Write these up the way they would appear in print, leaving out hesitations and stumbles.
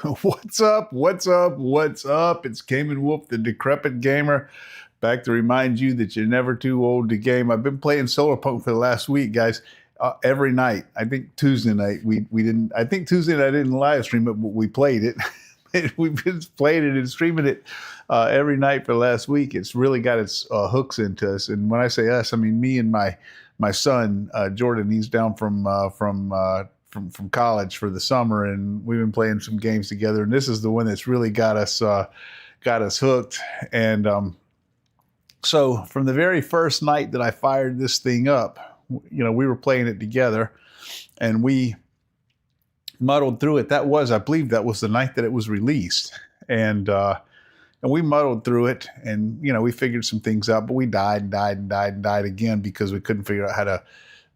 What's up? What's up? What's up? It's Game Wolf, the Decrepit Gamer, back to remind you that you're never too old to game. I've been playing SolarPunk for the last week, guys. Every night. I think Tuesday night we didn't. I think Tuesday night I didn't live stream it, but we played it. We've been playing it and streaming it every night for the last week. It's really got its hooks into us. And when I say us, I mean me and my son Jordan. He's down from college for the summer, and we've been playing some games together. And this is the one that's really got us hooked. And so from the very first night that I fired this thing up, you know, we were playing it together, and we muddled through it. That was, I believe, that was the night that it was released, and we muddled through it, and you know, we figured some things out, but we died again because we couldn't figure out how to,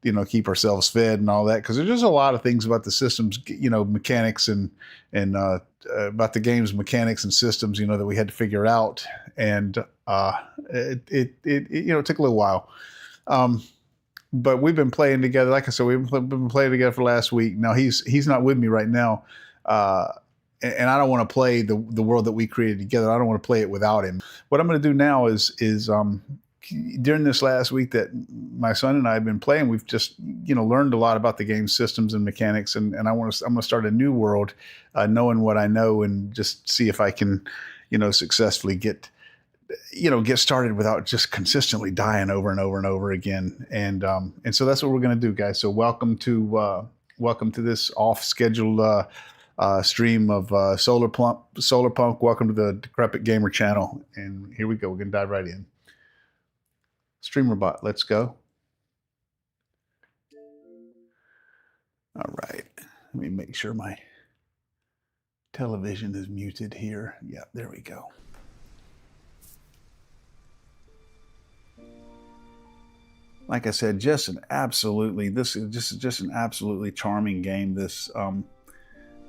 you know, keep ourselves fed and all that, because there's just a lot of things about the systems, you know, mechanics and about the game's mechanics and systems, you know, that we had to figure out. And it you know, it took a little while. But we've been playing together. Like I said, we've been playing together for the last week. Now he's not with me right now. And I don't want to play the world that we created together. I don't want to play it without him. What I'm going to do now is during this last week that my son and I have been playing, we've just, you know, learned a lot about the game systems and mechanics, and I'm going to start a new world, knowing what I know, and just see if I can, you know, successfully get started without just consistently dying over and over and over again. And so that's what we're going to do, guys. So welcome to this off-scheduled stream of SolarPunk. Welcome to the Decrepit Gamer channel, and here we go. We're going to dive right in. Streamer bot, let's go. All right, let me make sure my television is muted here. Yeah, there we go. Like I said, this is just an absolutely charming game. This,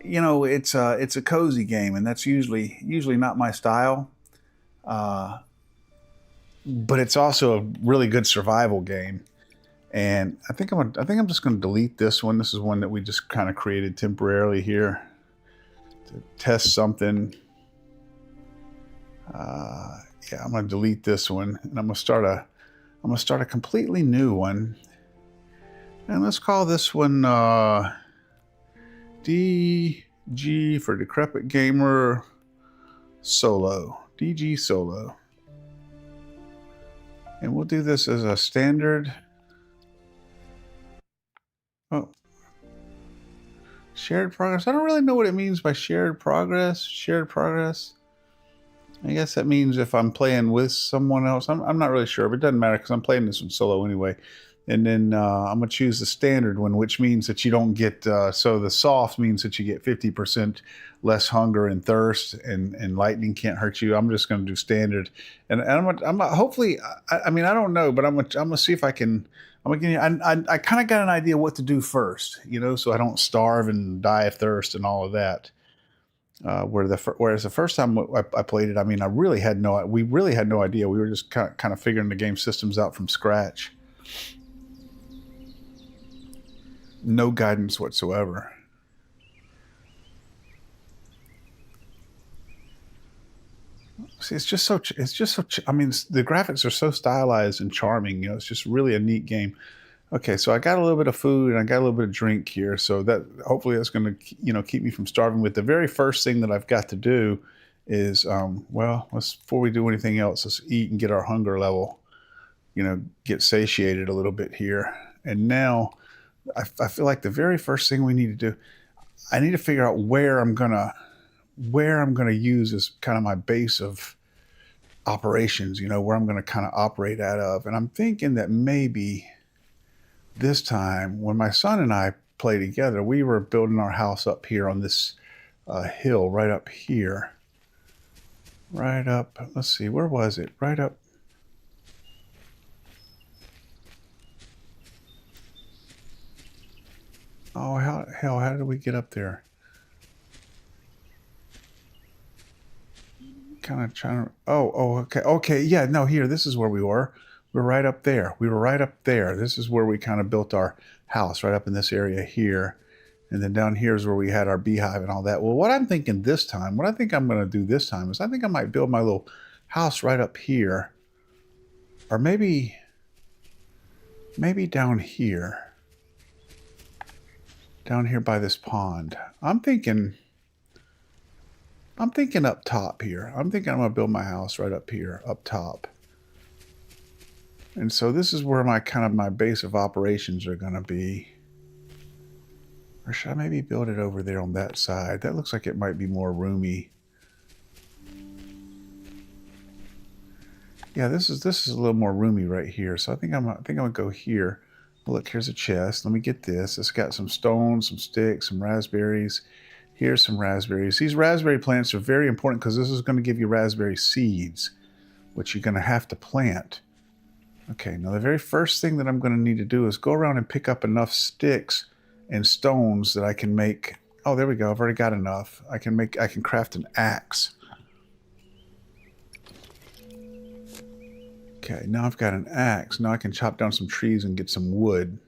you know, it's a cozy game, and that's usually not my style. But it's also a really good survival game. And I think I'm just going to delete this one. This is one that we just kind of created temporarily here to test something. Yeah, I'm going to delete this one, and I'm going to start a completely new one. And let's call this one DG for Decrepit Gamer Solo. DG Solo. And we'll do this as a standard. Oh. Shared progress. I don't really know what it means by shared progress. Shared progress. I guess that means if I'm playing with someone else. I'm not really sure, but it doesn't matter because I'm playing this one solo anyway. And then I'm going to choose the standard one, which means that you don't get, so the soft means that you get 50% less hunger and thirst, and lightning can't hurt you. I'm just going to do standard. And I'm hopefully, I mean, I don't know, but I'm going to see if I can, I kind of got an idea what to do first, you know, so I don't starve and die of thirst and all of that. Whereas the first time I played it, I mean, we really had no idea. We were just kind of figuring the game systems out from scratch. No guidance whatsoever. See, it's just so, I mean, the graphics are so stylized and charming, you know, it's just really a neat game. Okay, so I got a little bit of food and I got a little bit of drink here, so that hopefully that's going to, you know, keep me from starving. But the very first thing that I've got to do is, well, before we do anything else, let's eat and get our hunger level, you know, get satiated a little bit here. And now I feel like the very first thing we need to do, I need to figure out where I'm gonna use as kind of my base of operations, you know, where I'm gonna kind of operate out of. And I'm thinking that maybe this time, when my son and I play together, we were building our house up here on this hill right up here. Right up, let's see, where was it? Right up. Oh, how did we get up there? Kind of trying to, okay, yeah, no, here, this is where we were. We're right up there. We were right up there. This is where we kind of built our house, right up in this area here. And then down here is where we had our beehive and all that. Well, what I'm thinking this time, what I think I'm going to do this time is I think I might build my little house right up here. Or maybe down here. Down here by this pond. I'm thinking up top here. I'm thinking I'm going to build my house right up here, up top. And so this is where my base of operations are going to be. Or should I maybe build it over there on that side? That looks like it might be more roomy. Yeah, this is a little more roomy right here. So I think I'm gonna go here. Look, here's a chest. Let me get this. It's got some stones, some sticks, some raspberries. Here's some raspberries. These raspberry plants are very important because this is going to give you raspberry seeds, which you're going to have to plant. Okay, now the very first thing that I'm going to need to do is go around and pick up enough sticks and stones that I can make. Oh, there we go. I've already got enough. I can craft an axe. Okay, now I've got an axe. Now I can chop down some trees and get some wood.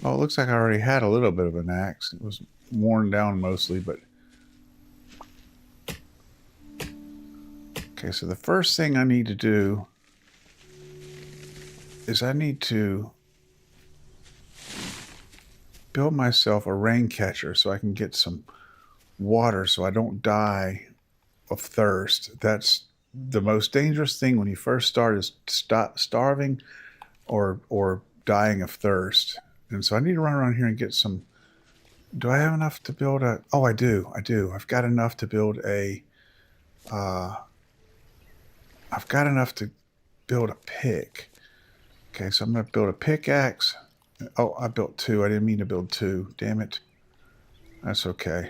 Oh, it looks like I already had a little bit of an axe. It was worn down mostly, but... Okay, so the first thing I need to do is I need to build myself a rain catcher so I can get some water so I don't die of thirst. That's the most dangerous thing when you first start, is stop starving or dying of thirst. And so I need to run around here and get some... Do I have enough to build a... Oh, I do. I've got enough to build a... I've got enough to build a pick. Okay, so I'm going to build a pickaxe. Oh, I built two. I didn't mean to build two. Damn it. That's okay.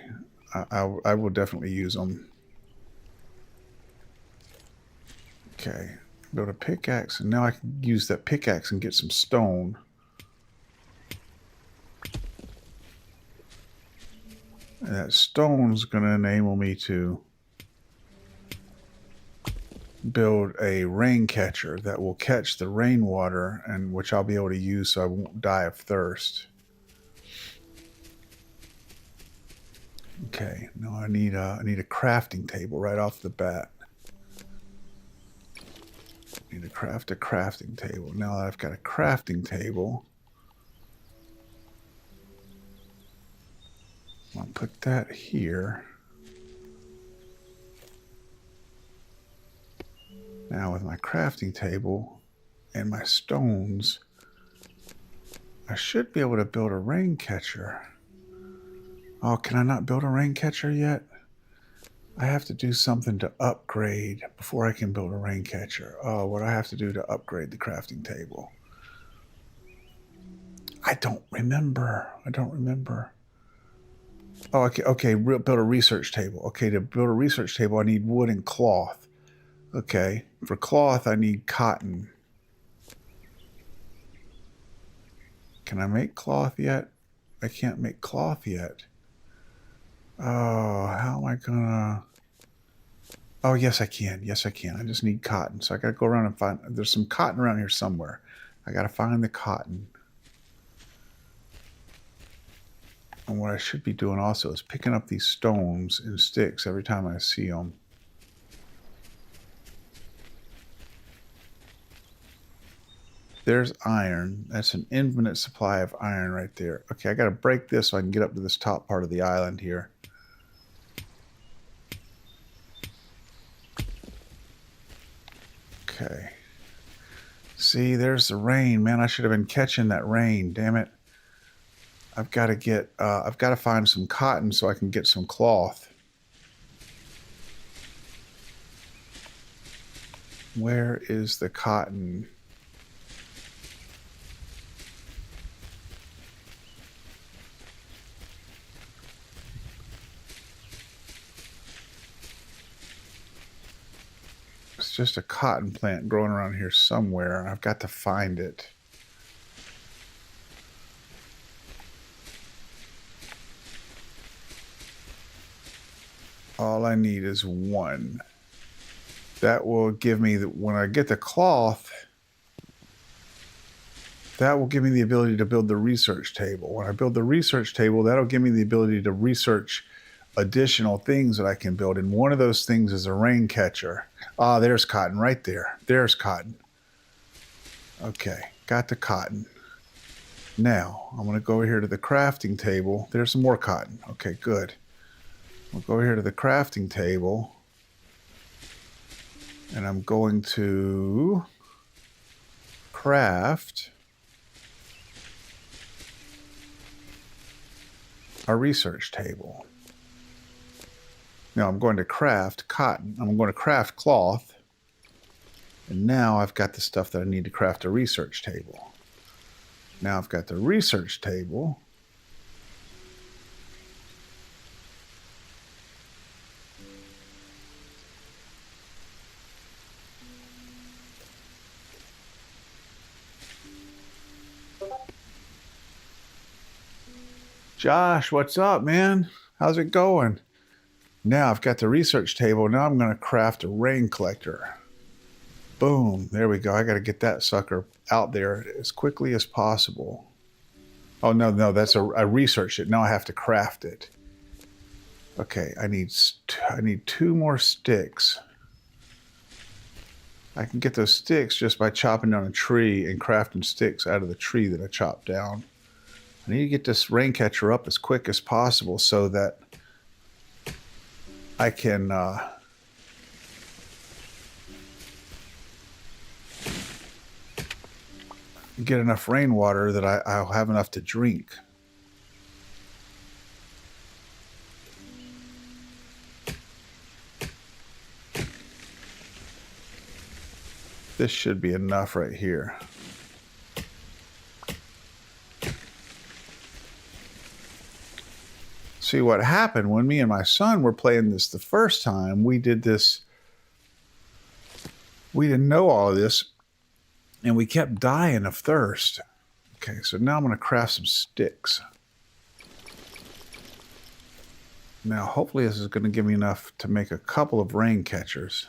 I will definitely use them. Okay, build a pickaxe, and now I can use that pickaxe and get some stone. And that stone's going to enable me to build a rain catcher that will catch the rainwater, and which I'll be able to use so I won't die of thirst. Okay, now I need a crafting table right off the bat. I need to craft a crafting table. Now that I've got a crafting table, I'll put that here. Now with my crafting table and my stones, I should be able to build a rain catcher. Oh, can I not build a rain catcher yet? I have to do something to upgrade before I can build a rain catcher. Oh, what do I have to do to upgrade the crafting table? I don't remember. Oh, okay, build a research table. Okay, to build a research table, I need wood and cloth. Okay, for cloth, I need cotton. Can I make cloth yet? I can't make cloth yet. Oh, how am I gonna... Oh, yes, I can. I just need cotton. So I gotta go around and find... There's some cotton around here somewhere. I gotta find the cotton. And what I should be doing also is picking up these stones and sticks every time I see them. There's iron. That's an infinite supply of iron right there. Okay, I got to break this so I can get up to this top part of the island here. Okay. See, there's the rain. Man, I should have been catching that rain. Damn it. I've got to find some cotton so I can get some cloth. Where is the cotton? It's just a cotton plant growing around here somewhere. I've got to find it. All I need is one. That will give me, when I get the cloth, that will give me the ability to build the research table. When I build the research table, that'll give me the ability to research additional things that I can build. And one of those things is a rain catcher. Ah, there's cotton right there. There's cotton. Okay, got the cotton. Now, I'm going to go over here to the crafting table. There's some more cotton. Okay, good. We'll go over here to the crafting table. And I'm going to craft a research table. Now I'm going to craft cotton. I'm going to craft cloth. And now I've got the stuff that I need to craft a research table. Now I've got the research table. Josh, what's up, man? How's it going? Now I've got the research table. Now I'm going to craft a rain collector. Boom. There we go. I got to get that sucker out there as quickly as possible. Oh, no, that's I researched it. Now I have to craft it. Okay, I need 2 more sticks. I can get those sticks just by chopping down a tree and crafting sticks out of the tree that I chopped down. I need to get this rain catcher up as quick as possible so that I can get enough rainwater that I'll have enough to drink. This should be enough right here. See, what happened when me and my son were playing this the first time, we did this. We didn't know all of this, and we kept dying of thirst. Okay, so now I'm going to craft some sticks. Now, hopefully this is going to give me enough to make a couple of rain catchers.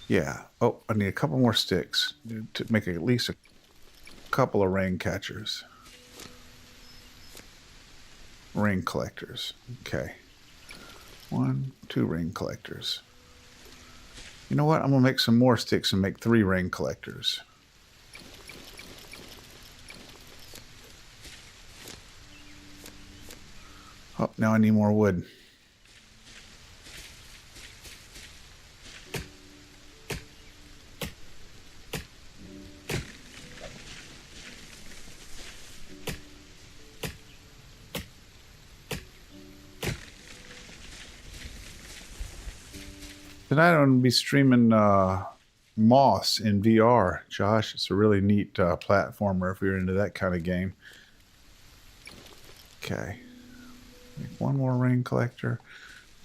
Yeah. Oh, I need a couple more sticks to make at least a couple of rain catchers. Rain collectors. Okay. 1, 2 rain collectors. You know what? I'm going to make some more sticks and make 3 rain collectors. Oh, now I need more wood. Tonight I'm going to be streaming Moss in VR. Josh, it's a really neat platformer if you're into that kind of game. Okay. Make 1 more rain collector.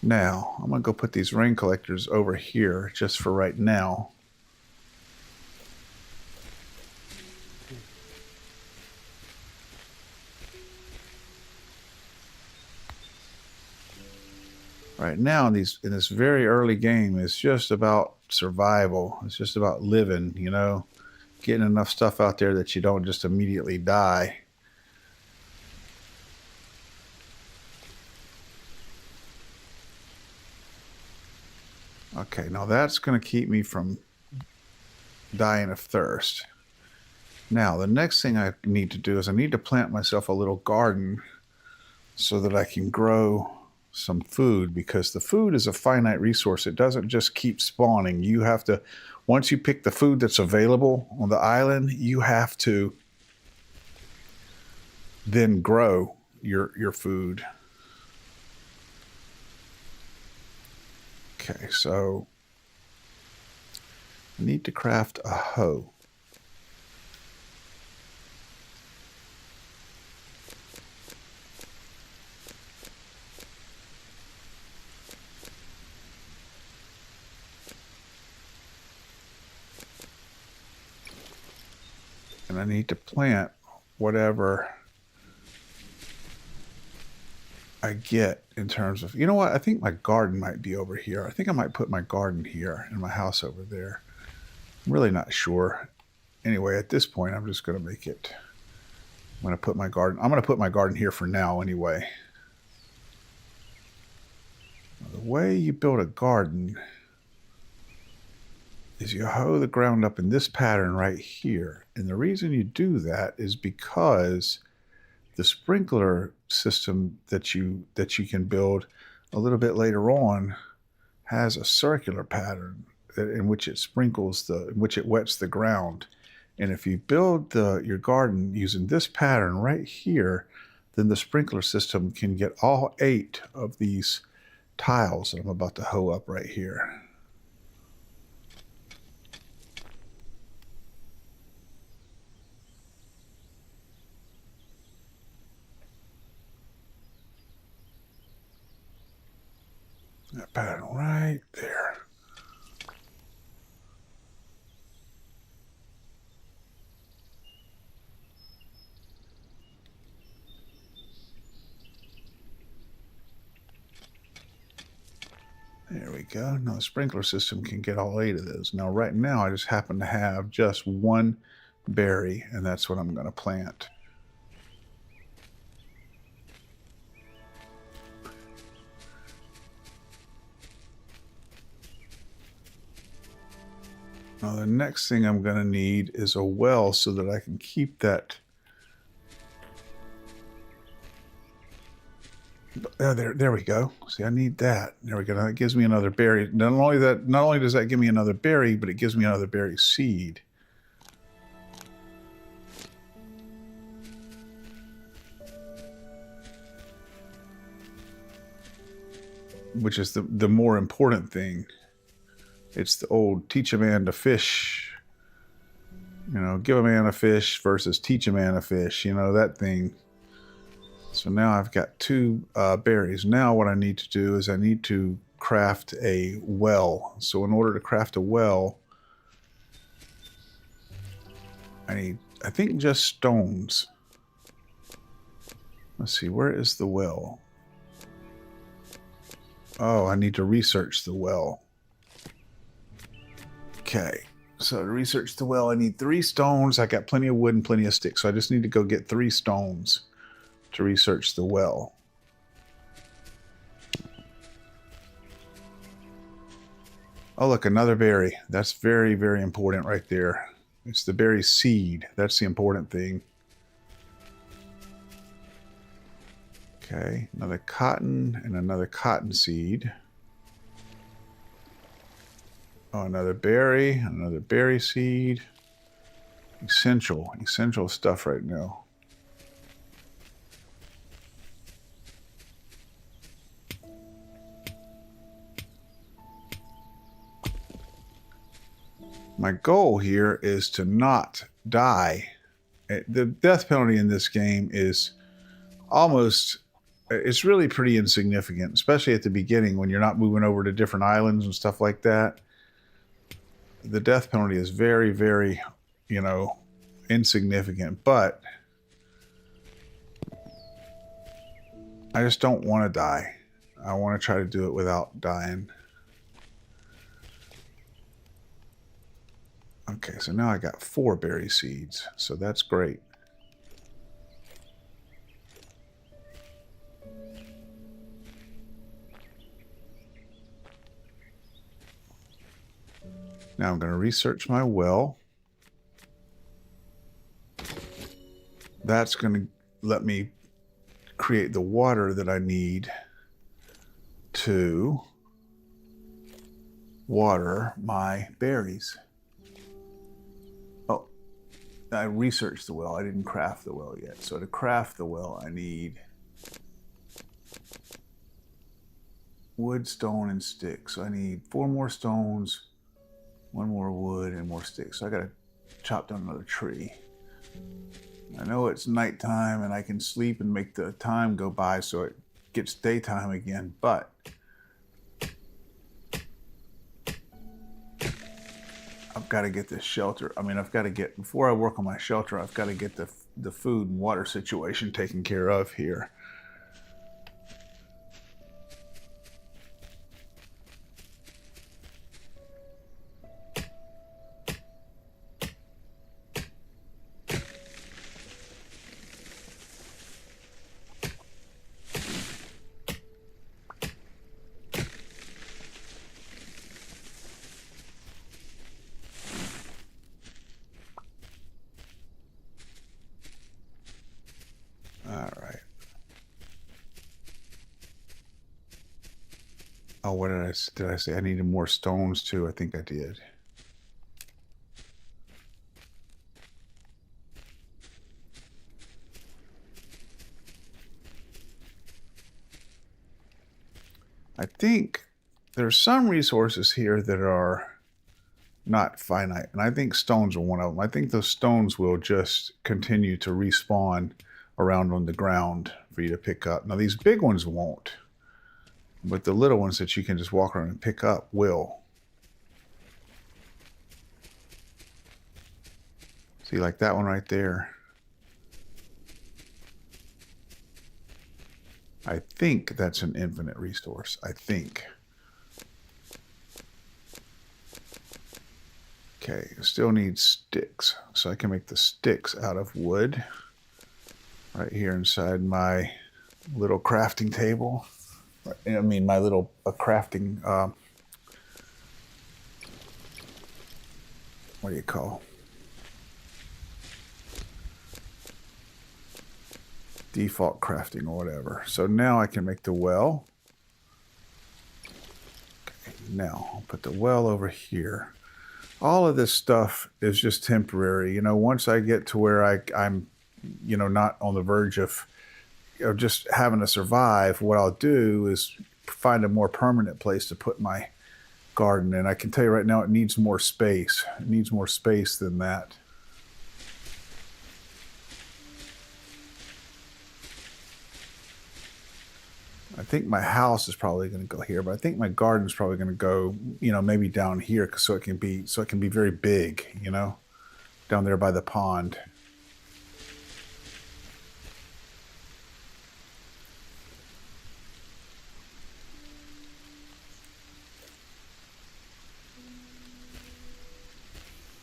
Now, I'm going to go put these rain collectors over here just for right now. Right now, in this very early game, it's just about survival. It's just about living, you know, getting enough stuff out there that you don't just immediately die. Okay, now that's going to keep me from dying of thirst. Now, the next thing I need to do is I need to plant myself a little garden so that I can grow some food, because the food is a finite resource. It doesn't just keep spawning. You have to, once you pick the food that's available on the island, you have to then grow your food. Okay, so I need to craft a hoe. And I need to plant whatever I get in terms of, you know what, I think my garden might be over here. I think I might put my garden here and my house over there. I'm really not sure. Anyway, at this point, I'm just going to make it, I'm going to put my garden here for now anyway. Now, the way you build a garden is you hoe the ground up in this pattern right here. And the reason you do that is because the sprinkler system that you can build a little bit later on has a circular pattern in which it wets the ground. And if you build your garden using this pattern right here, then the sprinkler system can get all 8 of these tiles that I'm about to hoe up right here. That pattern right there. There we go. Now the sprinkler system can get all 8 of those. Now right now I just happen to have just 1 berry, and that's what I'm going to plant. Now the next thing I'm going to need is a well so that I can keep that. There we go. See, I need that. There we go. That gives me another berry. Not only does that give me another berry, but it gives me another berry seed. Which is the more important thing. It's the old teach a man to fish. You know, give a man a fish versus teach a man a fish. You know, that thing. So now I've got 2 berries. Now what I need to do is I need to craft a well. So in order to craft a well, I think just stones. Let's see, where is the well? Oh, I need to research the well. Okay, so to research the well, I need 3 stones. I got plenty of wood and plenty of sticks, so I just need to go get 3 stones to research the well. Oh, look, another berry. That's very, very important right there. It's the berry seed. That's the important thing. Okay, another cotton and another cotton seed. Oh, another berry seed. Essential stuff right now. My goal here is to not die. The death penalty in this game is it's really pretty insignificant, especially at the beginning when you're not moving over to different islands and stuff like that. The death penalty is very, very, insignificant, but I just don't want to die. I want to try to do it without dying. Okay, so now I got 4 berry seeds, so that's great. Now I'm going to research my well. That's going to let me create the water that I need to water my berries. Oh, I researched the well. I didn't craft the well yet. So to craft the well, I need wood, stone, and sticks. So I need 4 more stones, 1 more wood, and more sticks. So I got to chop down another tree. I know it's nighttime and I can sleep and make the time go by so it gets daytime again, but I've got to get this shelter. I mean, before I work on my shelter, I've got to get the food and water situation taken care of here. Oh, what did I say? I needed more stones too. I think I did. I think there's some resources here that are not finite, and I think stones are one of them. I think those stones will just continue to respawn around on the ground for you to pick up. Now, these big ones won't, but the little ones that you can just walk around and pick up will. See, like that one right there. I think that's an infinite resource. I think. Okay, still need sticks. So I can make the sticks out of wood right here inside my little crafting table. I mean, my little crafting, what do you call? Default crafting or whatever. So now I can make the well. Okay, now I'll put the well over here. All of this stuff is just temporary. You know, once I get to where I'm, you know, not on the verge of, you know, just having to survive, what I'll do is find a more permanent place to put my garden. And I can tell you right now, it needs more space. It needs more space than that. I think my house is probably going to go here, but I think my garden is probably going to go, you know, maybe down here, so it can be very big, you know, down there by the pond.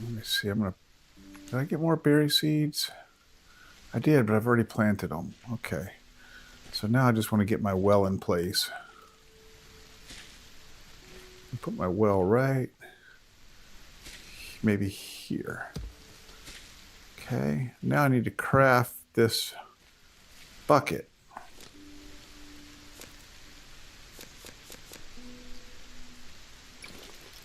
Let me see. Did I get more berry seeds? I did, but I've already planted them. Okay. So now I just want to get my well in place. Put my well right maybe here. Okay. Now I need to craft this bucket.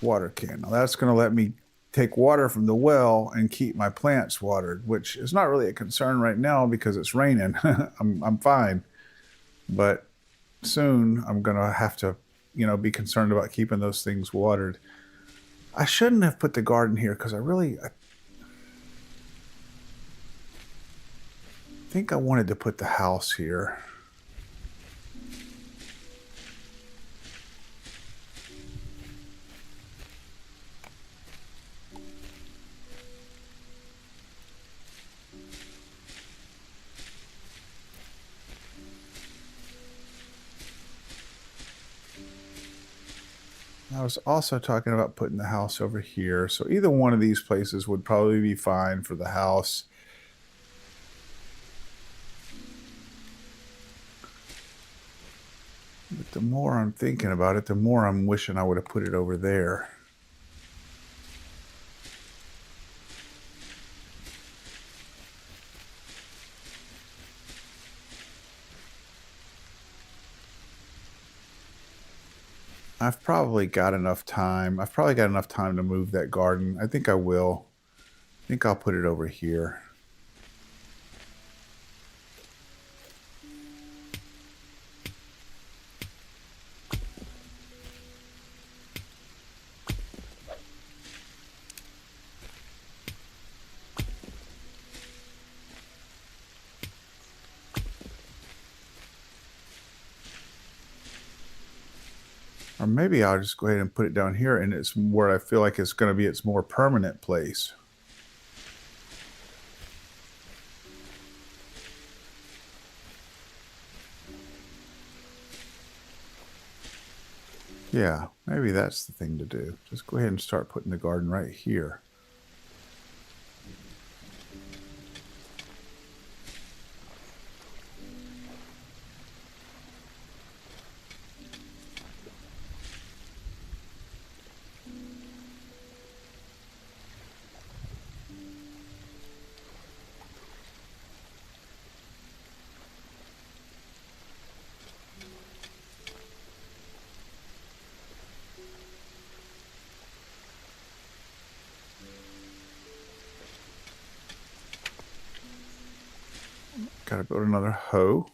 Water can. Now that's going to let me take water from the well and keep my plants watered, which is not really a concern right now because it's raining. I'm fine. But soon I'm going to have to, you know, be concerned about keeping those things watered. I shouldn't have put the garden here because I think I wanted to put the house here. I was also talking about putting the house over here. So either one of these places would probably be fine for the house. But the more I'm thinking about it, the more I'm wishing I would have put it over there. I've probably got enough time. I've probably got enough time to move that garden. I think I will. I think I'll put it over here. Or maybe I'll just go ahead and put it down here, and it's where I feel like it's going to be its more permanent place. Yeah, maybe that's the thing to do. Just go ahead and start putting the garden right here. Gotta build another hoe.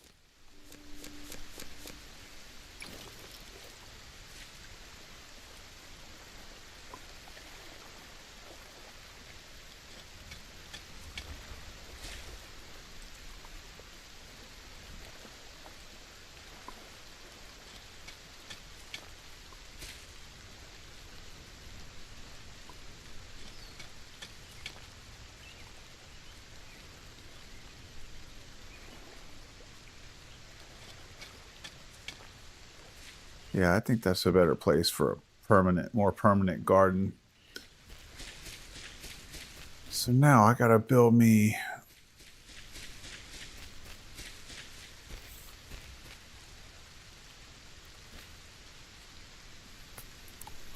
Yeah, I think that's a better place for a more permanent garden. So now I gotta build me...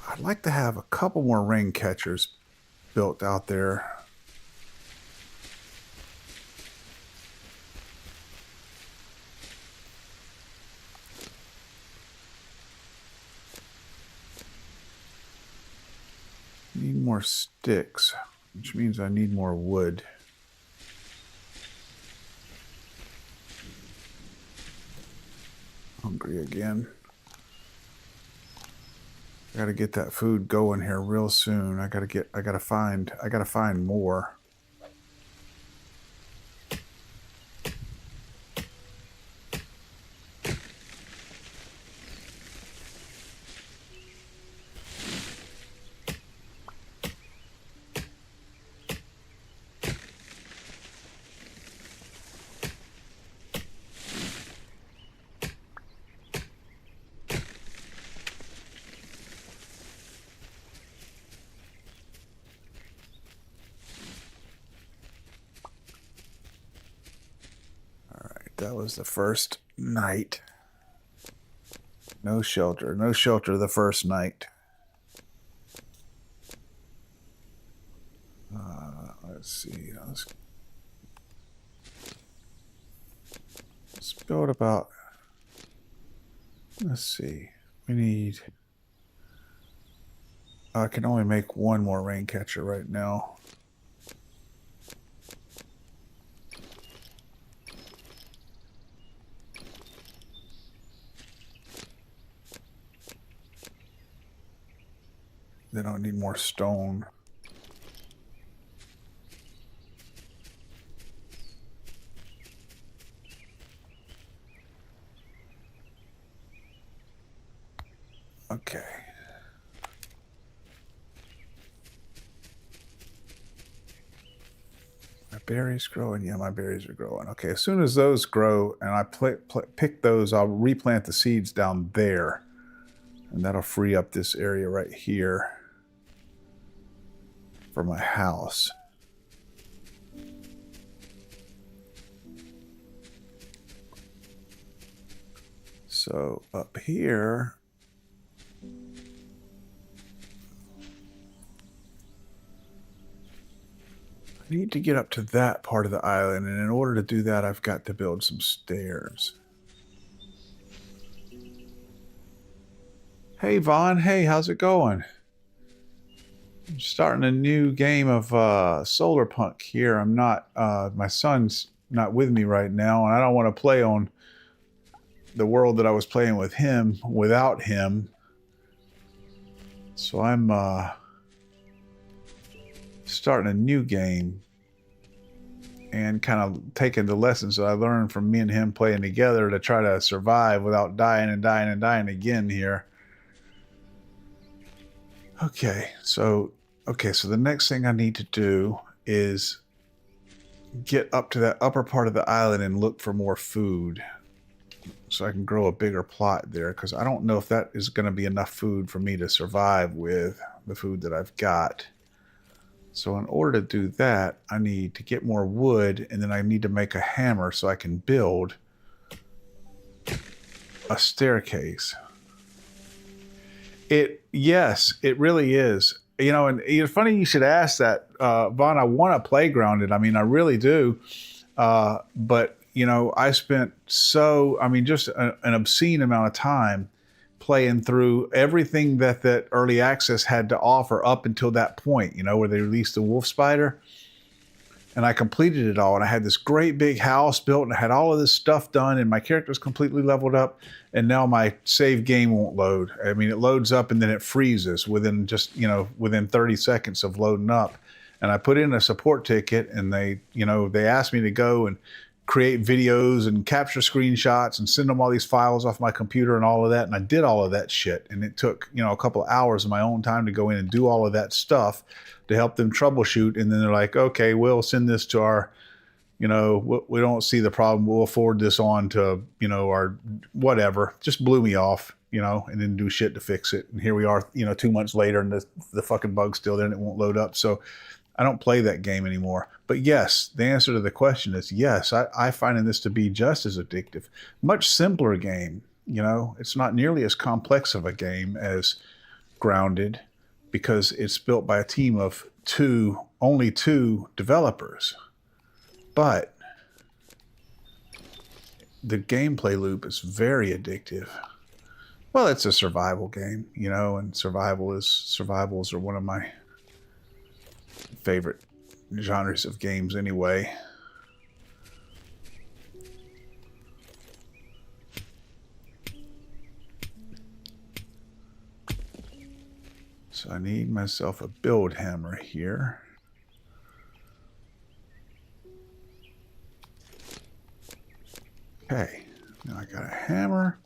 I'd like to have a couple more rain catchers built out there. Need more sticks, which means I need more wood. Hungry again. I gotta get that food going here real soon. I gotta find more. That was the first night. No shelter. No shelter the first night. Let's see. Let's build about... Let's see. We need... I can only make one more rain catcher right now. Then I'll need more stone. Okay. My berries growing? Yeah, my berries are growing. Okay, as soon as those grow and I pick those, I'll replant the seeds down there. And that'll free up this area right here for my house. So up here, I need to get up to that part of the island, and in order to do that, I've got to build some stairs. Hey, Vaughn. Hey, how's it going? I'm starting a new game of SolarPunk here. I'm not, my son's not with me right now, and I don't want to play on the world that I was playing with him without him. So I'm starting a new game and kind of taking the lessons that I learned from me and him playing together to try to survive without dying and dying and dying again here. Okay, so the next thing I need to do is get up to that upper part of the island and look for more food so I can grow a bigger plot there, because I don't know if that is going to be enough food for me to survive with the food that I've got. So in order to do that, I need to get more wood, and then I need to make a hammer so I can build a staircase. Yes, it really is. You know, and it's funny you should ask that, Vaughn. I want to playground it. I mean, I really do. But, you know, I spent just an obscene amount of time playing through everything that early access had to offer up until that point, you know, where they released the wolf spider. and I completed it all, and I had this great big house built, and I had all of this stuff done, and my character was completely leveled up, and now my save game won't load. I mean, it loads up and then it freezes within just, within 30 seconds of loading up. And I put in a support ticket, and they asked me to go and create videos and capture screenshots and send them all these files off my computer and all of that. And I did all of that shit. And it took, a couple of hours of my own time to go in and do all of that stuff to help them troubleshoot. And then they're like, okay, we'll send this to our, we don't see the problem. We'll forward this on to, our whatever. Just blew me off, and didn't do shit to fix it. And here we are, 2 months later, and the fucking bug's still there and it won't load up. So I don't play that game anymore. But yes, the answer to the question is yes. I find this to be just as addictive. Much simpler game. It's not nearly as complex of a game as Grounded, because it's built by a team of only two developers. But the gameplay loop is very addictive. Well, it's a survival game, and survivals are one of my favorite genres of games anyway. So I need myself a build hammer here. Okay, now I got a hammer.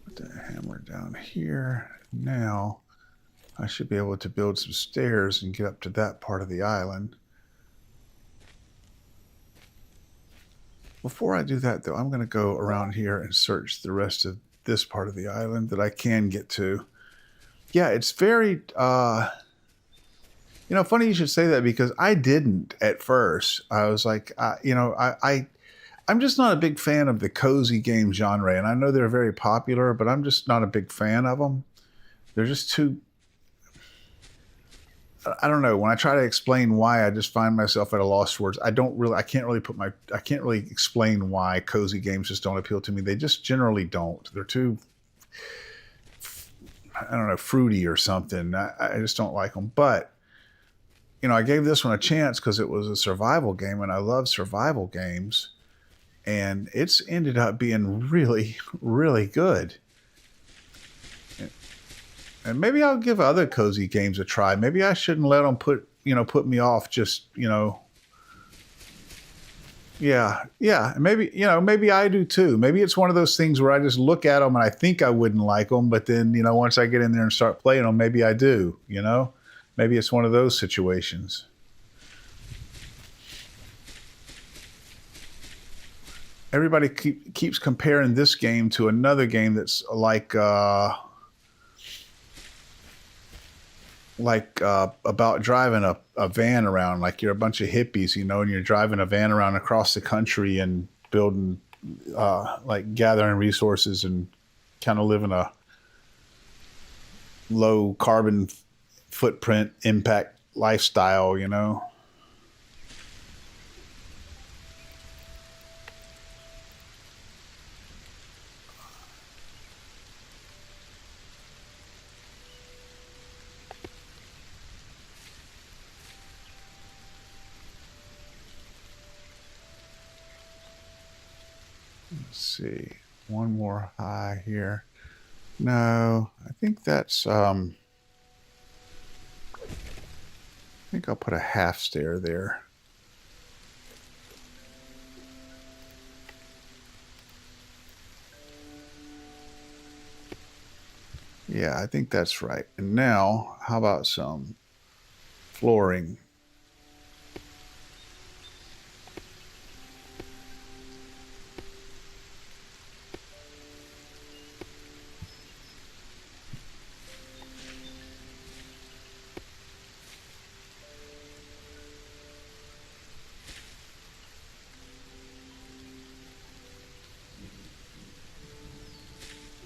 Put the hammer down here. Now I should be able to build some stairs and get up to that part of the island. Before I do that, though, I'm going to go around here and search the rest of this part of the island that I can get to. Yeah, it's very, funny you should say that, because I didn't at first. I was like, I'm just not a big fan of the cozy game genre, and I know they're very popular, but I'm just not a big fan of them. They're just too, I don't know. When I try to explain why, I just find myself at a loss for words. I can't really explain why cozy games just don't appeal to me. They just generally don't. They're too, I don't know, fruity or something. I just don't like them. But, I gave this one a chance because it was a survival game, and I love survival games. And it's ended up being really, really good. And maybe I'll give other cozy games a try. Maybe I shouldn't let them put me off just, yeah. Maybe I do too. Maybe it's one of those things where I just look at them and I think I wouldn't like them, but then, once I get in there and start playing them, maybe I do, Maybe it's one of those situations. Everybody keeps comparing this game to another game that's like about driving a van around, like you're a bunch of hippies, and you're driving a van around across the country and building, like gathering resources and kind of living a low carbon footprint impact lifestyle, Let's see, one more high here. No, I think that's, I think I'll put a half stair there. Yeah, I think that's right. And now, how about some flooring?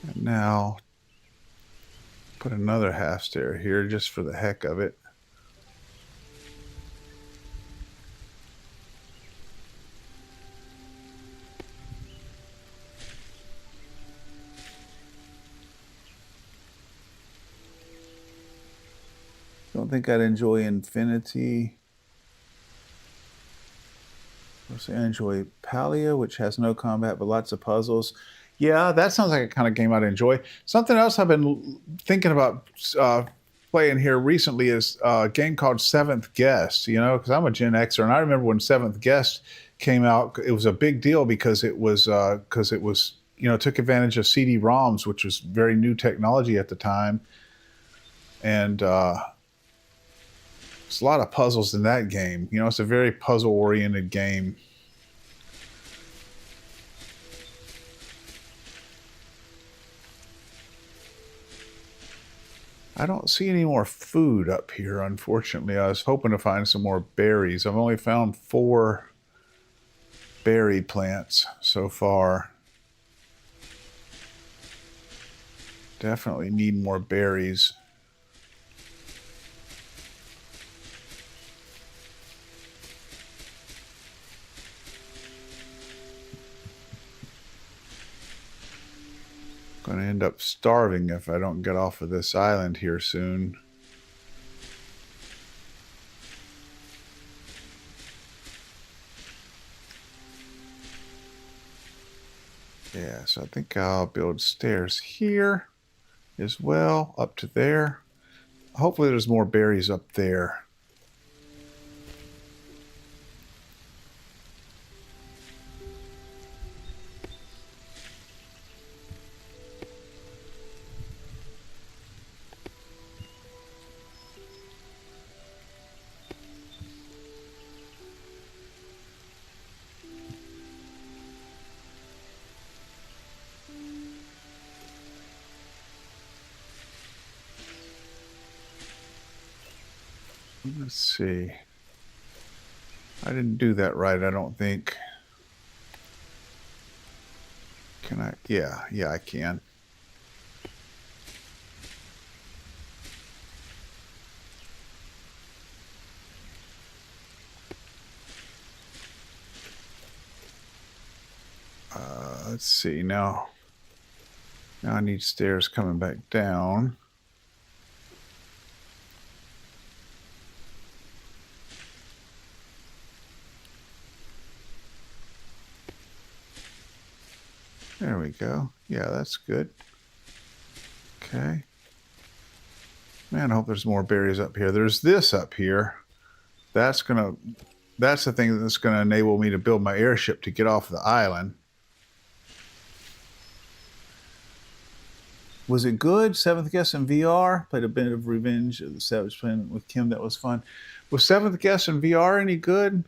And now, put another half stair here just for the heck of it. don't think I'd enjoy Infinity. I enjoy Palia, which has no combat but lots of puzzles. Yeah, that sounds like a kind of game I'd enjoy. Something else I've been thinking about playing here recently is a game called Seventh Guest. You know, because I'm a Gen Xer, and I remember when Seventh Guest came out, it was a big deal because it was you know, took advantage of CD-ROMs, which was very new technology at the time, and there's a lot of puzzles in that game. You know, it's a very puzzle-oriented game. I don't see any more food up here, unfortunately. I was hoping to find some more berries. I've only found 4 berry plants so far. Definitely need more berries. Going to end up starving if I don't get off of this island here soon. Yeah, so I think I'll build stairs here as well, up to there. Hopefully there's more berries up there. Let's see. I didn't do that right, I don't think. Can I? Yeah, I can. Let's see now. Now I need stairs coming back down. There we go. Yeah, that's good. Okay. Man, I hope there's more berries up here. There's this up here. That's the thing that's gonna enable me to build my airship to get off the island. Was it good? Seventh Guest in VR? Played a bit of Revenge of the Savage Planet with Kim. That was fun. Was Seventh Guest in VR any good?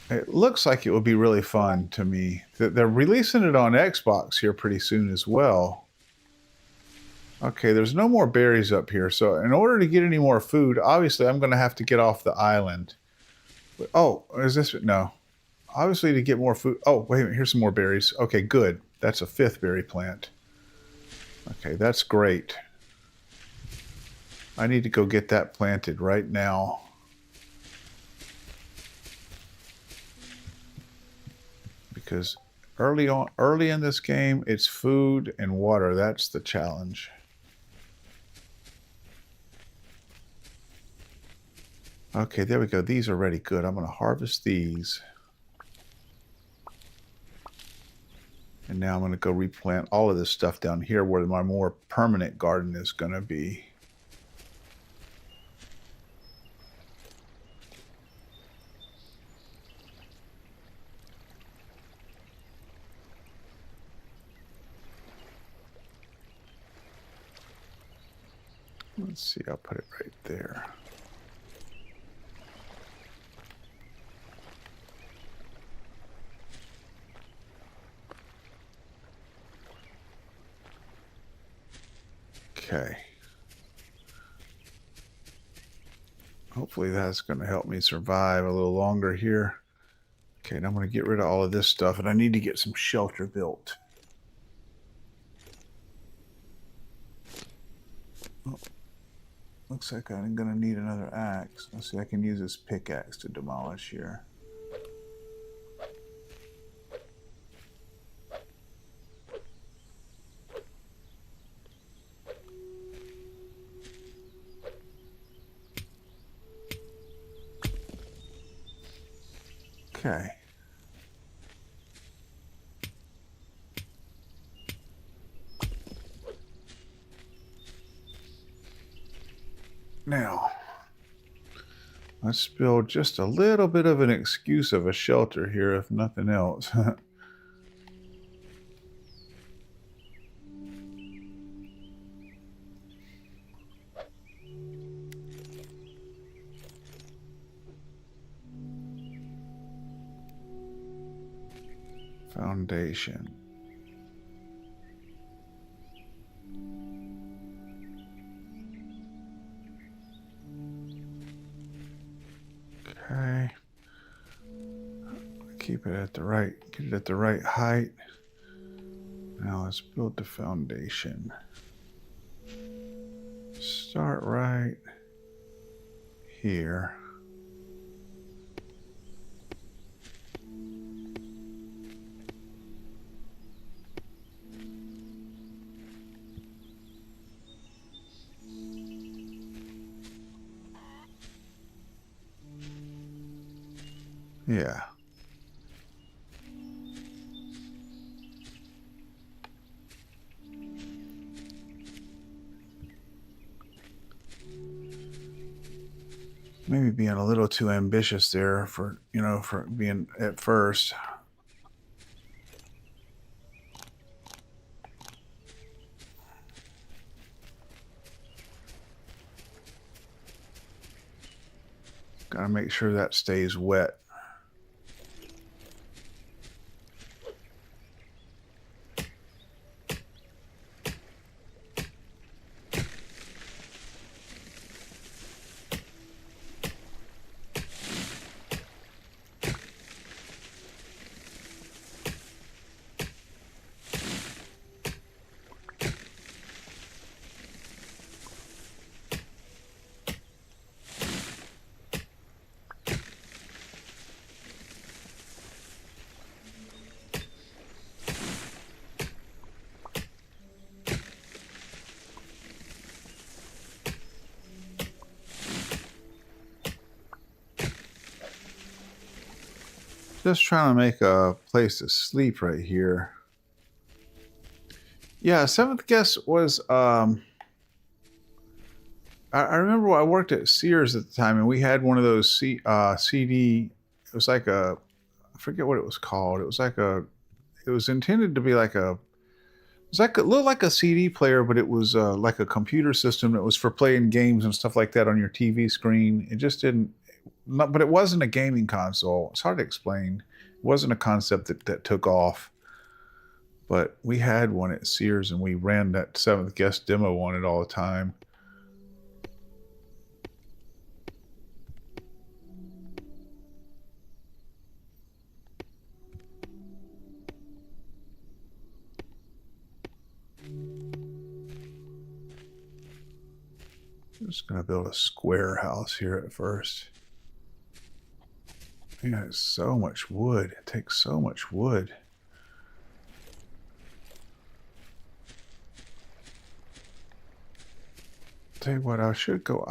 It looks like it would be really fun to me. They're releasing it on Xbox here pretty soon as well. Okay, there's no more berries up here. So in order to get any more food, obviously I'm going to have to get off the island. Oh, is this? No. Obviously to get more food. Oh, wait a minute. Here's some more berries. Okay, good. That's a 5th berry plant. Okay, that's great. I need to go get that planted right now. Because early in this game, it's food and water. That's the challenge. Okay, there we go. These are ready. Good. I'm going to harvest these. And now I'm going to go replant all of this stuff down here where my more permanent garden is going to be. Let's see, I'll put it right there. Okay. Hopefully that's going to help me survive a little longer here. Okay, now I'm going to get rid of all of this stuff, and I need to get some shelter built. Oh, looks like I'm going to need another axe. Let's see, I can use this pickaxe to demolish here. Okay. Now, let's build just a little bit of an excuse of a shelter here, if nothing else. Foundation. Okay. Keep it at the right, get it at the right height. Now let's build the foundation. Start right here. Yeah. Maybe being a little too ambitious there for, for being at first. Gotta make sure that stays wet. Just trying to make a place to sleep right here. Yeah, Seventh Guest was I remember I worked at Sears at the time, and we had one of those CD. It was like I forget what it was called. It was like it was intended to be like it was like it looked like a CD player, but it was like a computer system that was for playing games and stuff like that on your TV screen. It just didn't, but it wasn't a gaming console. It's hard to explain. It wasn't a concept that took off. But we had one at Sears, and we ran that Seventh Guest demo on it all the time. I'm just going to build a square house here at first. Yeah, it's so much wood. It takes so much wood. Tell you what, I should go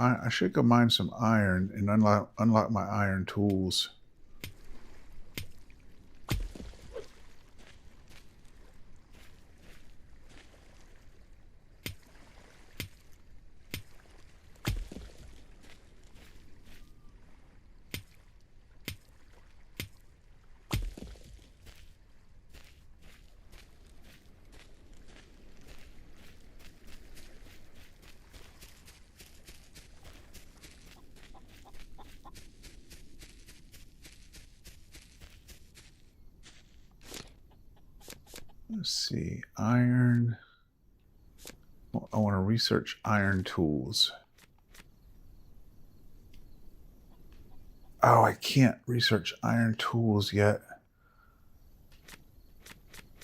mine some iron and unlock my iron tools. Let's see, iron. Well, I want to research iron tools. Oh, I can't research iron tools yet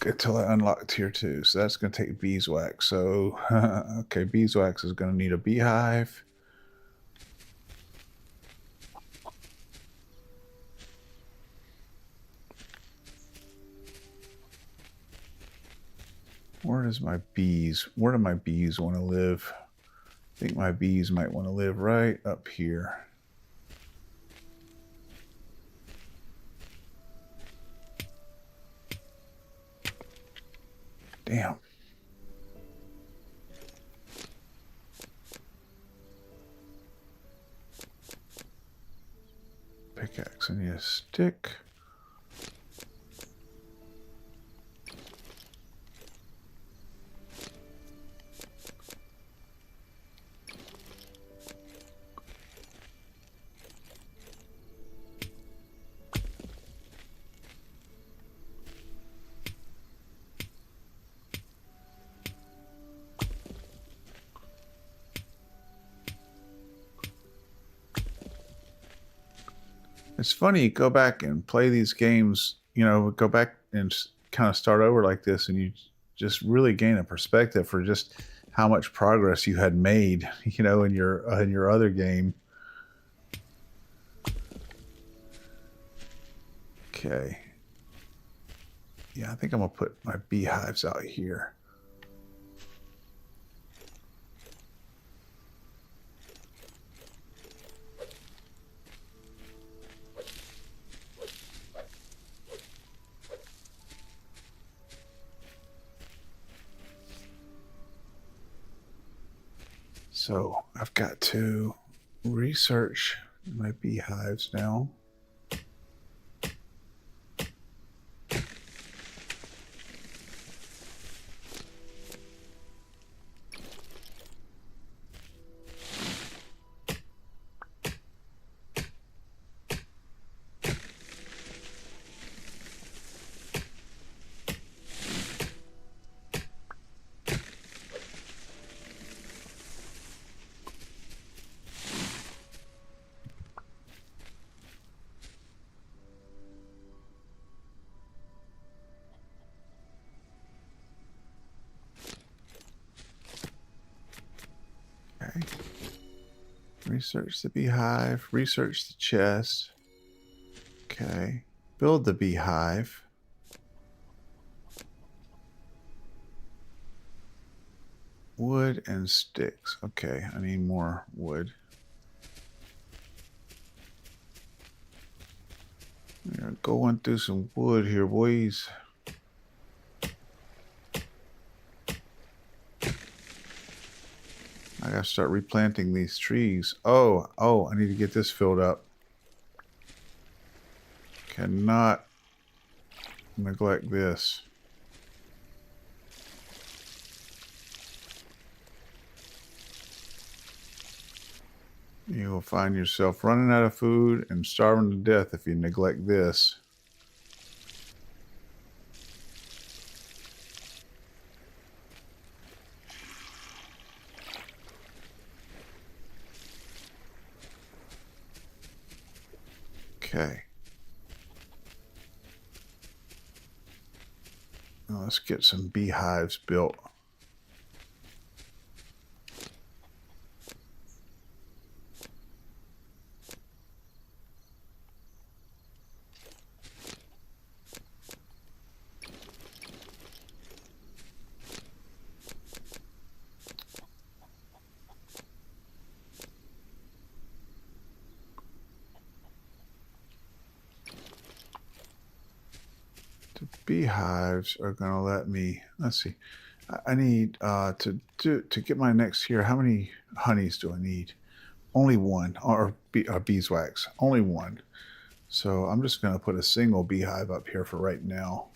until I unlock tier 2. So that's going to take beeswax. So, okay, beeswax is going to need a beehive. Where do my bees want to live? I think my bees might want to live right up here. Damn. Pickaxe, I need a stick. It's funny, you go back and play these games, you know, go back and kind of start over like this, and you just really gain a perspective for just how much progress you had made, you know, in your other game. Okay. Yeah, I think I'm gonna put my beehives out here. So I've got to research my beehives now. Okay. Research the beehive, research the chest. Okay. Build the beehive. Wood and sticks. Okay, I need more wood. We're going through some wood here, boys. I gotta start replanting these trees. Oh, I need to get this filled up. Cannot neglect this. You will find yourself running out of food and starving to death if you neglect this. Okay. Now let's get some beehives built. The beehives are going to let me, let's see, I need to get my next here. How many honeys do I need? Only one, or beeswax, only one. So I'm just going to put a single beehive up here for right now.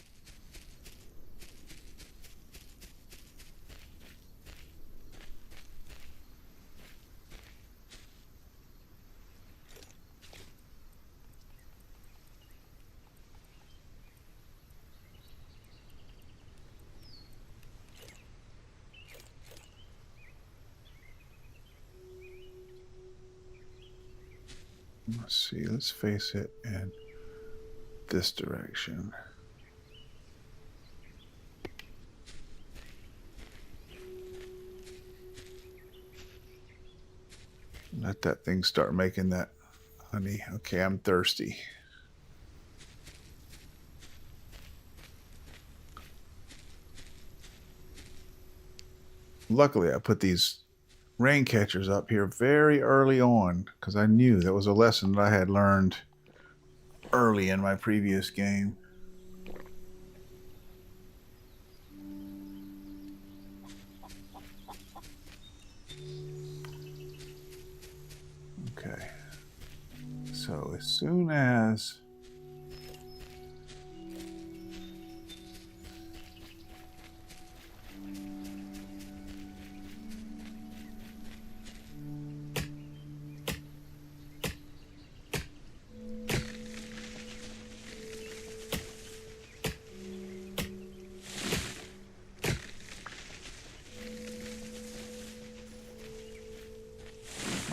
Let's see, let's face it in this direction. Let that thing start making that honey. Okay, I'm thirsty. Luckily, I put these rain catchers up here very early on because I knew that was a lesson that I had learned early in my previous game. So as soon as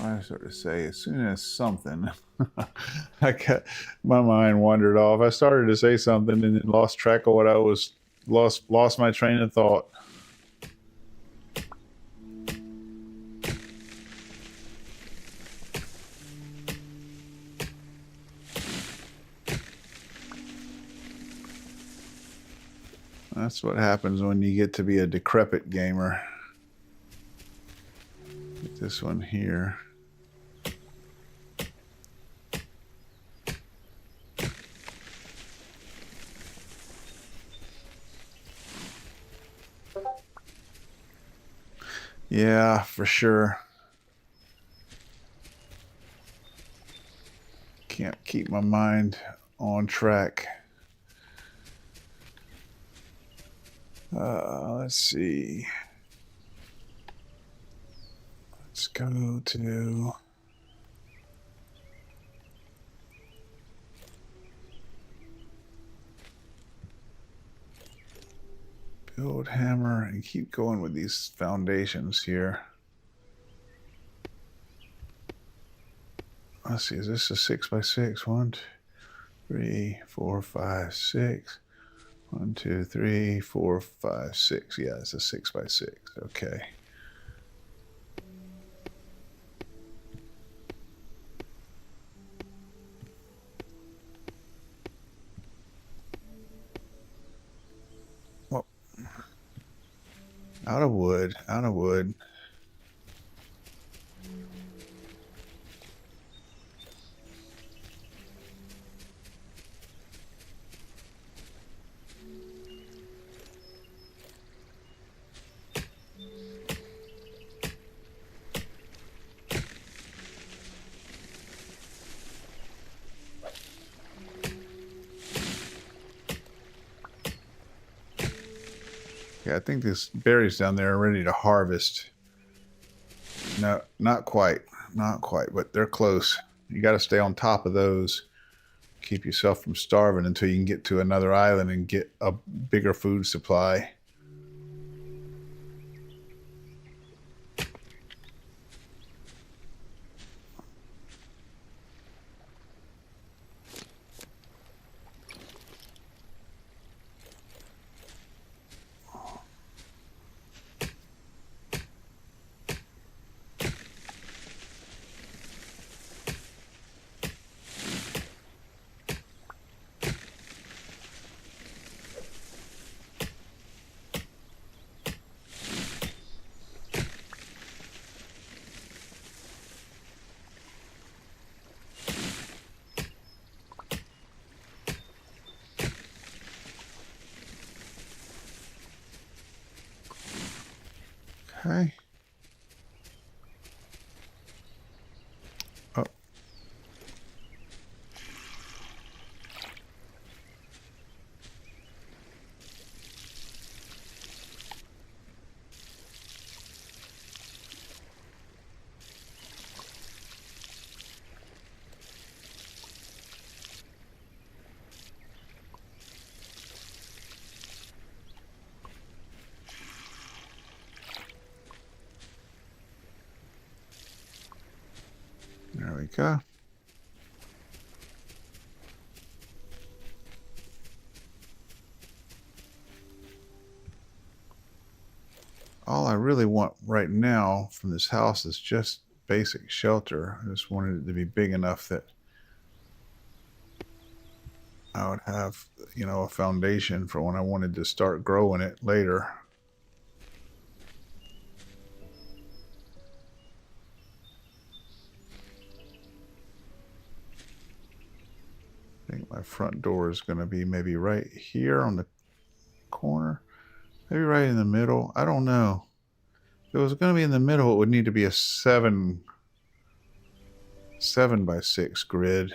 I sort of say, as soon as something, my mind wandered off. I started to say something and then lost track of what I was lost my train of thought. That's what happens when you get to be a decrepit gamer. Get this one here. Yeah, for sure. Can't keep my mind on track. Let's see. Let's go to build hammer and keep going with these foundations here. Let's see, is this a 6x6? 1, 2, 3, 4, 5, 6. 1, 2, 3, 4, 5, 6. Yeah, it's a 6x6. Okay. Well, out of wood, out of wood. Yeah, I think this berries down there are ready to harvest. No, not quite. Not quite, but they're close. You got to stay on top of those. Keep yourself from starving until you can get to another island and get a bigger food supply. Okay. Oh. There we go. All I really want right now from this house is just basic shelter. I just wanted it to be big enough that I would have, you know, a foundation for when I wanted to start growing it later. I think my front door is going to be maybe right here on the corner. Maybe right in the middle. I don't know. If it was going to be in the middle, it would need to be a 7. 7x6 grid.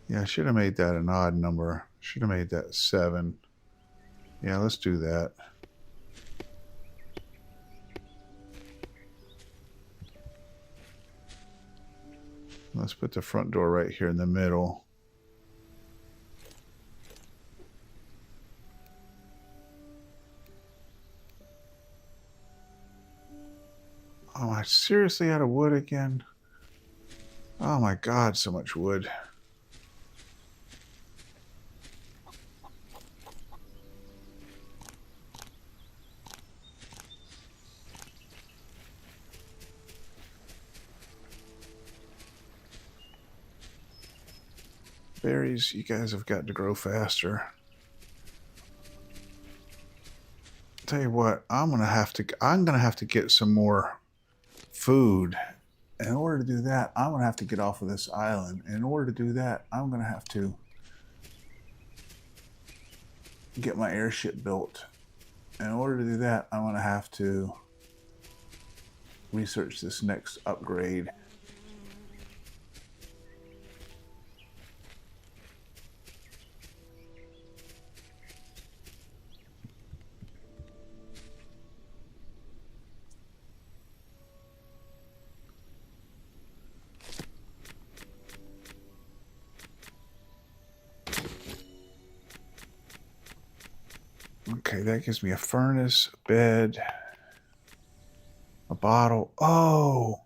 Yeah, I should have made that an odd number. Should have made that 7. Yeah, let's do that. Let's put the front door right here in the middle. Oh, I seriously out of wood again? Oh my God, so much wood. Berries, you guys have got to grow faster. Tell you what, I'm gonna have to get some more food. In order to do that, I'm gonna have to get off of this island. In order to do that, I'm gonna have to get my airship built. In order to do that, I'm gonna have to research this next upgrade. Okay, that gives me a furnace, a bed, a bottle. Oh,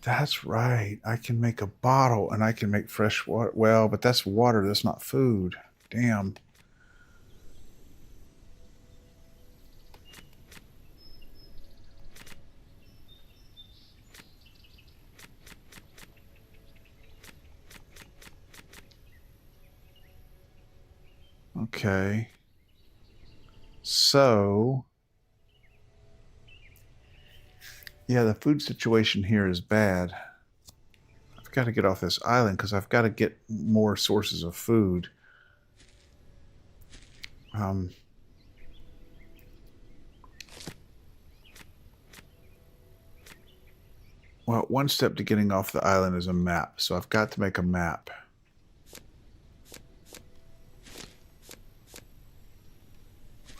that's right. I can make a bottle and I can make fresh water. Well, but that's water. That's not food. Damn. Okay. So, yeah, the food situation here is bad. I've got to get off this island because I've got to get more sources of food. Well, one step to getting off the island is a map, so I've got to make a map.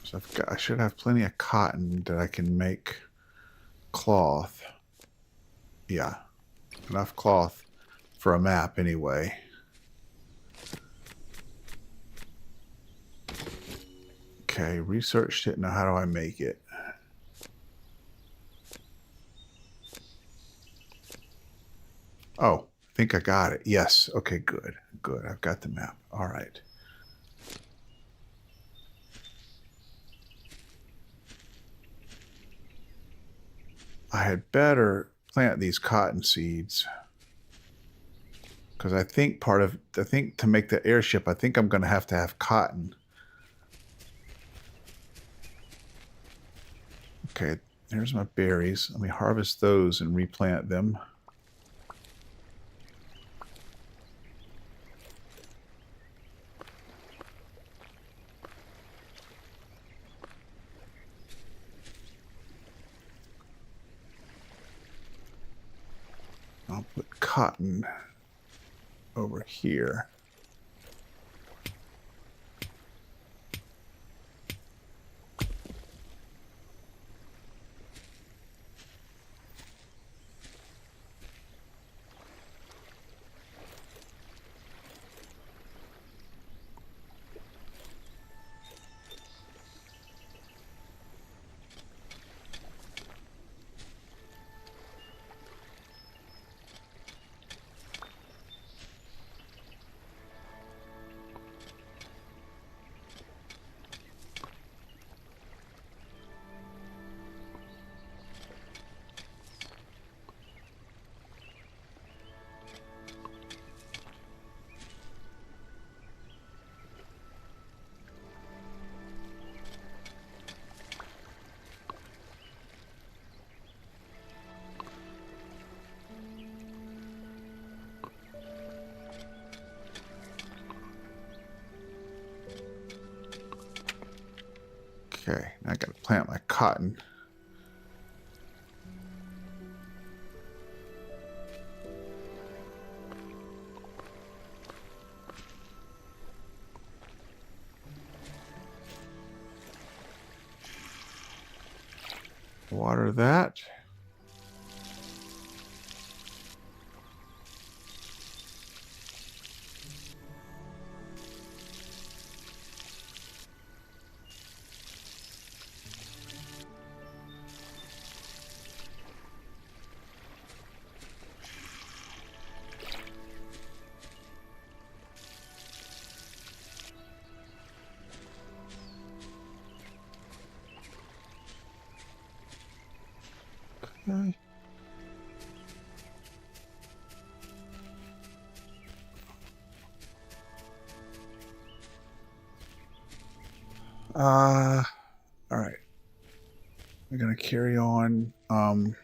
So I should have plenty of cotton that I can make cloth. Yeah, enough cloth for a map anyway. Okay, researched it. Now how do I make it? Oh, I think I got it. Yes. Okay, good. Good. I've got the map. All right. I had better plant these cotton seeds. Because I think to make the airship, I think I'm going to have cotton. Okay, there's my berries. Let me harvest those and replant them. I'll put cotton over here. Okay, now I got to plant my cotton. water that. Okay. All right. We're gonna carry on. Oh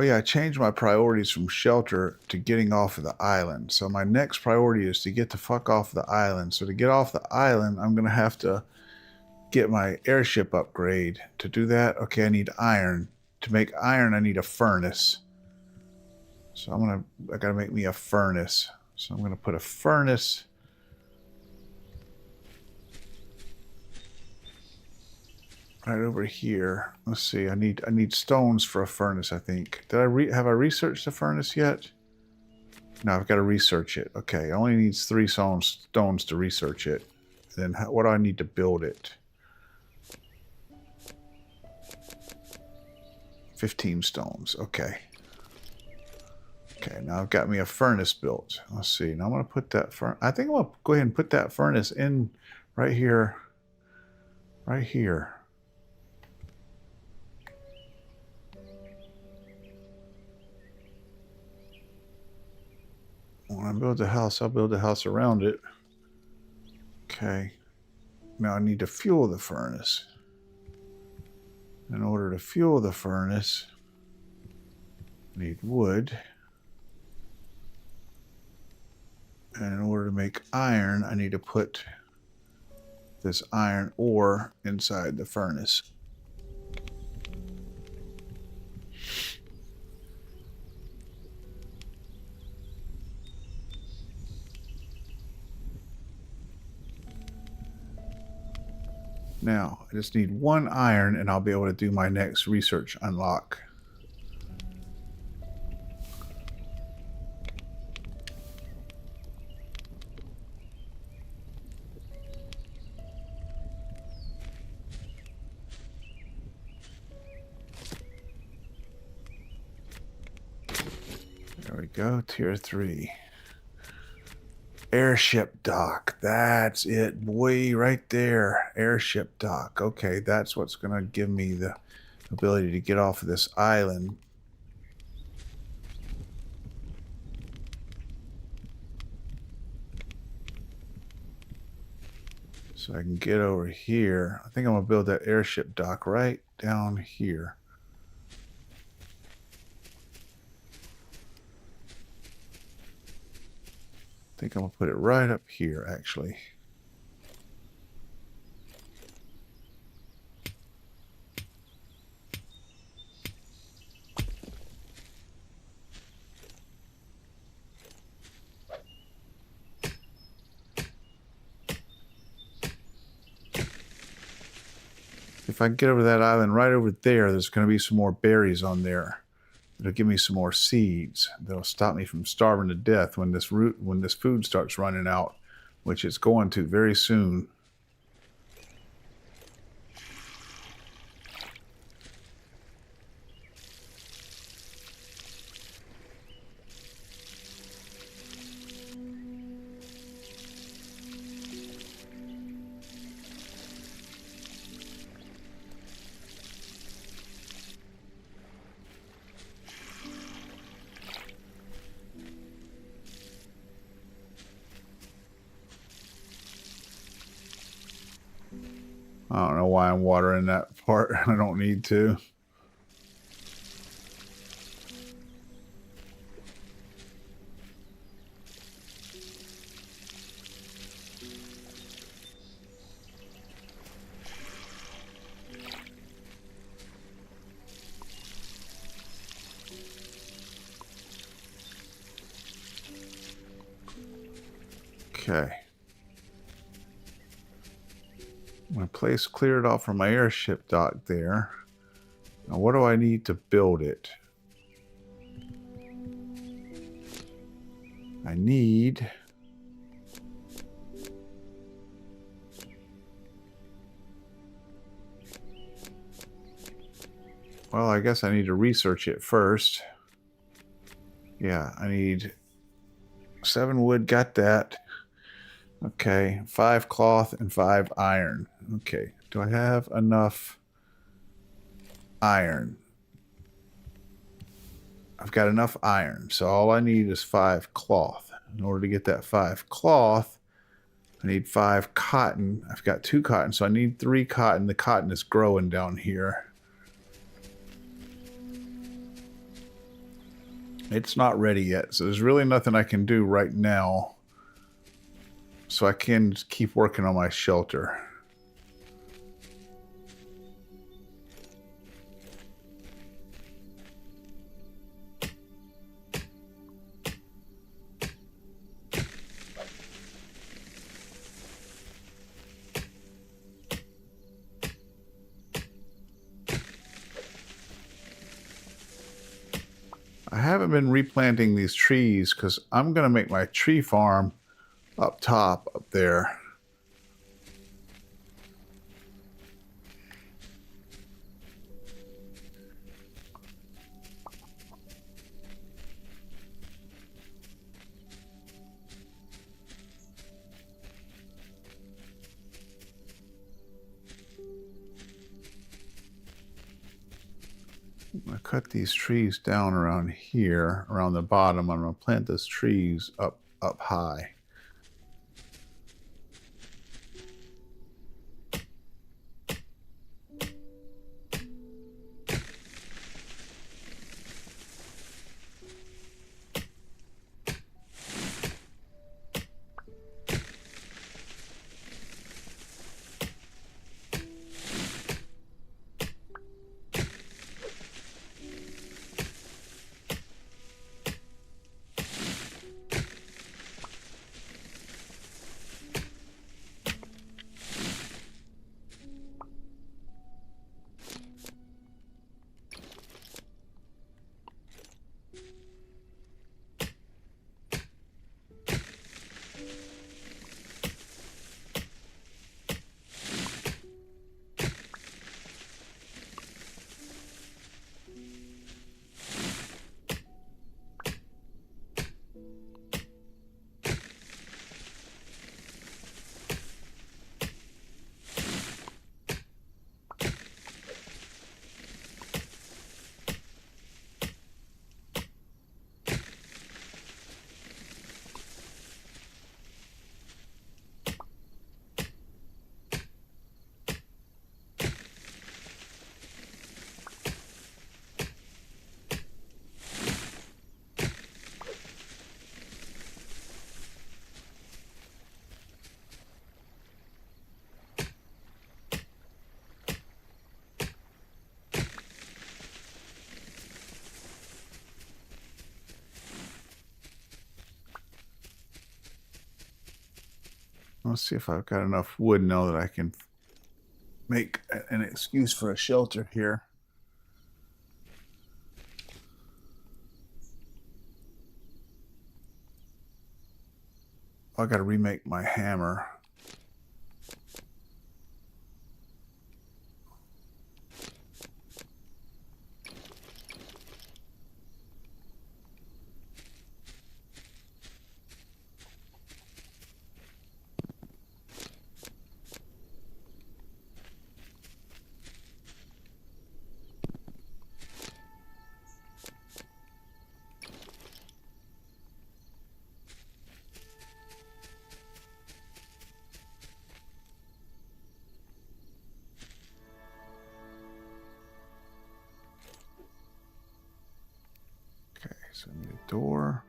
yeah, I changed my priorities from shelter to getting off of the island. So my next priority is to get the fuck off the island. So to get off the island, I'm gonna have to get my airship upgrade. To do that, okay, I need iron. To make iron, I need a furnace. So I gotta make me a furnace. So I'm gonna put a furnace right over here. Let's see. I need stones for a furnace, I think. Have I researched the furnace yet? No, I've got to research it. Okay, it only needs 3 stones to research it. Then what do I need to build it? 15 stones. Okay. Okay, now I've got me a furnace built. Let's see. Now I'm going to put that I think I'm going to go ahead and put that furnace in right here. Right here. When I build the house, I'll build a house around it. Okay. Now I need to fuel the furnace. In order to fuel the furnace, I need wood. And in order to make iron, I need to put this iron ore inside the furnace. Now, I just need 1 iron and I'll be able to do my next research unlock. There we go, tier 3. Airship dock. That's it, boy, right there. Airship dock. Okay, that's what's going to give me the ability to get off of this island. So I can get over here. I think I'm going to build that airship dock right down here. I think I'm going to put it right up here, actually. If I can get over that island right over there, there's going to be some more berries on there. It'll give me some more seeds. That'll stop me from starving to death when this food starts running out, which it's going to very soon. I don't know why I'm watering that part. I don't need to. Okay. My place cleared off from my airship dock there. Now what do I need to build it? I need... Well, I guess I need to research it first. Yeah, I need 7 wood, got that. Okay, 5 cloth and 5 iron. Okay, do I have enough iron? I've got enough iron, so all I need is 5 cloth. In order to get that 5 cloth, I need 5 cotton. I've got 2 cotton, so I need 3 cotton. The cotton is growing down here. It's not ready yet, so there's really nothing I can do right now. So I can just keep working on my shelter. I haven't been replanting these trees because I'm going to make my tree farm up top, up there. I'm going to cut these trees down around here, around the bottom. I'm going to plant those trees up high. Let's see if I've got enough wood now that I can make an excuse for a shelter here. I got to remake my hammer. Okay, so I need a door.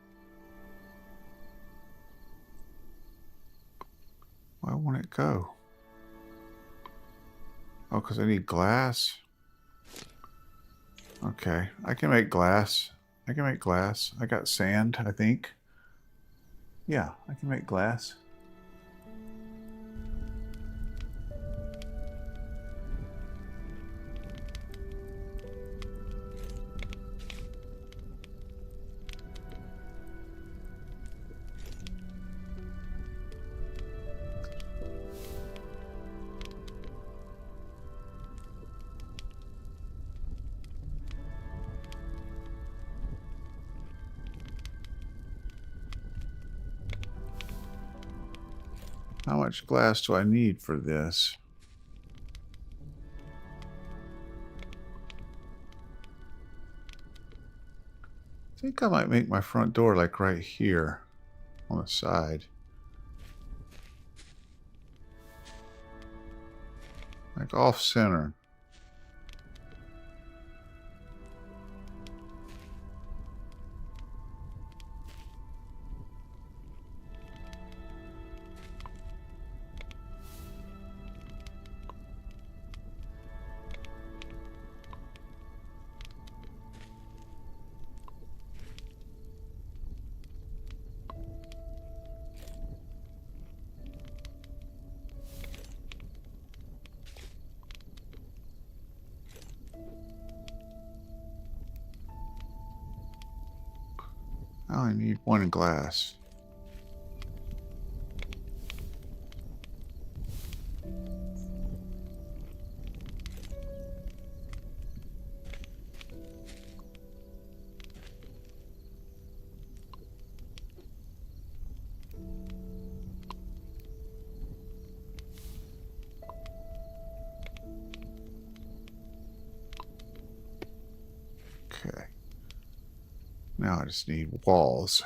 Why won't it go? Oh, because I need glass? Okay, I can make glass. I can make glass. I got sand, I think. Yeah, I can make glass. How much glass do I need for this? I think I might make my front door like right here on the side. Like off center. I only need one glass. Okay. Now I just need walls.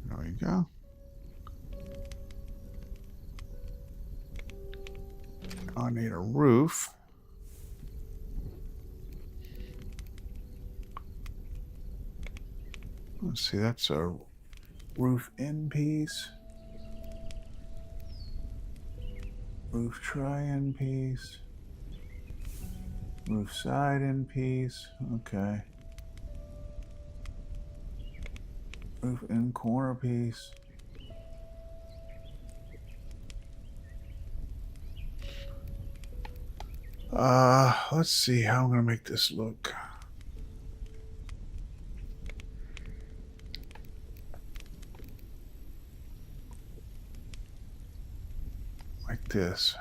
There we go. I need a roof. Let's see, that's a roof end piece. Roof try end piece. Roof side end piece. Okay. Roof end corner piece. Let's see how I'm gonna make this look. Like this.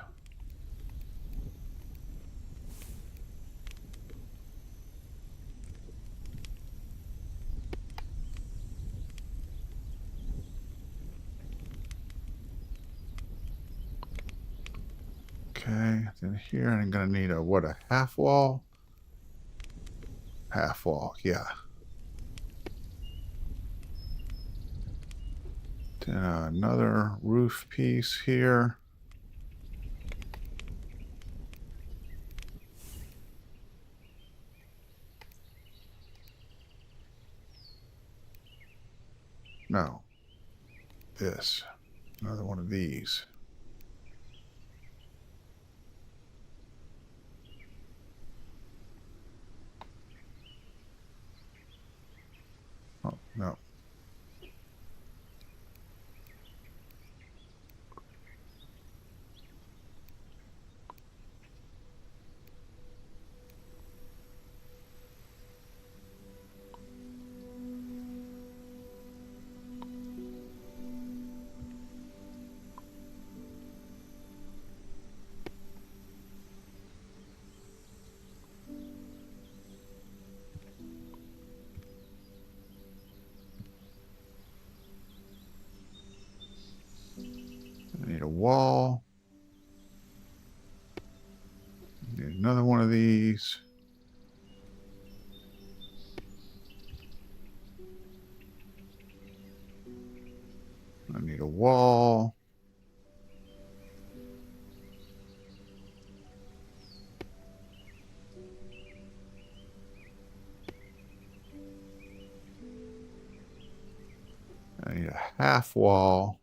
Okay, then here I'm gonna need a what, a half wall? Half wall, yeah. Then another roof piece here. No. This. Another one of these. Oh, no. I need a wall. Need another one of these. I need a wall. I need a half wall.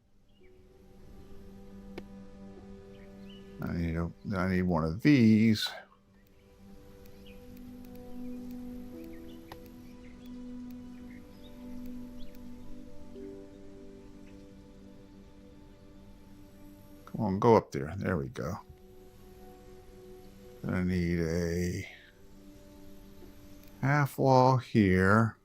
I I need one of these. Come on, go up there. There we go. Then I need a half wall here.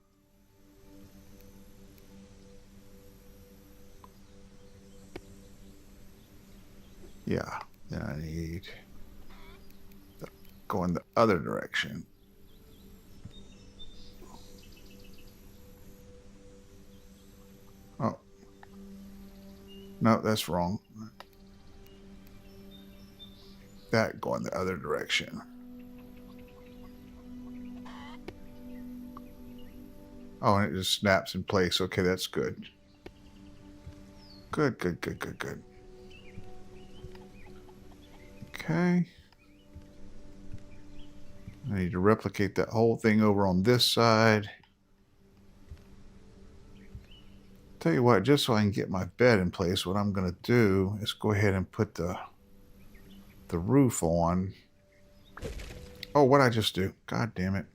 Yeah, then I need to go in the other direction. Oh. No, that's wrong. That go in the other direction. Oh, and it just snaps in place. Okay, that's good. Good, good, good, good, good. Okay. I need to replicate that whole thing over on this side. Tell you what, just so I can get my bed in place, what I'm going to do is go ahead and put the roof on. Oh, what'd I just do? God damn it.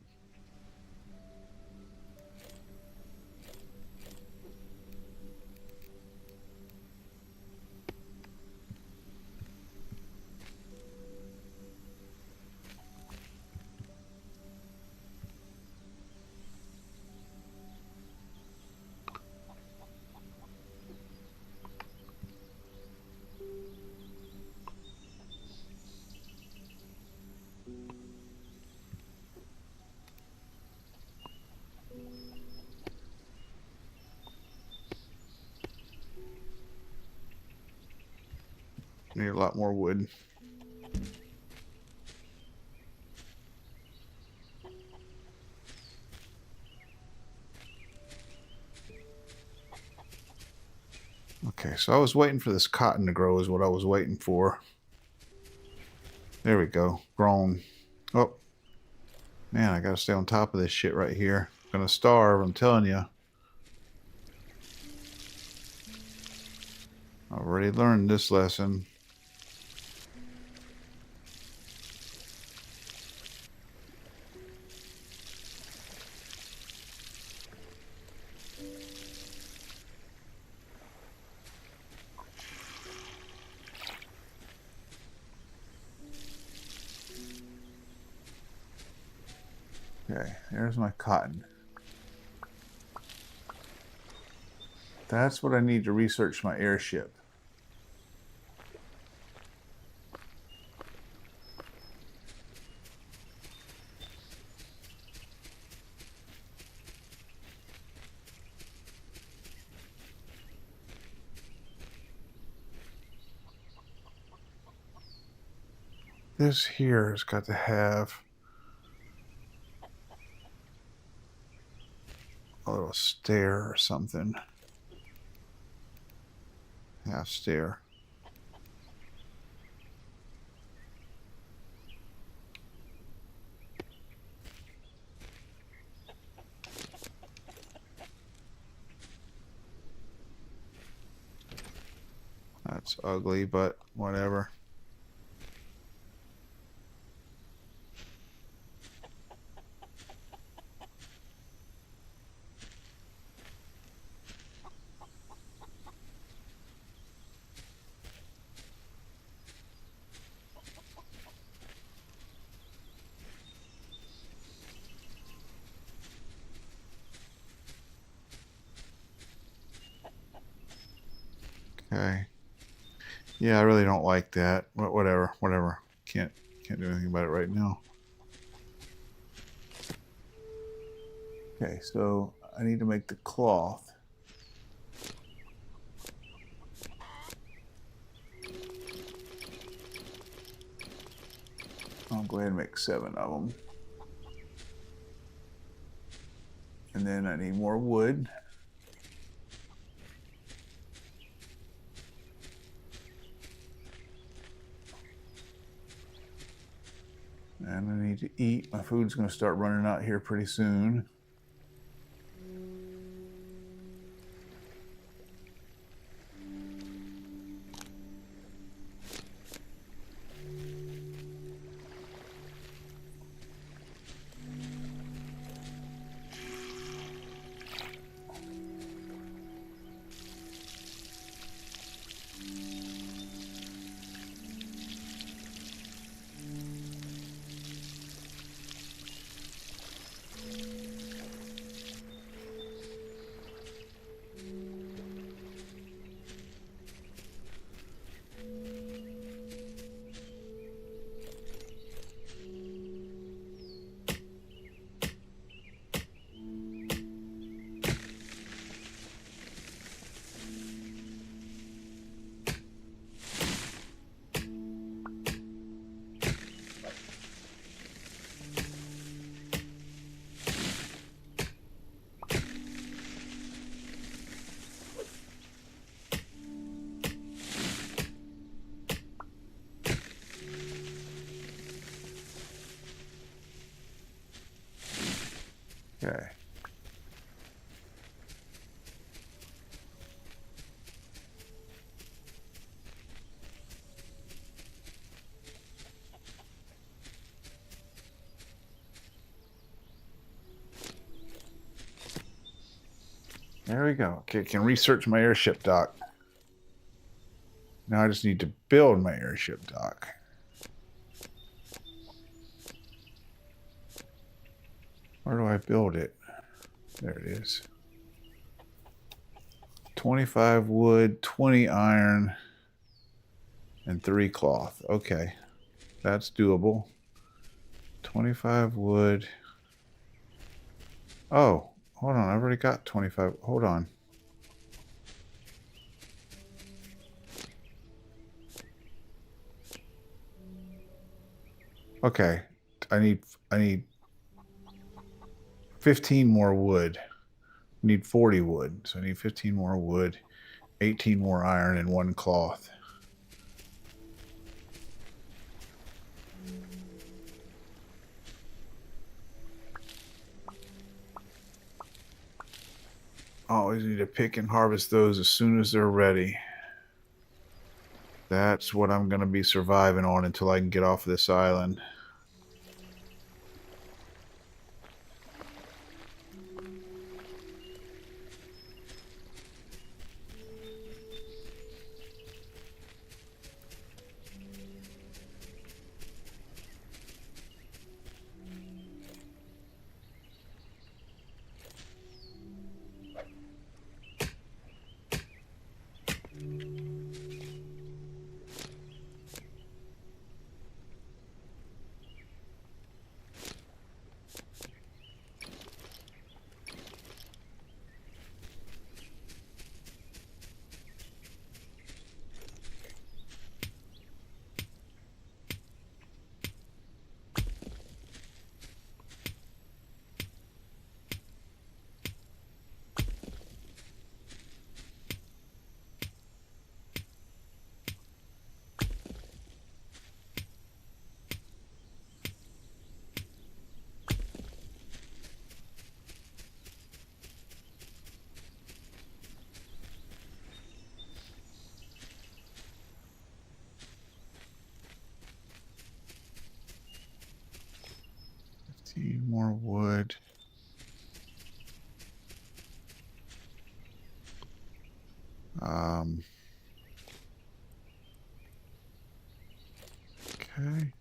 Need a lot more wood. Okay, so I was waiting for this cotton to grow is what I was waiting for. There we go. Grown. Oh. Man, I gotta stay on top of this shit right here. I'm gonna starve, I'm telling you. I already learned this lesson. Okay, there's my cotton. That's what I need to research my airship. This here has got to have a little stair or something. Half stair. That's ugly, but whatever. Okay. Yeah, I really don't like that. Whatever. Can't do anything about it right now. Okay, so I need to make the cloth. I'll go ahead and make 7 of them. And then I need more wood. And I need to eat. My food's going to start running out here pretty soon. Okay. There we go. Okay, can research my airship dock. Now I just need to build my airship dock. Where do I build it? There it is. 25 wood, 20 iron, and 3 cloth. Okay, that's doable. 25 wood. Oh, hold on. I've already got 25. Hold on. Okay, I need 15 more wood. I need 40 wood, so I need 15 more wood, 18 more iron, and 1 cloth. Always need to pick and harvest those as soon as they're ready. That's what I'm going to be surviving on until I can get off of this island. More wood. Okay.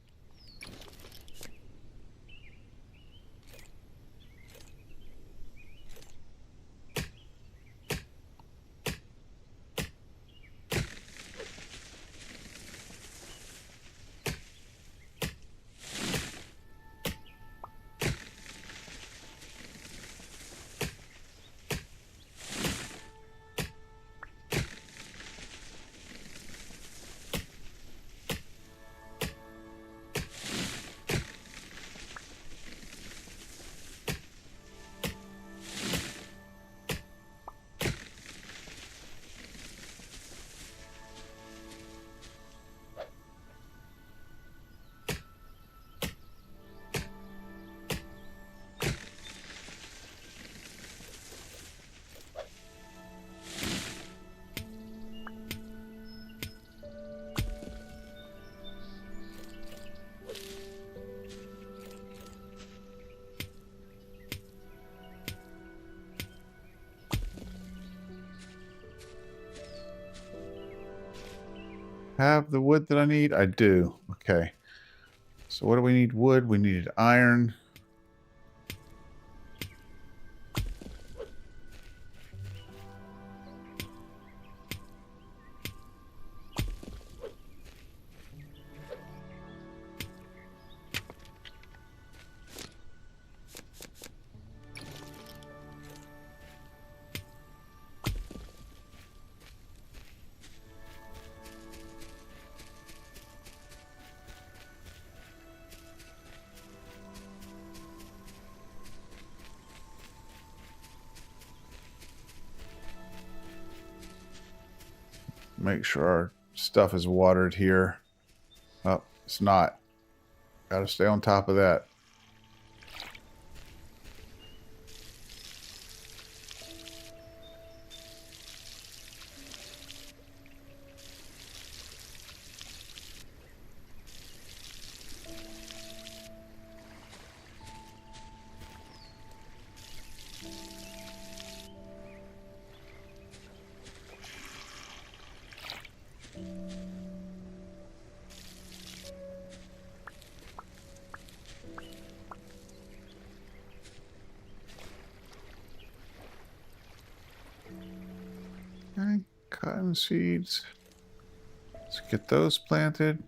Have the wood that I need? I do. Okay. So what do we need? Wood. We needed iron. Make sure our stuff is watered here. Oh, it's not. Got to stay on top of that. Okay, cotton seeds. Let's get those planted.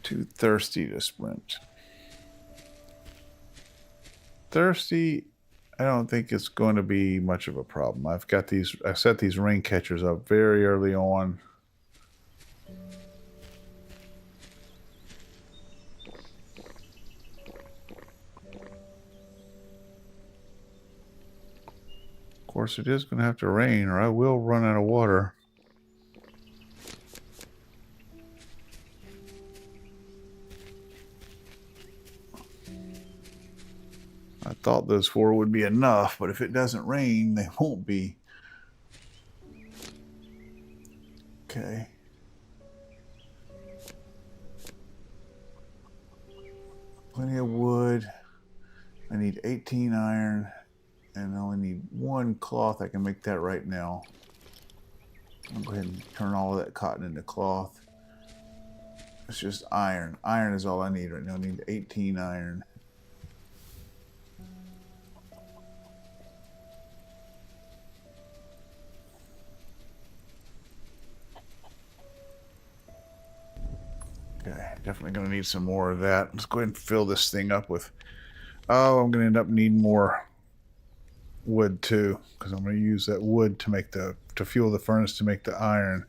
Too thirsty to sprint. Thirsty, I don't think it's going to be much of a problem. I set these rain catchers up very early on. Of course, it is going to have to rain or I will run out of water. I thought those 4 would be enough, but if it doesn't rain, they won't be. Okay. Plenty of wood. I need 18 iron, and I only need 1 cloth. I can make that right now. I'll go ahead and turn all of that cotton into cloth. It's just iron. Iron is all I need right now. I need 18 iron. Okay, definitely going to need some more of that. Let's go ahead and fill this thing up with... Oh, I'm going to end up needing more wood too, because I'm going to use that wood to make to fuel the furnace to make the iron.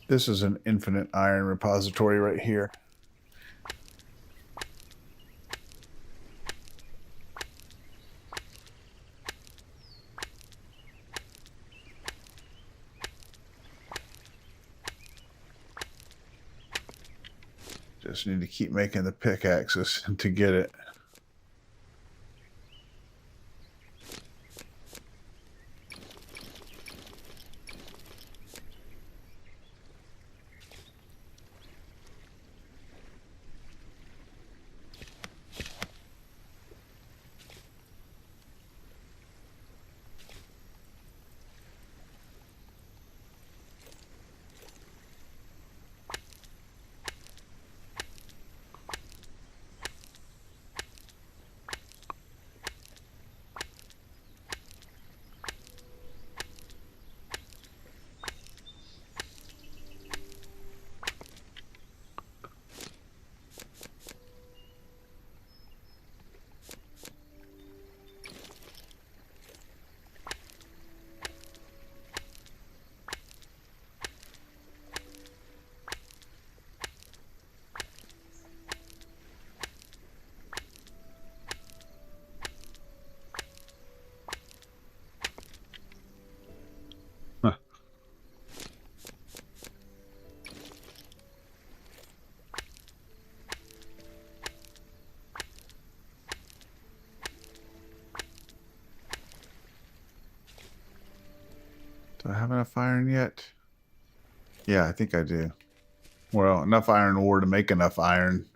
This is an infinite iron repository right here. Just need to keep making the pickaxes to get it. Huh. Do I have enough iron yet? Yeah, I think I do. Well, enough iron ore to make enough iron.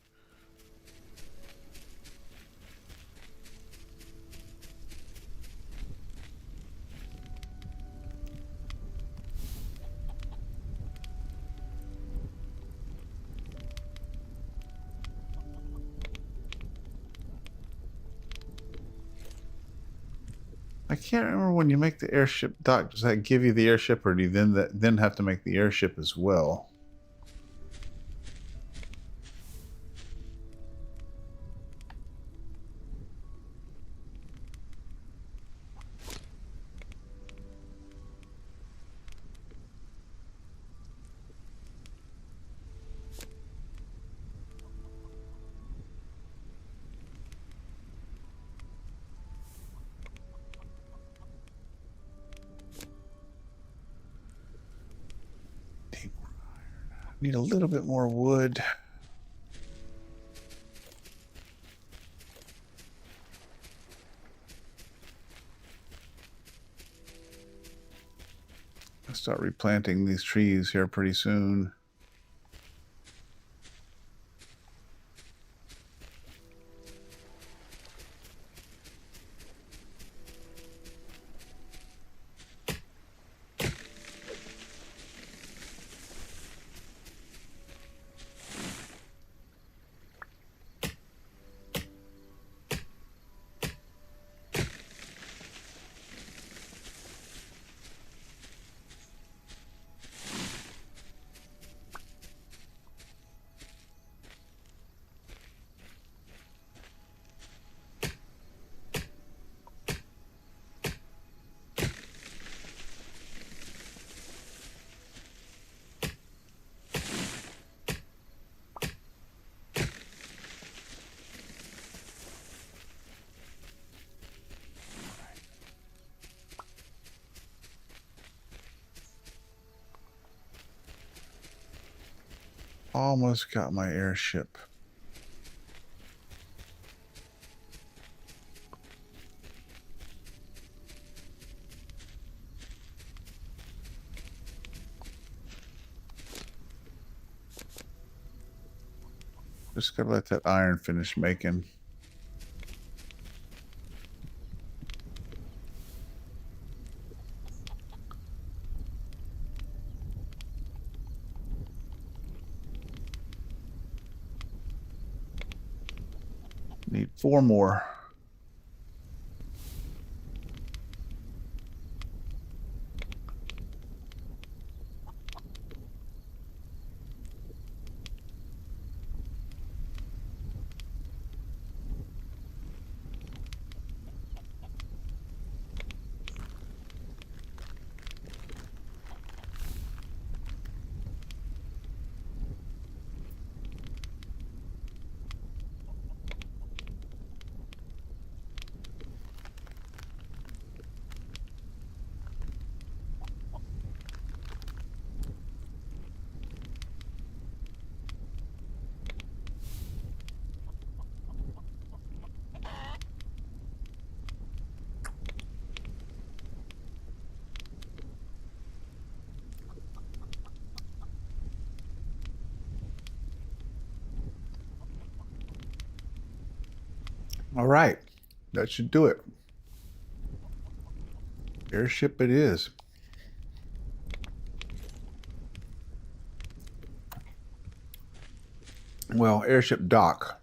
I can't remember when you make the airship dock. Does that give you the airship, or do you then have to make the airship as well? Need a little bit more wood. I'll start replanting these trees here pretty soon. Almost got my airship. Just gotta let that iron finish making. Need 4 more. All right, that should do it. Airship it is. Well, airship dock.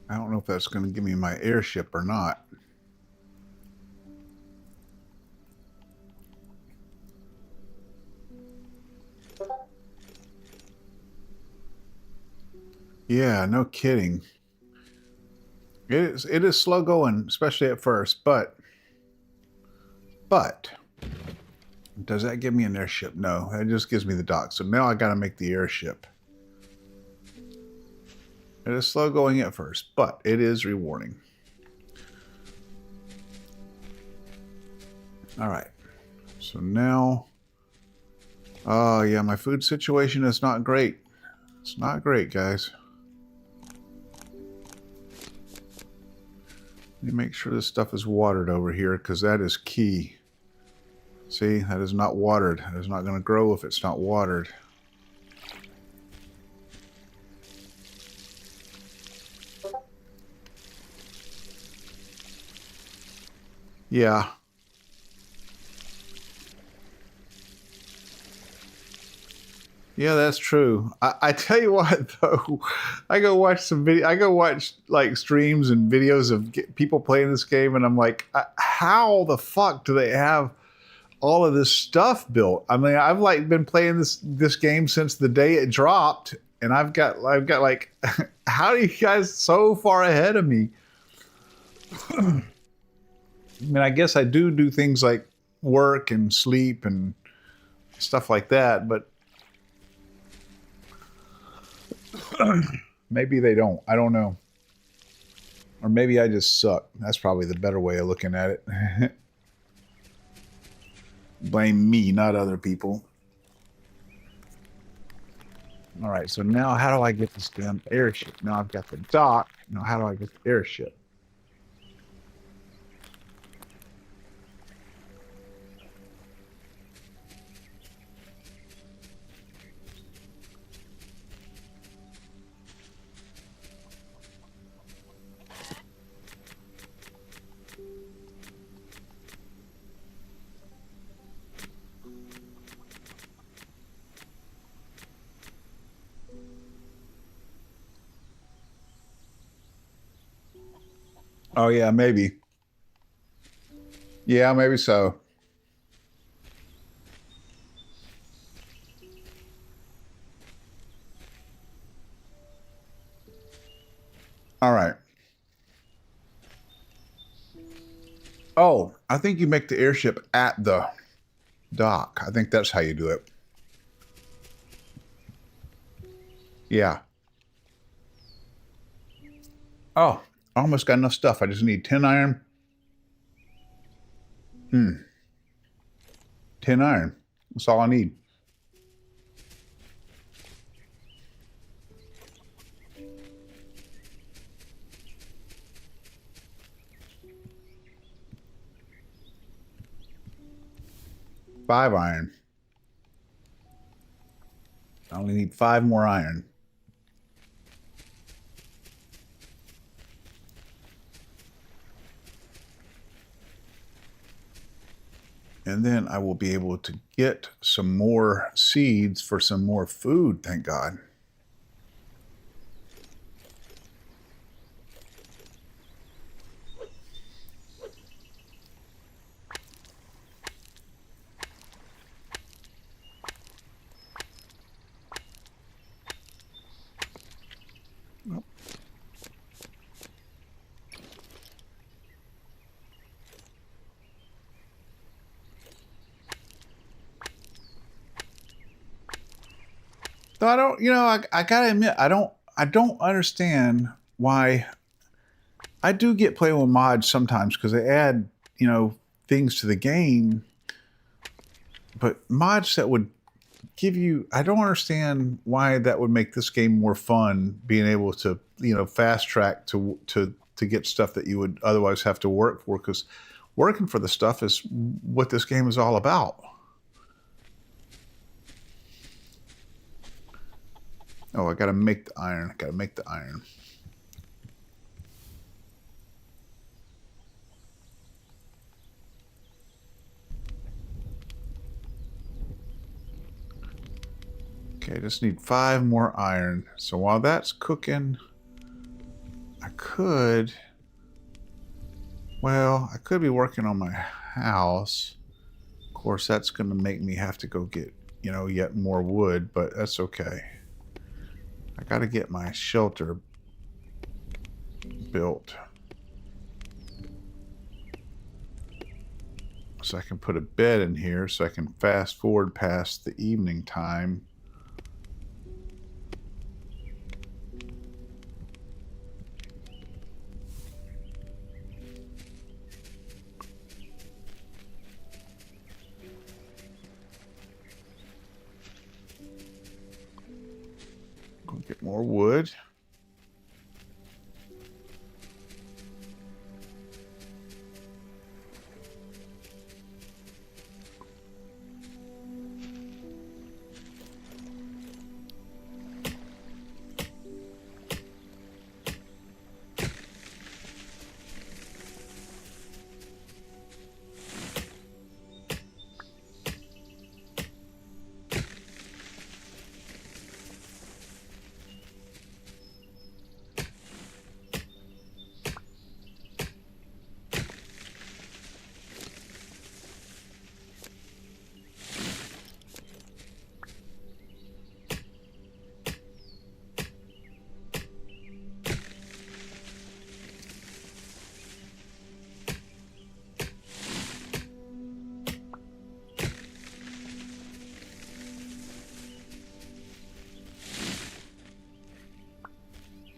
I don't know if that's going to give me my airship or not. Yeah, no kidding. It is slow going, especially at first, but does that give me an airship? No, it just gives me the dock. So now I got to make the airship. It is slow going at first, but it is rewarding. All right. So now, oh yeah, my food situation is not great. It's not great, guys. Let me make sure this stuff is watered over here because that is key. See, that is not watered. That is not going to grow if it's not watered. Yeah. Yeah, that's true. I tell you what, though, I go watch some video. I go watch like streams and videos of people playing this game, and I'm like, how the fuck do they have all of this stuff built? I mean, I've like been playing this game since the day it dropped, and I've got like, how are you guys so far ahead of me? I mean, I guess I do things like work and sleep and stuff like that, but maybe they don't. I don't know. Or maybe I just suck. That's probably the better way of looking at it. Blame me, not other people. All right, so now how do I get this damn airship? Now I've got the dock. Now how do I get the airship? Oh yeah, maybe. Yeah, maybe so. All right. Oh, I think you make the airship at the dock. I think that's how you do it. Yeah. Oh, I almost got enough stuff. I just need 10 iron. 10 iron. That's all I need. Five iron. I only need 5 more iron. And then I will be able to get some more seeds for some more food, thank God. So I don't, I gotta admit, I don't understand why. I do get playing with mods sometimes because they add, things to the game, but mods that would give you, I don't understand why that would make this game more fun, being able to, fast track to get stuff that you would otherwise have to work for, because working for the stuff is what this game is all about. Oh, I gotta make the iron. I gotta make the iron. Okay, I just need 5 more iron. So while that's cooking, I could be working on my house. Of course, that's going to make me have to go get, yet more wood, but that's okay. I got to get my shelter built so I can put a bed in here so I can fast forward past the evening time. Go get more wood.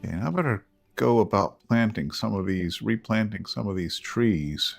Okay, I better go about planting some of these, replanting some of these trees?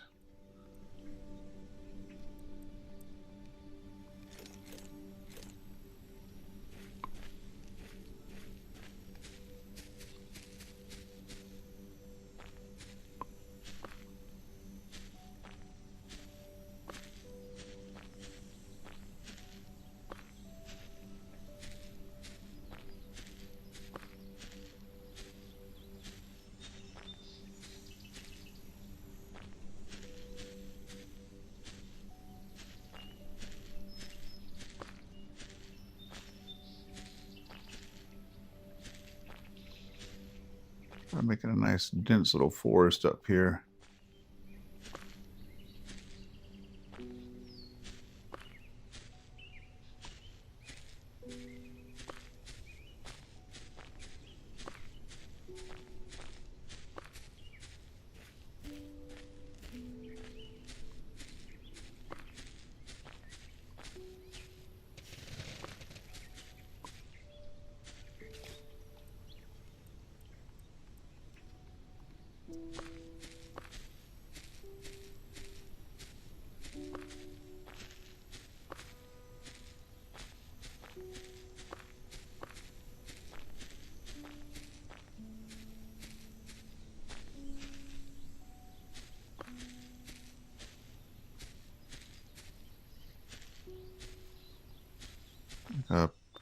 I'm making a nice dense little forest up here.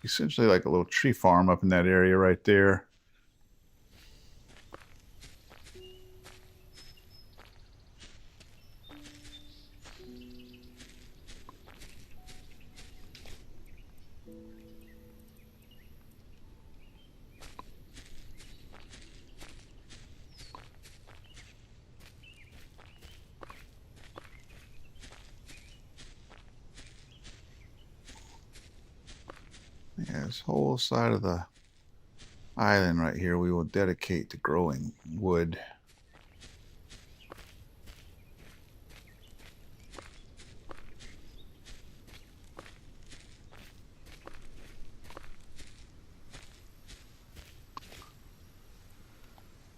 Essentially like a little tree farm up in that area right there. Yeah, this whole side of the island right here we will dedicate to growing wood.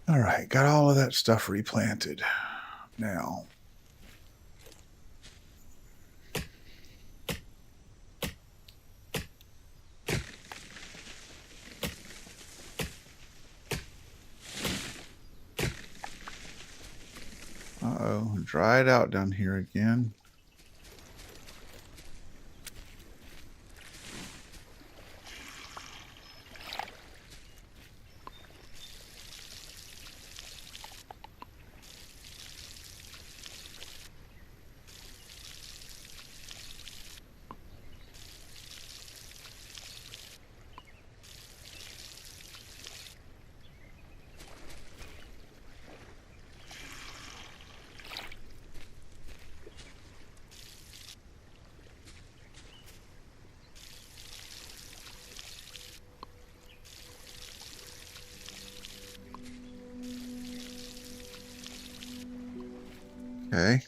All right, got all of that stuff replanted. Now, uh-oh, dried out down here again. Okay.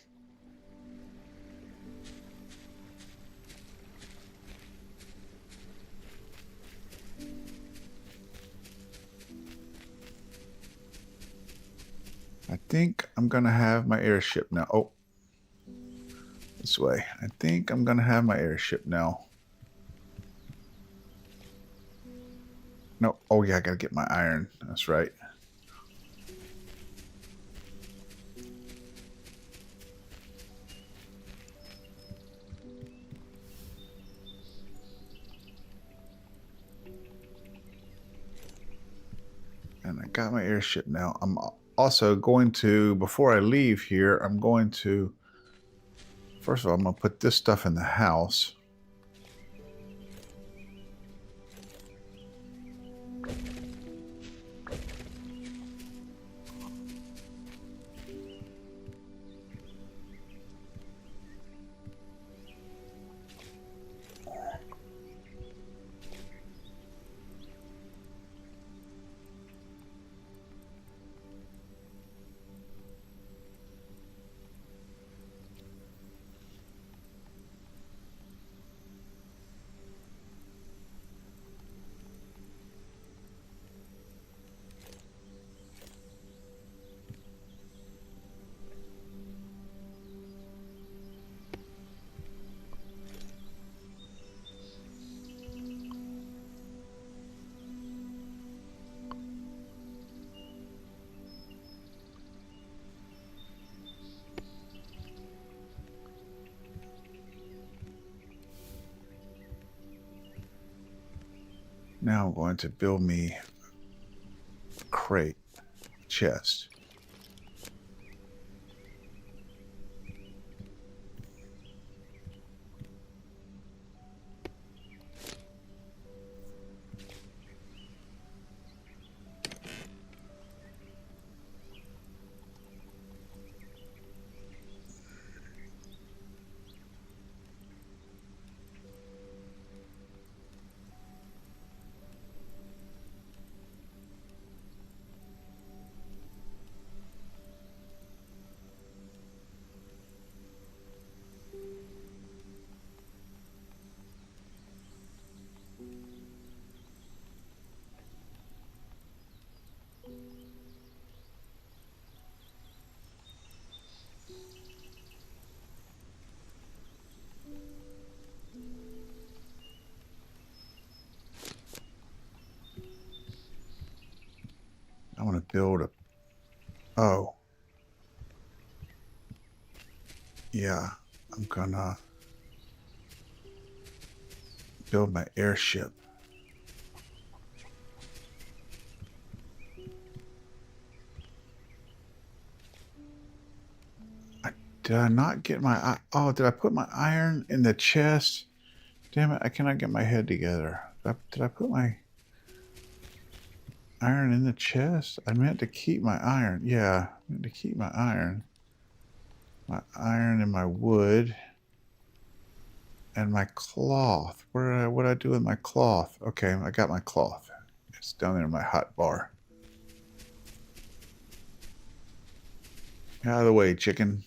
I think I'm going to have my airship now. Oh, this way. I think I'm going to have my airship now. No. Oh, yeah, I got to get my iron. That's right. And I got my airship now. I'm also going to, before I leave here, I'm going to, first of all, I'm going to put this stuff in the house. Now I'm going to build me a crate, chest. I want to build a... Oh. Yeah, I'm gonna build my airship. Did I not get my... Oh, did I put my iron in the chest? Damn it, I cannot get my head together. Did I put my iron in the chest? I meant to keep my iron. Yeah, I meant to keep my iron. My iron and my wood. And my cloth. What did I do with my cloth? Okay, I got my cloth. It's down there in my hot bar. Out of the way, chicken.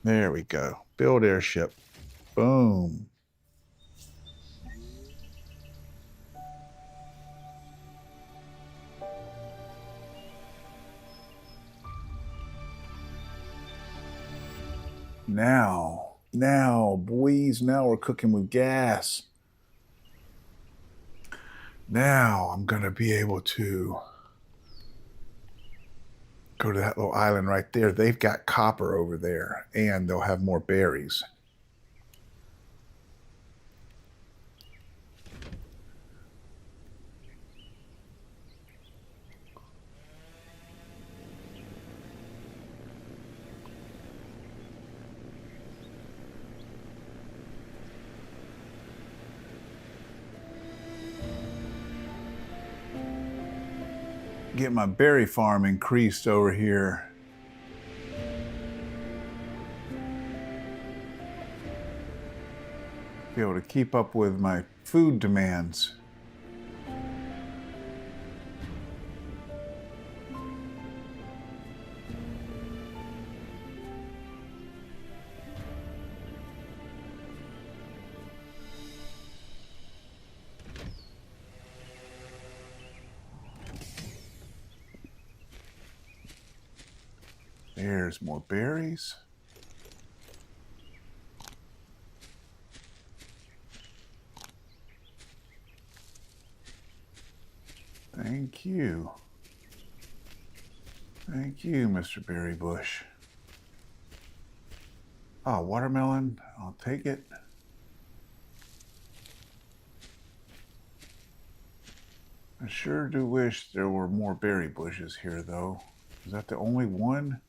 There we go. Build airship. Boom. Now, boys, now we're cooking with gas. Now I'm going to be able to go to that little island right there. They've got copper over there, and they'll have more berries. Get my berry farm increased over here. Be able to keep up with my food demands. There's more berries. Thank you. Thank you, Mr. Berry Bush. Oh, watermelon. I'll take it. I sure do wish there were more berry bushes here, though. Is that the only one?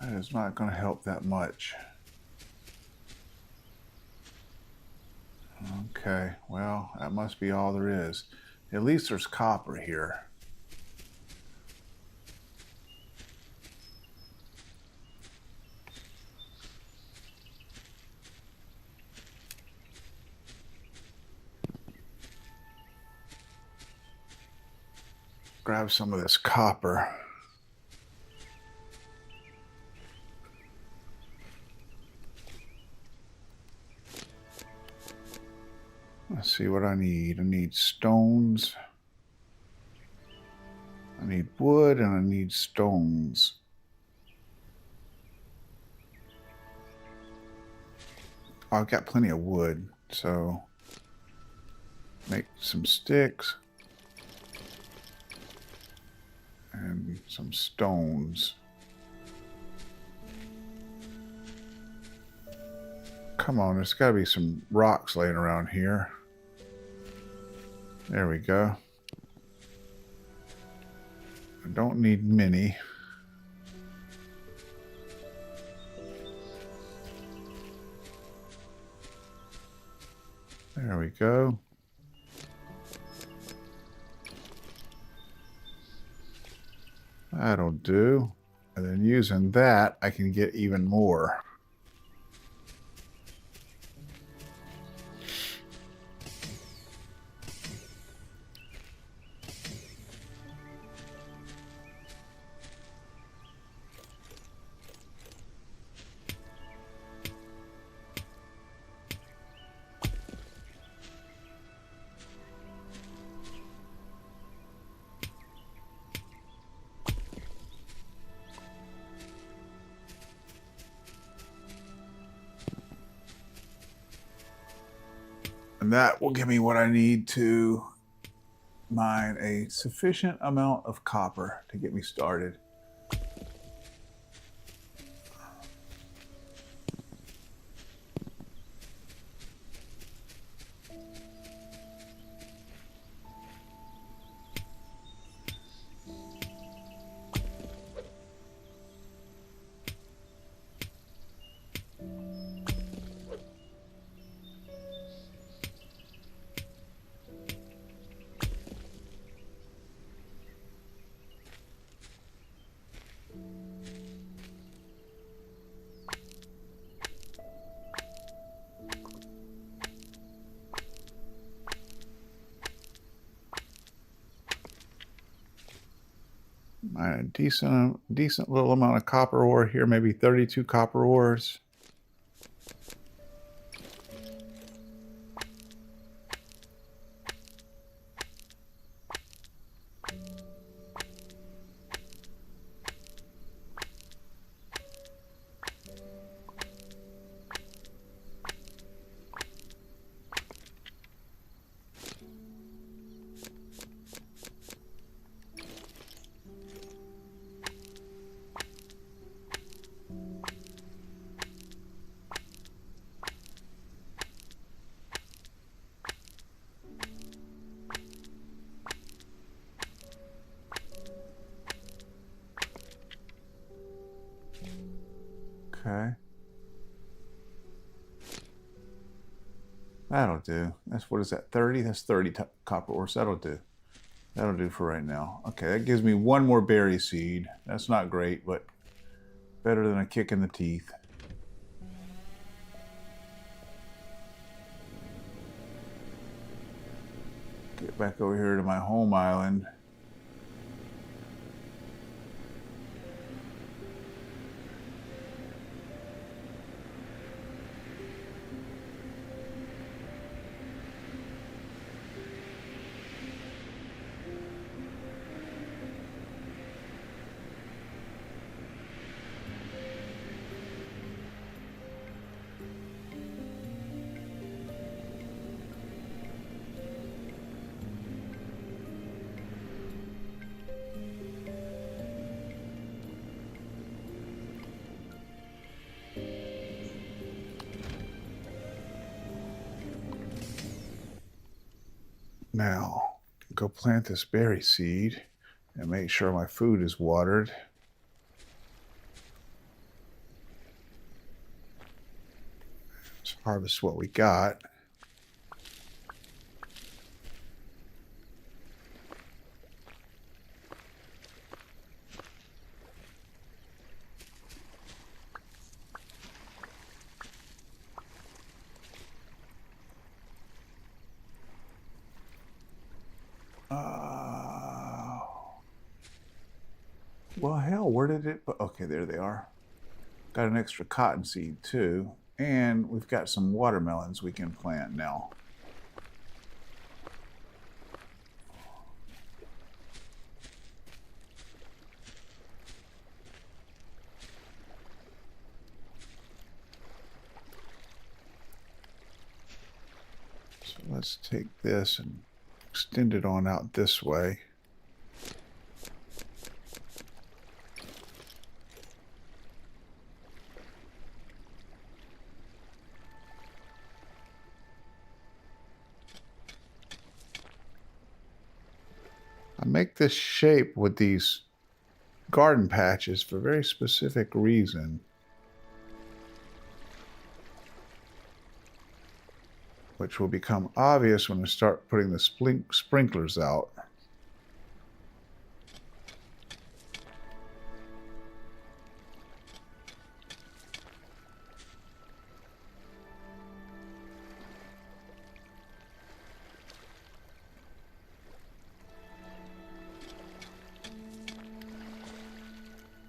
That is not going to help that much. Okay, well, that must be all there is. At least there's copper here. Grab some of this copper. Let's see what I need. I need stones. I need wood and I need stones. I've got plenty of wood, so make some sticks and some stones. come on, there's got to be some rocks laying around here. There we go. I don't need many. There we go. That'll do. And then using that, I can get even more. And that will give me what I need to mine a sufficient amount of copper to get me started. A decent little amount of copper ore here, maybe 32 copper ores. Okay. That'll do. That's, what is that, 30? That's 30 copper ores. That'll do. That'll do for right now. Okay, that gives me one more berry seed. That's not great, but better than a kick in the teeth. Get back over here to my home island. Now, go plant this berry seed and make sure my food is watered. Let's harvest what we got. Well, hell, where did it... Okay, there they are. Got an extra cottonseed, too. And we've got some watermelons we can plant now. So let's take this and extend it on out this way. I make this shape with these garden patches for a very specific reason. Which will become obvious when we start putting the sprinklers out.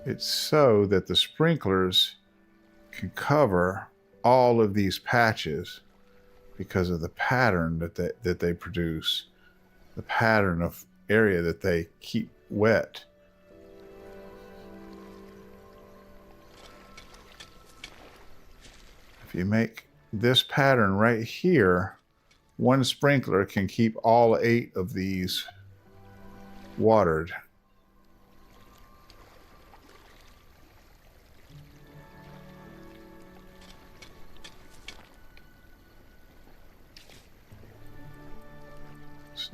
It's so that the sprinklers can cover all of these patches because of the pattern that they produce, the pattern of area that they keep wet. If you make this pattern right here, one sprinkler can keep all 8 of these watered.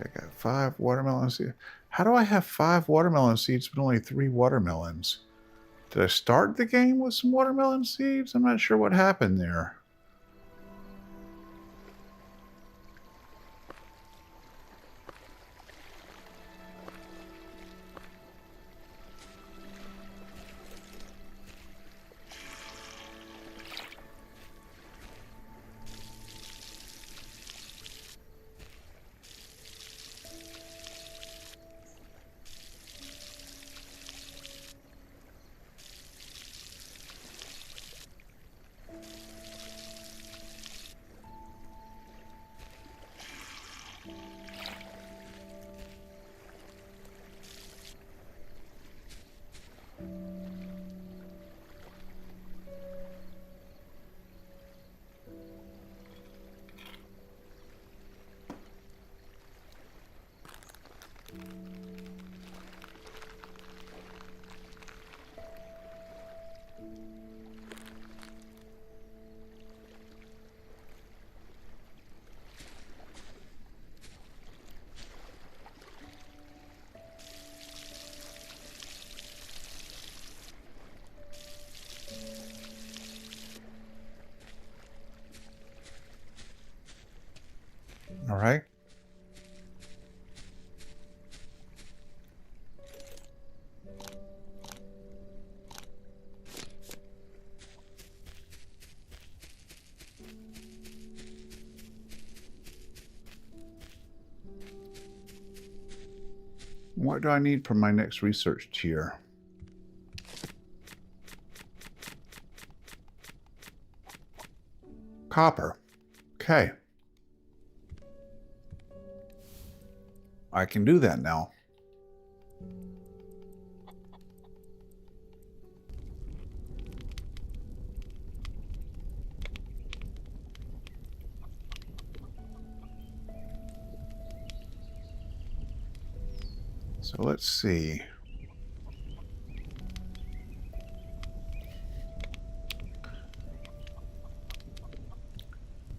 I got 5 watermelon seeds. How do I have 5 watermelon seeds but only 3 watermelons? Did I start the game with some watermelon seeds? I'm not sure what happened there. All right. What do I need for my next research tier? Copper. Okay. I can do that now. So let's see.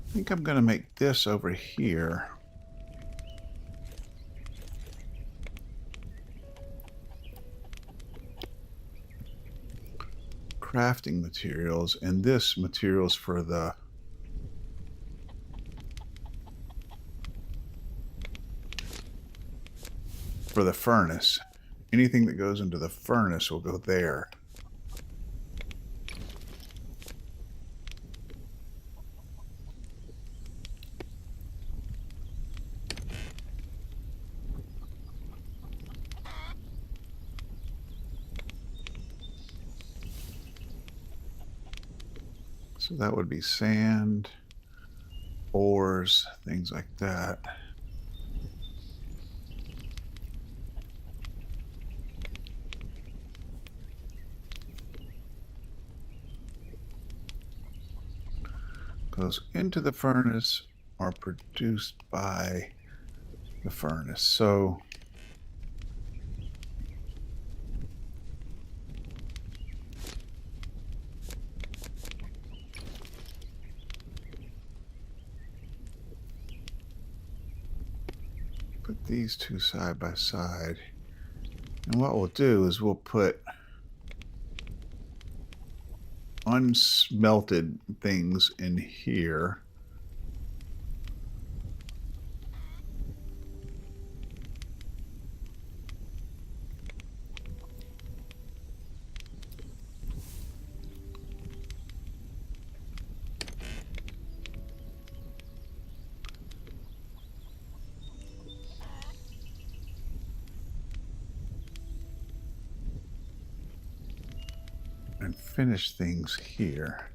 I think I'm going to make this over here. Crafting materials, and this materials for the furnace. Anything that goes into the furnace will go there. So that would be sand, ores, things like that. Goes into the furnace or produced by the furnace. So put these two side by side. And what we'll do is we'll put unsmelted things in here. And finish things here.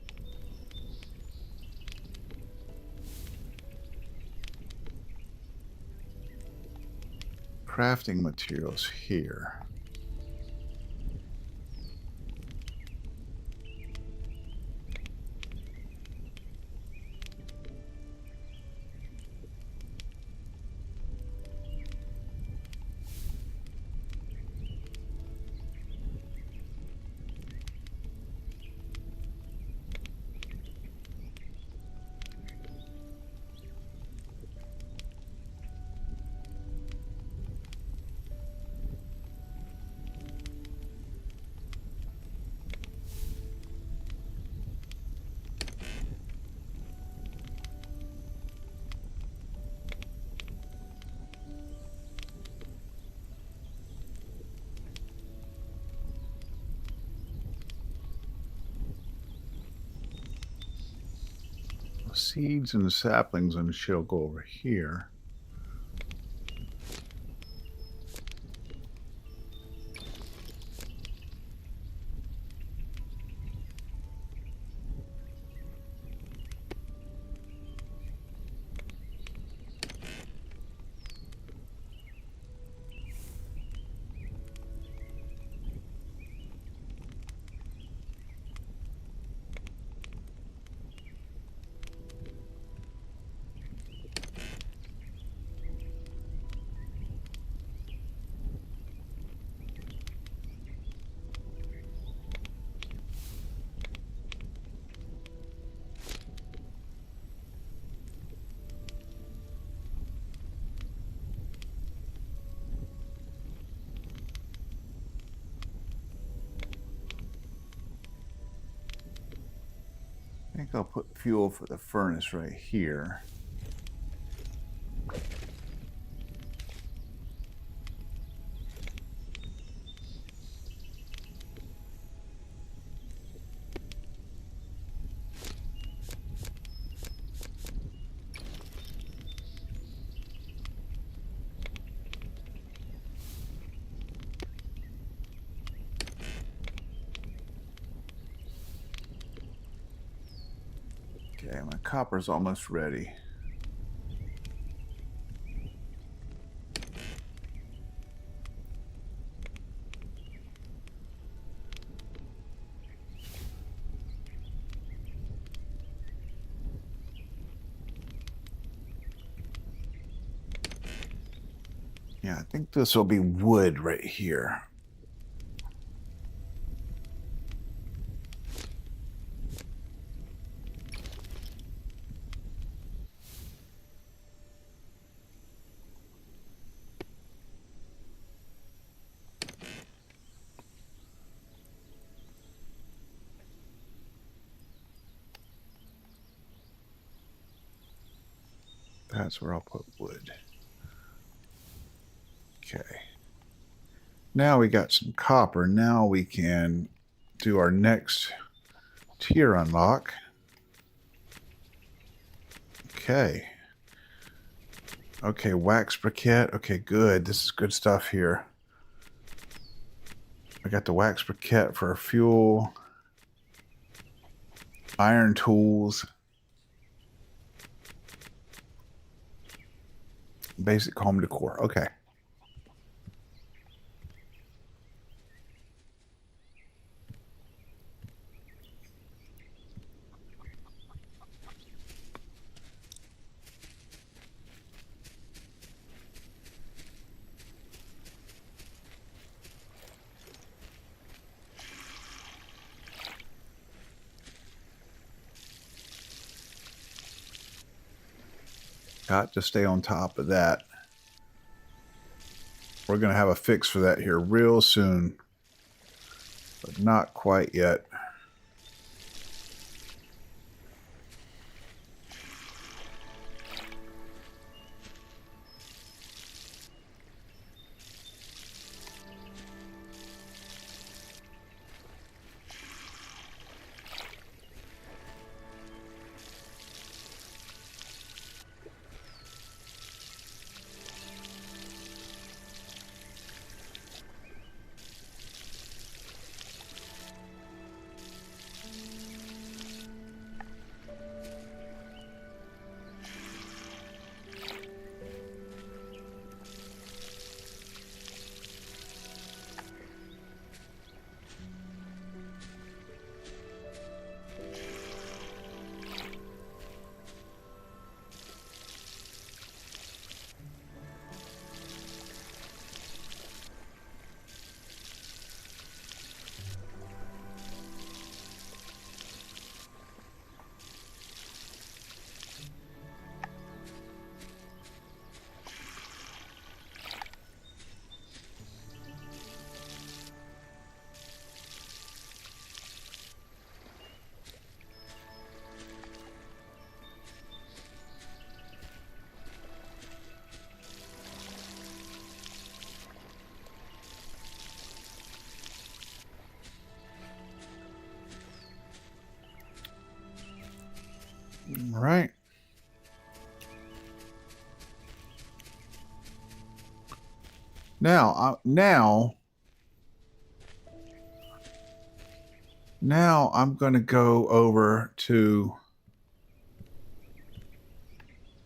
Crafting materials here. Seeds and saplings and shit'll go over here. I think I'll put fuel for the furnace right here. Okay, my copper's almost ready. Yeah, I think this will be wood right here. That's where I'll put wood. Okay. Now we got some copper. Now we can do our next tier unlock. Okay. Okay, wax briquette. Okay, good. This is good stuff here. I got the wax briquette for fuel. Iron tools. Basic home decor. Okay. Got to stay on top of that. We're going to have a fix for that here real soon, but not quite yet. All right. Now I'm going to go over to.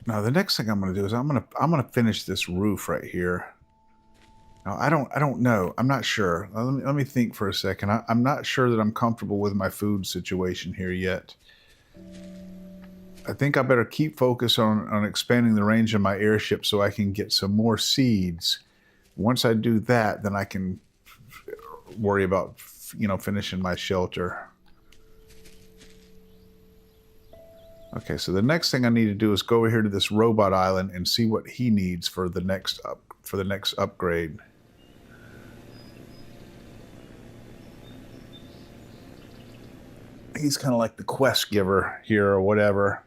Now the next thing I'm going to do is I'm going to finish this roof right here. Now I don't know. I'm not sure. Let me think for a second. I'm not sure that I'm comfortable with my food situation here yet. I think I better keep focus on expanding the range of my airship so I can get some more seeds. Once I do that, then I can worry about, finishing my shelter. Okay, so the next thing I need to do is go over here to this robot island and see what he needs for the next upgrade. He's kind of like the quest giver here or whatever.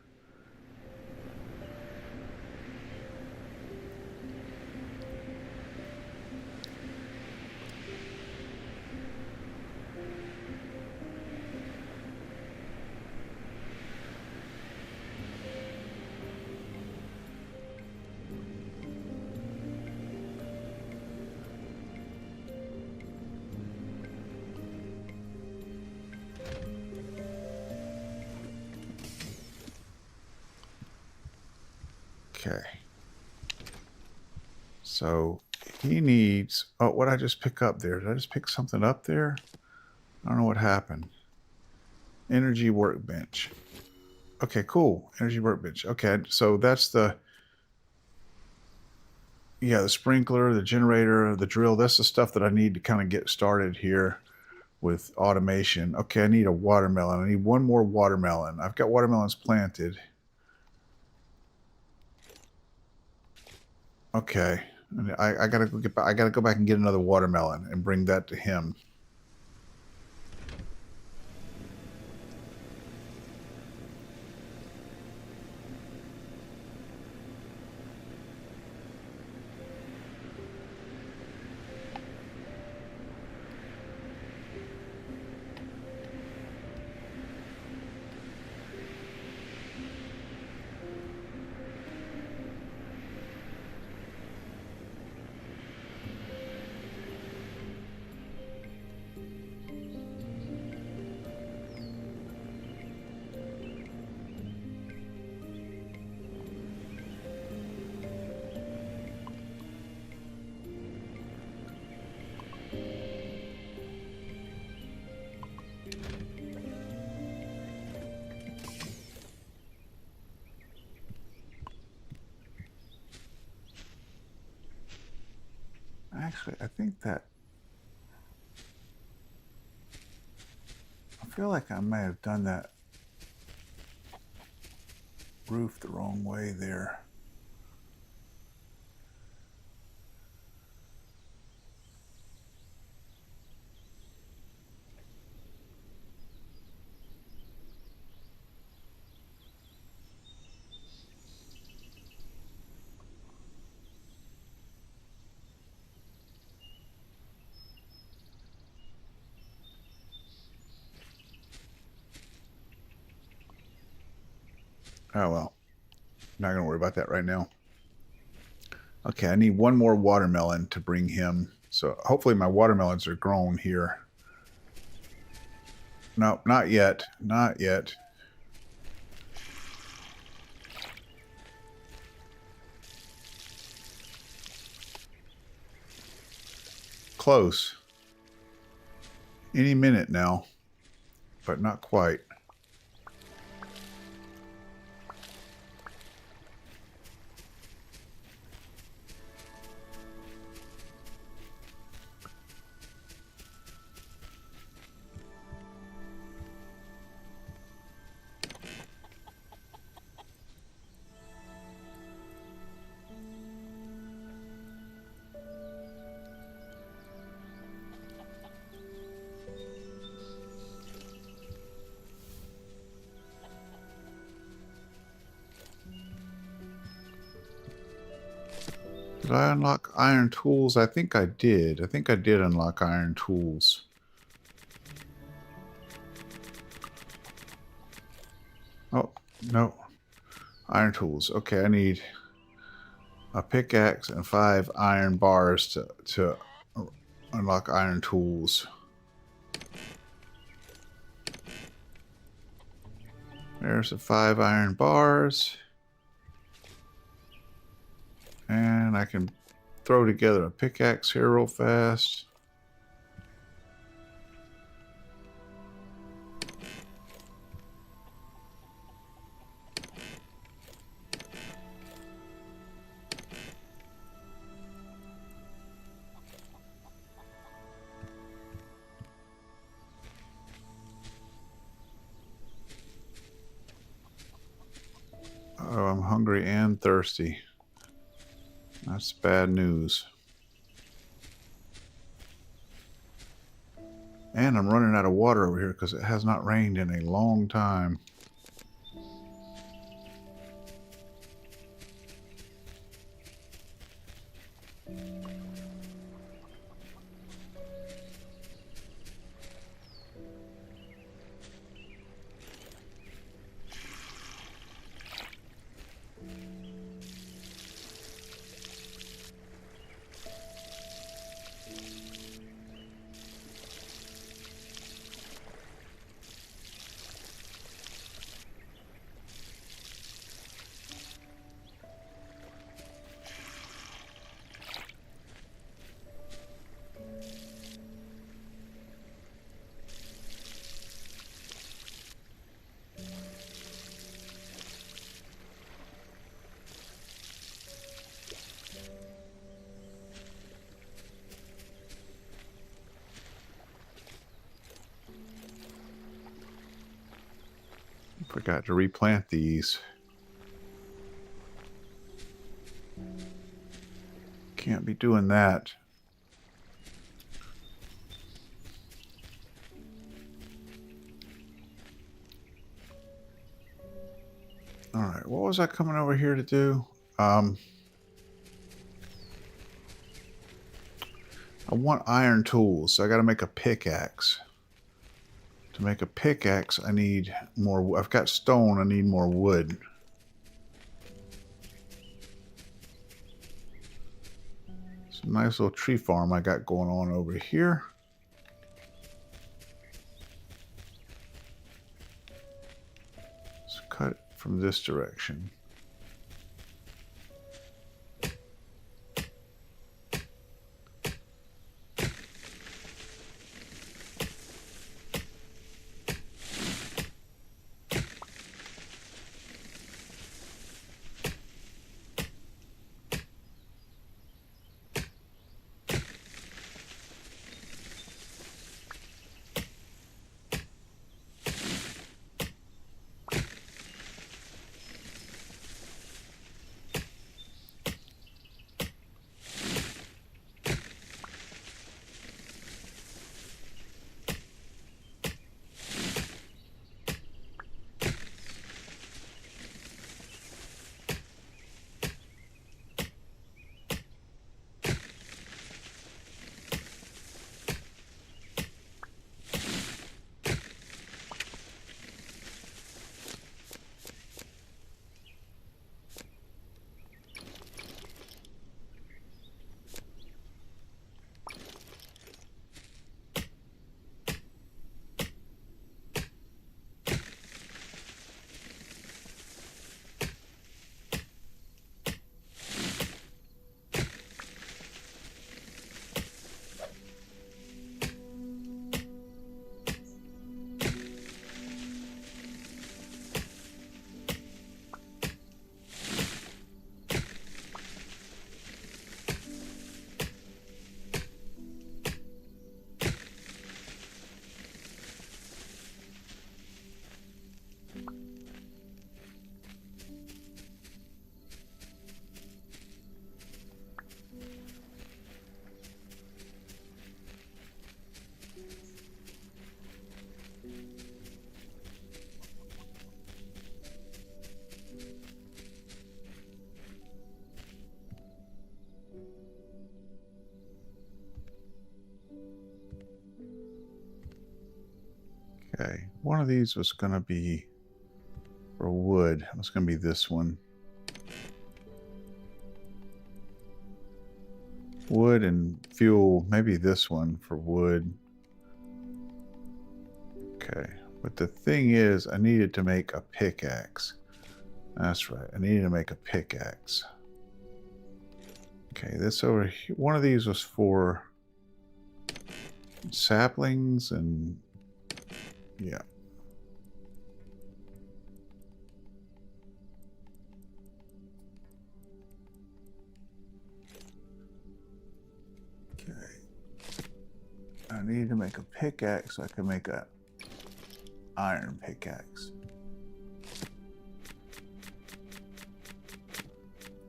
Okay. So he needs, oh, what did I just pick up there? Did I just pick something up there? I don't know what happened. Energy workbench. Okay, cool. Energy workbench. Okay, so that's the sprinkler, the generator, the drill. That's the stuff that I need to kind of get started here with automation. Okay, I need a watermelon. I need one more watermelon. I've got watermelons planted. Okay. I gotta go get back. I gotta go back and get another watermelon and bring that to him. Actually, I think that I feel like I may have done that roof the wrong way there. Oh, well. Not going to worry about that right now. Okay, I need one more watermelon to bring him. So hopefully my watermelons are grown here. No, not yet. Not yet. Close. Any minute now, but not quite. Did I unlock iron tools? I think I did. I think I did unlock iron tools. Oh, no. Iron tools. Okay, I need a pickaxe and 5 iron bars to unlock iron tools. There's the 5 iron bars. And I can throw together a pickaxe here real fast. Oh, I'm hungry and thirsty. That's bad news. And I'm running out of water over here because it has not rained in a long time. Forgot to replant these. Can't be doing that. Alright, what was I coming over here to do? I want iron tools, so I gotta make a pickaxe. To make a pickaxe, I need more. I've got stone, I need more wood. It's a nice little tree farm I got going on over here. Let's cut it from this direction. one of these was going to be for wood. It was going to be this one. Wood and fuel. Maybe this one for wood. Okay. But the thing is, I needed to make a pickaxe. That's right. I needed to make a pickaxe. Okay, this over here. One of these was for saplings and yeah. Okay. I need to make a pickaxe so I can make a iron pickaxe.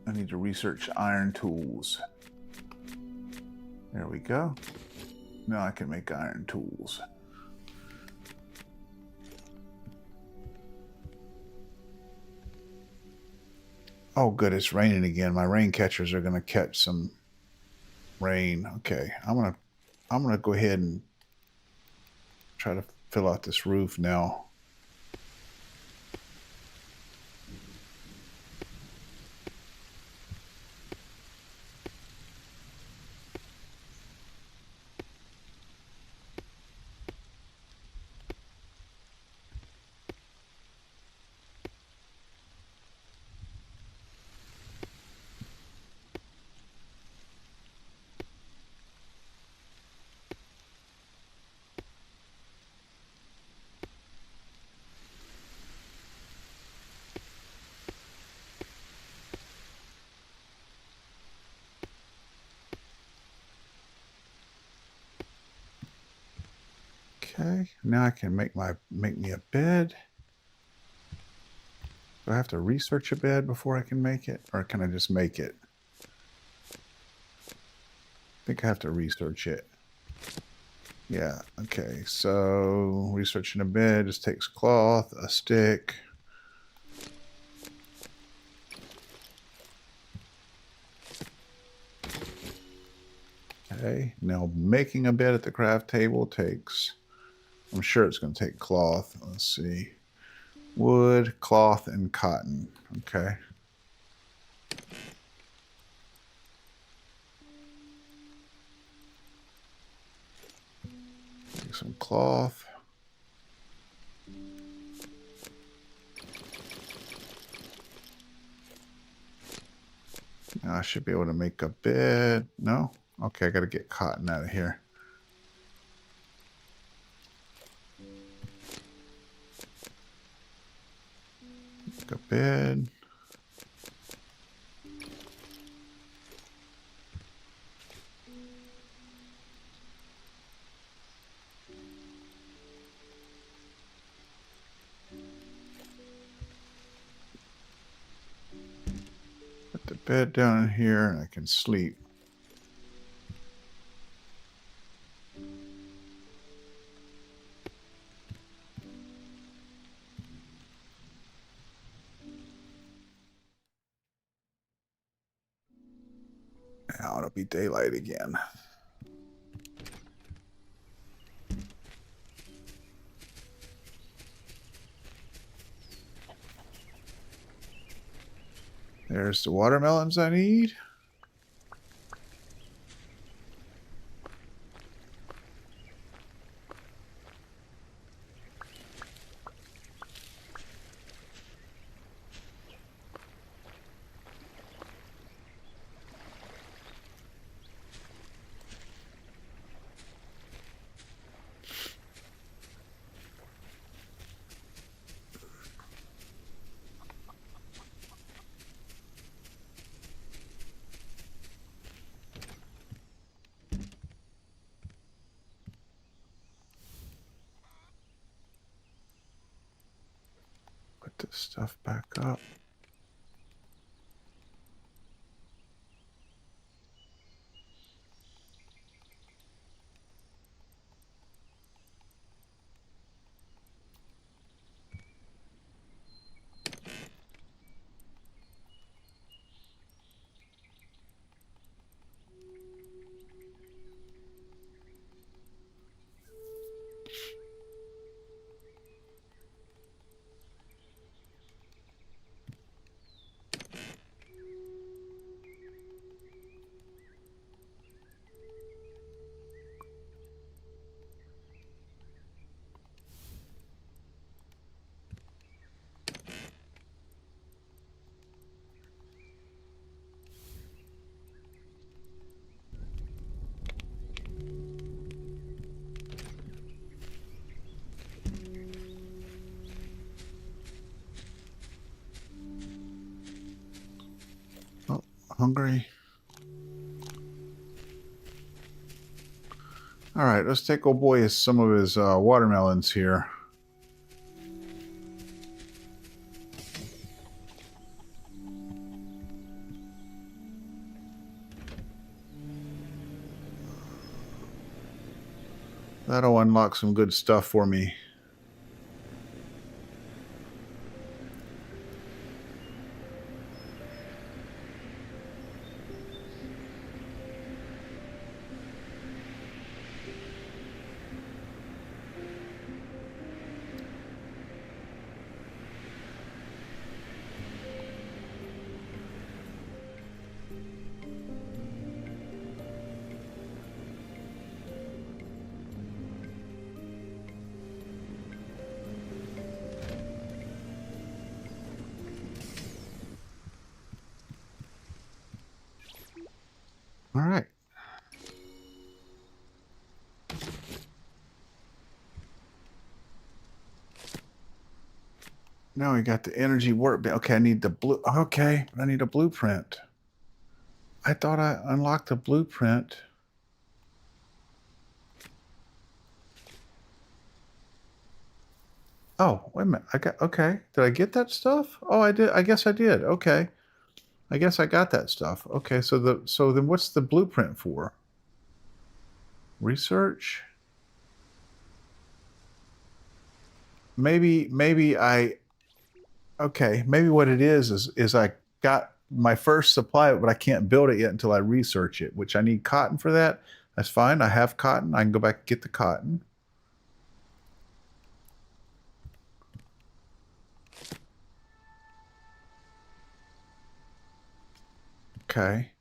I need to research iron tools. There we go. Now I can make iron tools. Oh, good. It's raining again. My rain catchers are going to catch some rain. Okay. I'm going to go ahead and try to fill out this roof now. Okay, now I can make me a bed. Do I have to research a bed before I can make it, or can I just make it? I think I have to research it. Yeah, okay, so researching a bed just takes cloth, a stick. Okay, now making a bed at the craft table takes, I'm sure it's going to take cloth. Let's see. Wood, cloth, and cotton. Okay. Take some cloth. Now I should be able to make a bed. No? Okay, I got to get cotton out of here. Make a bed. Put the bed down in here and I can sleep. Now it'll be daylight again. There's the watermelons I need. Put this stuff back up. hungry. All right, let's take old boy some of his watermelons here. That'll unlock some good stuff for me. All right. Now we got the energy workbench. Okay, I need the blue. Okay, I need a blueprint. I thought I unlocked the blueprint. Oh, wait a minute. I got, okay. Did I get that stuff? Oh, I did. I guess I did. Okay. I guess I got that stuff. Okay, so then what's the blueprint for? Research? Maybe okay, maybe what it is I got my first supply, but I can't build it yet until I research it, which I need cotton for that. That's fine. I have cotton. I can go back and get the cotton. Okay.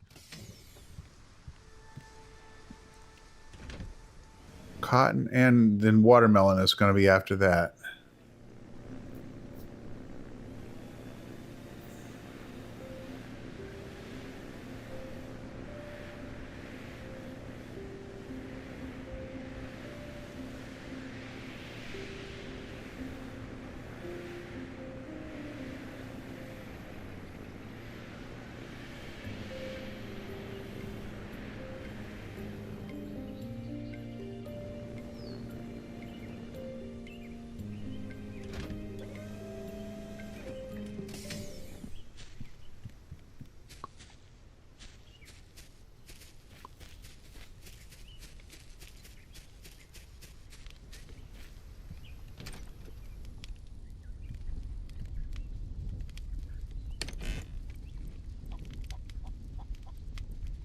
Cotton and then watermelon is going to be after that.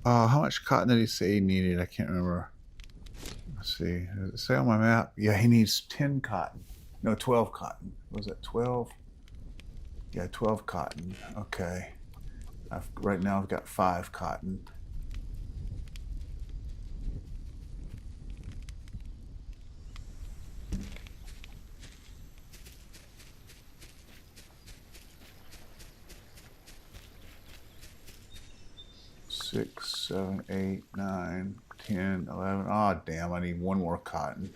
How much cotton did he say he needed? I can't remember. Let's see. Does it say on my map? Yeah, he needs 10 cotton. No, 12 cotton. Was it 12? Yeah, 12 cotton. Okay. Right now I've got 5 cotton. Six, 7, 8, 9, 10, 11. Oh, damn, I need 1 more cotton.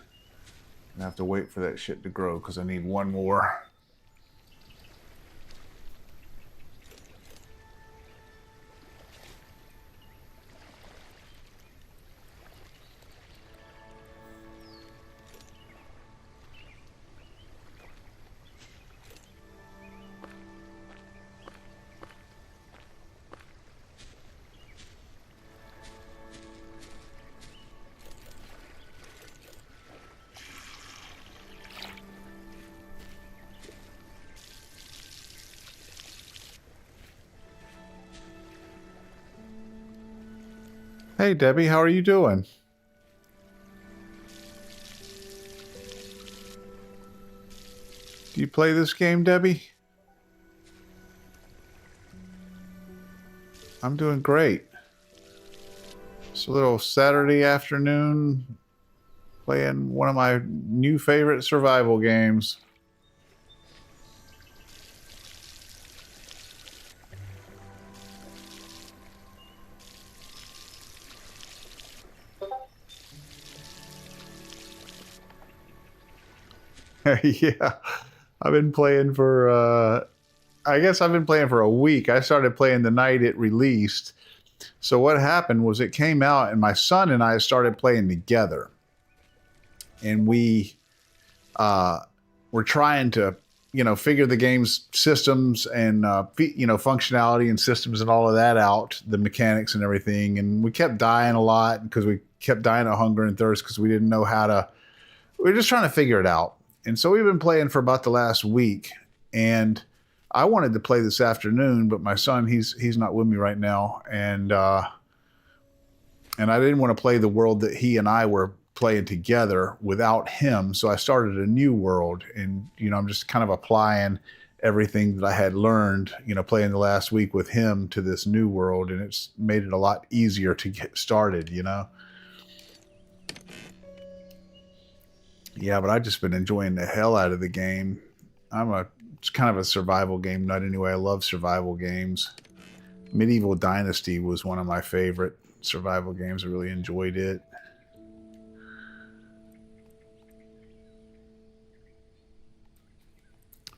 I have to wait for that shit to grow because I need 1 more. Hey, Debbie, how are you doing? Do you play this game, Debbie? I'm doing great. It's a little Saturday afternoon playing one of my new favorite survival games. Yeah, I've been playing for I guess I've been playing for a week. I started playing the night it released. So what happened was it came out, and my son and I started playing together, and we were trying to, figure the game's systems and functionality and systems and all of that out, the mechanics and everything. And we kept dying a lot because we kept dying of hunger and thirst because we didn't know how to. We were just trying to figure it out. And so we've been playing for about the last week, and I wanted to play this afternoon, but my son, he's not with me right now, and I didn't want to play the world that he and I were playing together without him. So I started a new world, and I'm just kind of applying everything that I had learned, playing the last week with him to this new world, and it's made it a lot easier to get started. Yeah, but I've just been enjoying the hell out of the game. It's kind of a survival game nut anyway. I love survival games. Medieval Dynasty was one of my favorite survival games. I really enjoyed it.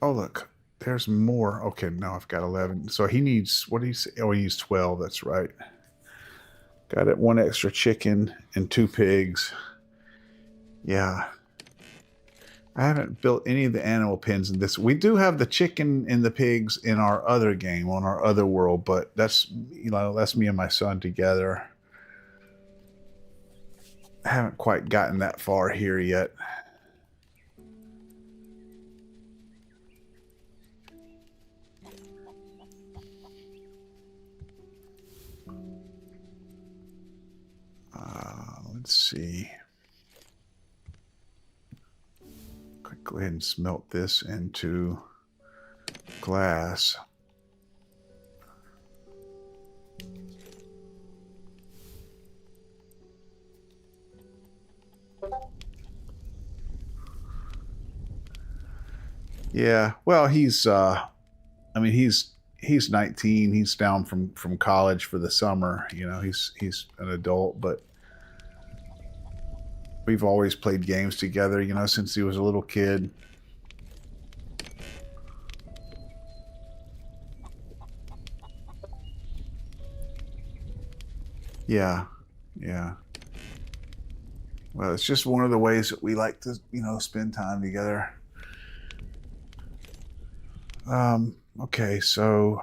Oh, look, there's more. Okay, now I've got 11. So he needs, what do you say? Oh, he needs 12. That's right. Got it. 1 extra chicken and 2 pigs. Yeah. I haven't built any of the animal pens in this. We do have the chicken and the pigs in our other game, on our other world, but that's me and my son together. I haven't quite gotten that far here yet. Let's see. Go ahead and smelt this into glass. Yeah, well, he's 19. He's down from college for the summer. He's an adult, but we've always played games together, since he was a little kid. Yeah, yeah. Well, it's just one of the ways that we like to, spend time together. Okay, so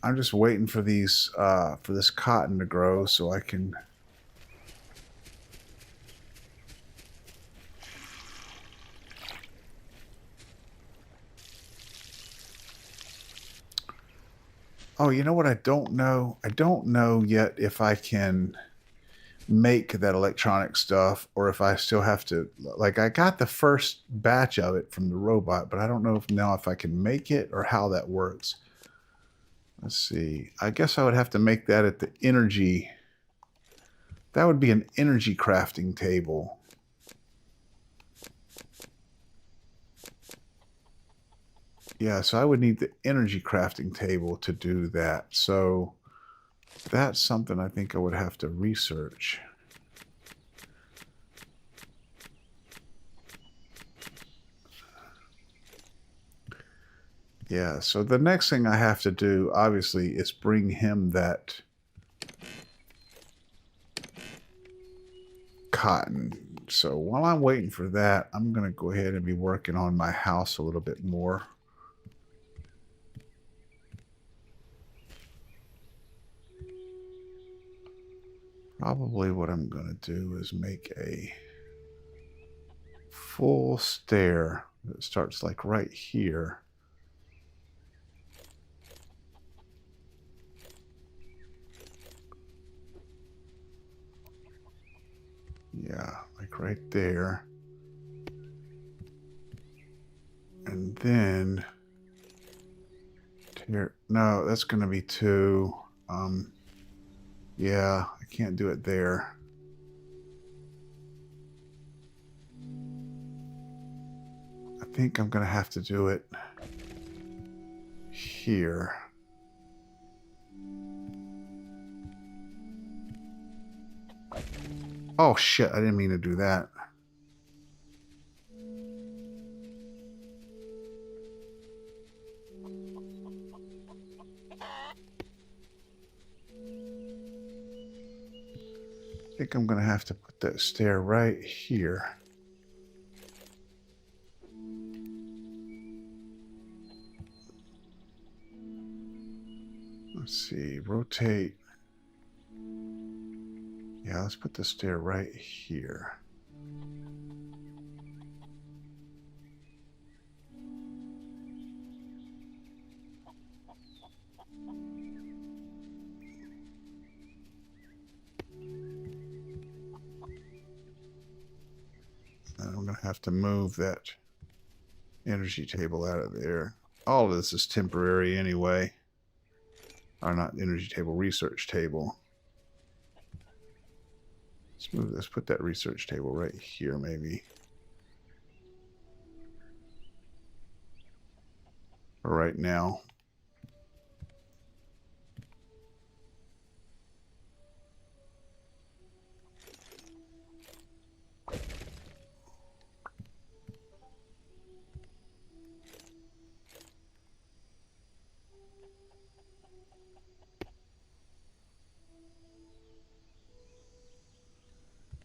I'm just waiting for for this cotton to grow so I can. Oh, you know what? I don't know. I don't know yet if I can make that electronic stuff or if I still have to, like, I got the first batch of it from the robot, but I don't know if I can make it or how that works. Let's see. I guess I would have to make that at the energy. That would be an energy crafting table. Yeah, so I would need the energy crafting table to do that. So that's something I think I would have to research. Yeah, so the next thing I have to do, obviously, is bring him that cotton. So while I'm waiting for that, I'm going to go ahead and be working on my house a little bit more. Probably what I'm going to do is make a full stair that starts like right here. Yeah, like right there. And then here, no, that's going to be 2. Yeah, I can't do it there. I think I'm going to have to do it here. Oh shit, I didn't mean to do that. I think I'm going to have to put that stair right here. Let's see, rotate. Yeah, let's put the stair right here. And I'm going to have to move that energy table out of there. All of this is temporary anyway. Or not energy table, research table. Let's move this, put that research table right here maybe. For right now.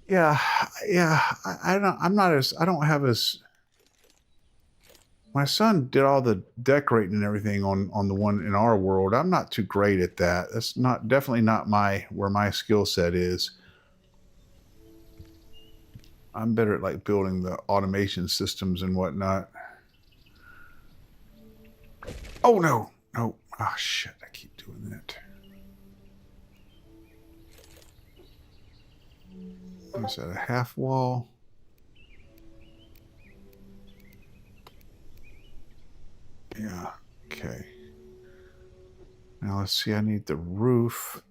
Yeah, I don't have as, my son did all the decorating and everything on the one in our world. I'm not too great at that. That's definitely not where my skill set is. I'm better at like building the automation systems and whatnot. Oh no, no. Oh shit, I keep doing that. Is that a half wall? Yeah, okay. Now let's see, I need the roof.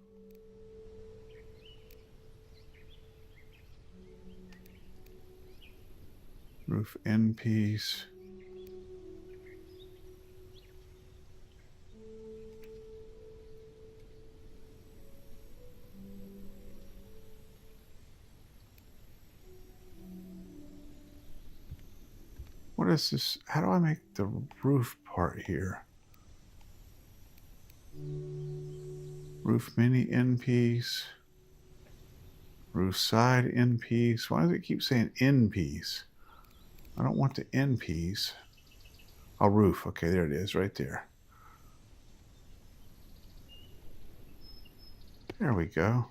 Roof end piece. What is this? How do I make the roof part here? Roof mini end piece. Roof side end piece. Why does it keep saying end piece? I don't want the end piece. Oh, roof. Okay, there it is, right there. There we go.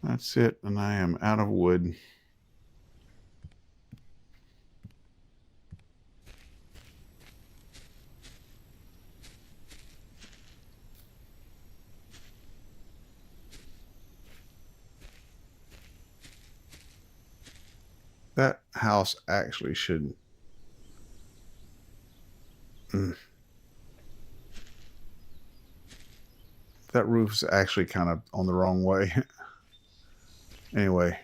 That's it, and I am out of wood. That house actually should... That roof's actually kind of on the wrong way. Anyway.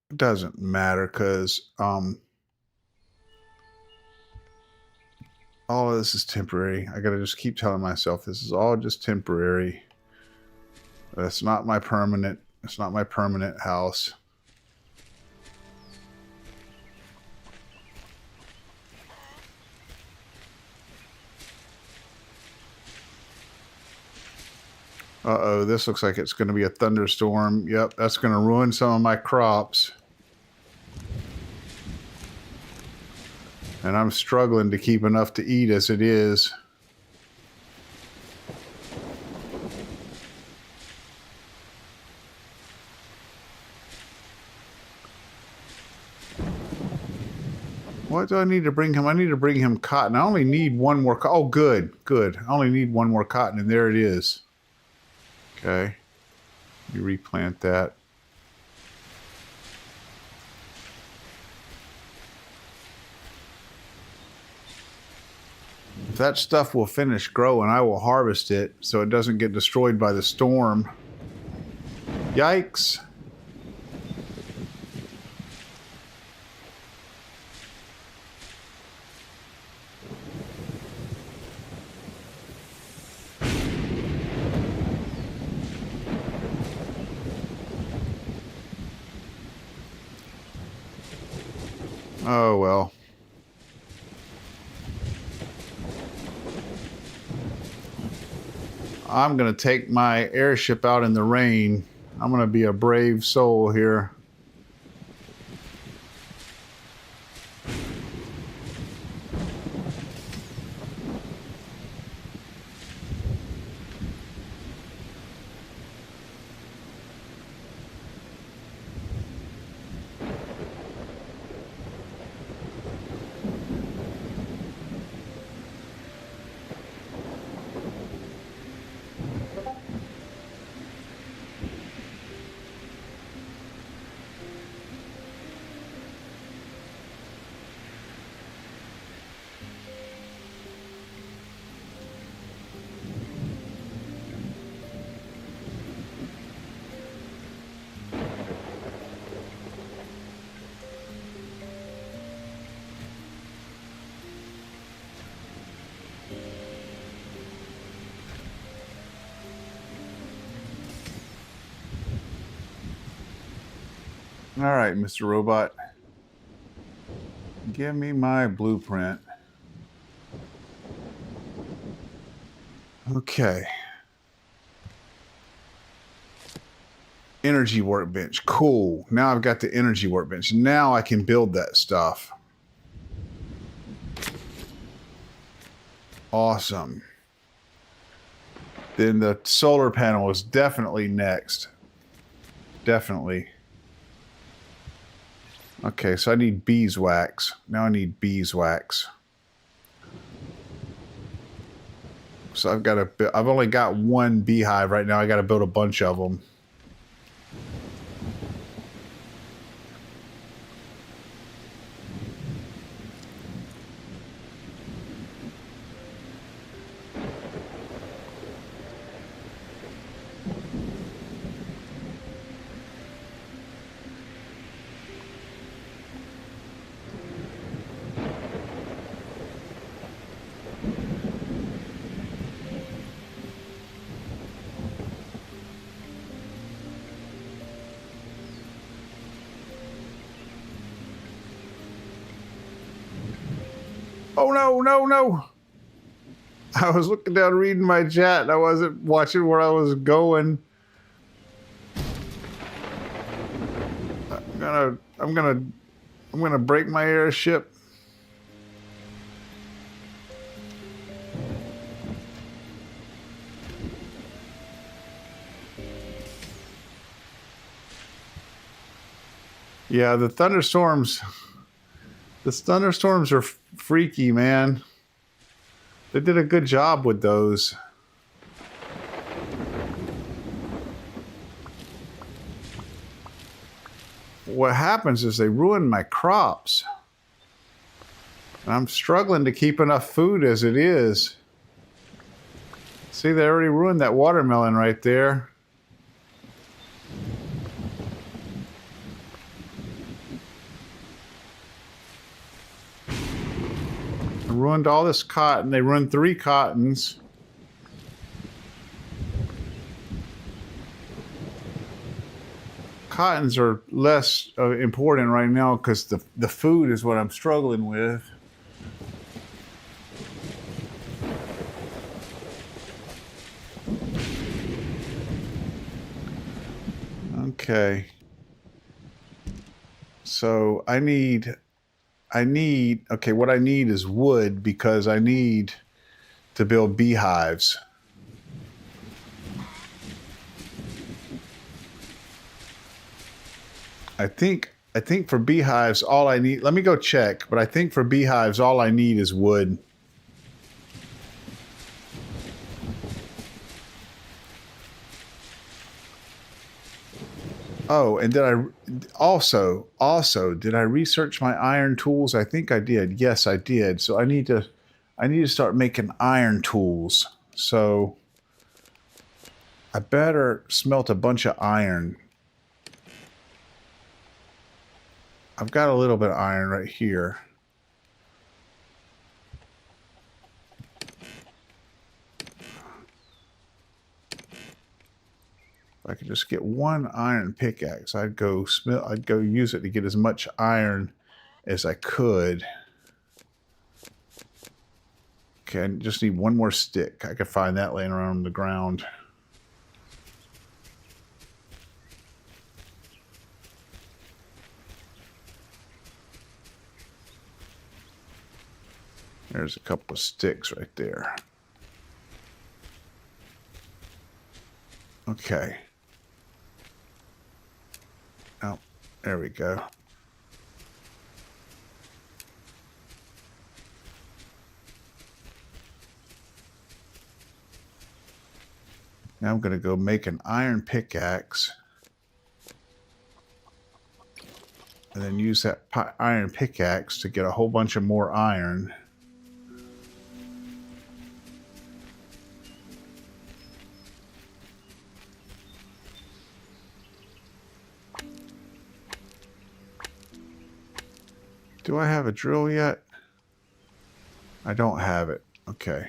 It doesn't matter because all of this is temporary. I gotta just keep telling myself this is all just temporary. That's not my permanent. It's not my permanent house. Uh-oh, this looks like it's going to be a thunderstorm. Yep, that's going to ruin some of my crops. And I'm struggling to keep enough to eat as it is. What do I need to bring him? I need to bring him cotton. I only need one more. Oh, good, good. I only need one more cotton, and there it is. Okay. You replant that. that stuff will finish growing, I will harvest it so it doesn't get destroyed by the storm. Yikes. Oh, well. I'm going to take my airship out in the rain. I'm going to be a brave soul here. All right, Mr. Robot. Give me my blueprint. Okay. Energy workbench. Cool. Now I've got the energy workbench. Now I can build that stuff. Awesome. Then the solar panel is definitely next. Definitely. Okay, so I need beeswax. Now I need beeswax. So I've only got one beehive right now. I got to build a bunch of them. Oh, no, no, no. I was looking down reading my chat and I wasn't watching where I was going. I'm gonna break my airship. Yeah, the thunderstorms are freaky, man. They did a good job with those. What happens is they ruin my crops. And I'm struggling to keep enough food as it is. See, they already ruined that watermelon right there. They ruined all this cotton. They ruined 3 cottons. Cottons are less important right now because the food is what I'm struggling with. Okay. So I need, okay, what I need is wood because I need to build beehives. I think for beehives, all I need, let me go check, but I think for beehives, all I need is wood. Oh, and did I also, did I research my iron tools? I think I did. Yes, I did. So I need to I need to start making iron tools. So I better smelt a bunch of iron. I've got a little bit of iron right here. If I could just get one iron pickaxe, I'd go use it to get as much iron as I could. Okay, I just need one more stick. I could find that laying around on the ground. There's a couple of sticks right there. Okay. Oh, there we go. Now I'm going to go make an iron pickaxe. And then use that iron pickaxe to get a whole bunch of more iron. Do I have a drill yet? I don't have it. Okay.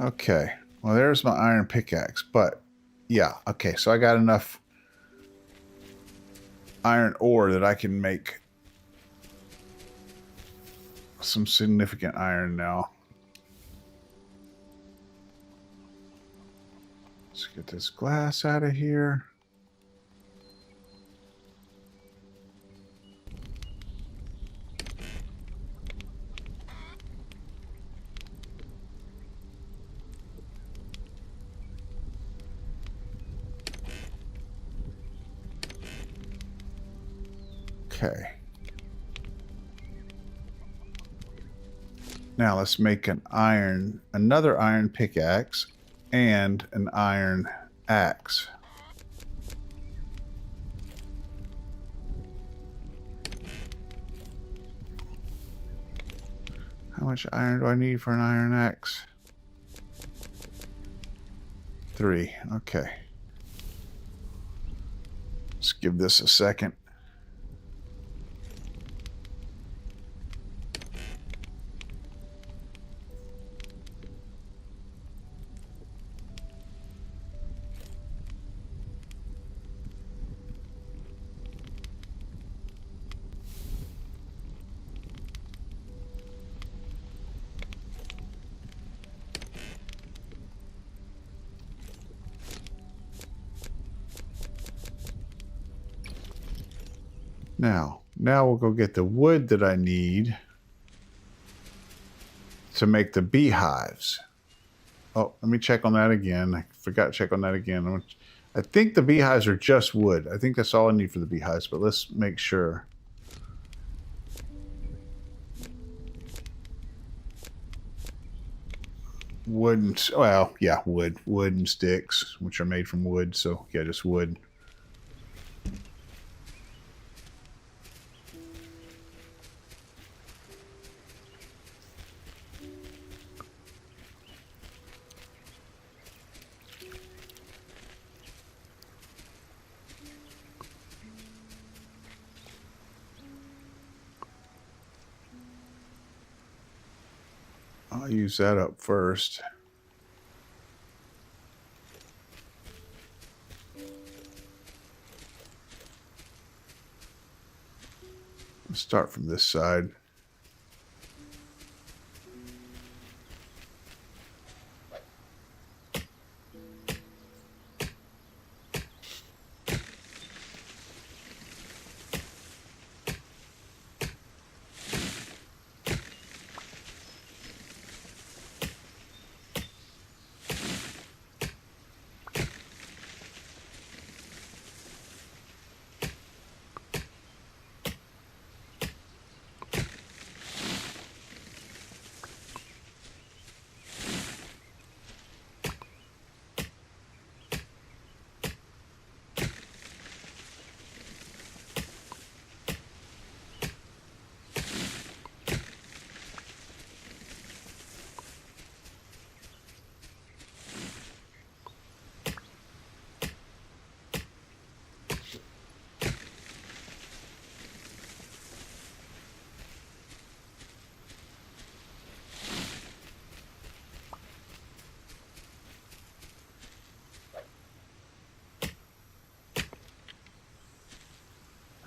Okay, well, there's my iron pickaxe, but yeah, okay, so I got enough iron ore that I can make some significant iron now. Let's get this glass out of here. Okay. Now let's make another iron pickaxe and an iron axe. How much iron do I need for an iron axe? 3. Okay. Let's give this a second. Now we'll go get the wood that I need to make the beehives. Oh, let me check on that again. I forgot to check on that again. I think the beehives are just wood. I think that's all I need for the beehives, but let's make sure. Wood and, well, yeah, wood and sticks, which are made from wood. So yeah, just wood. I'll use that up first. Let's start from this side.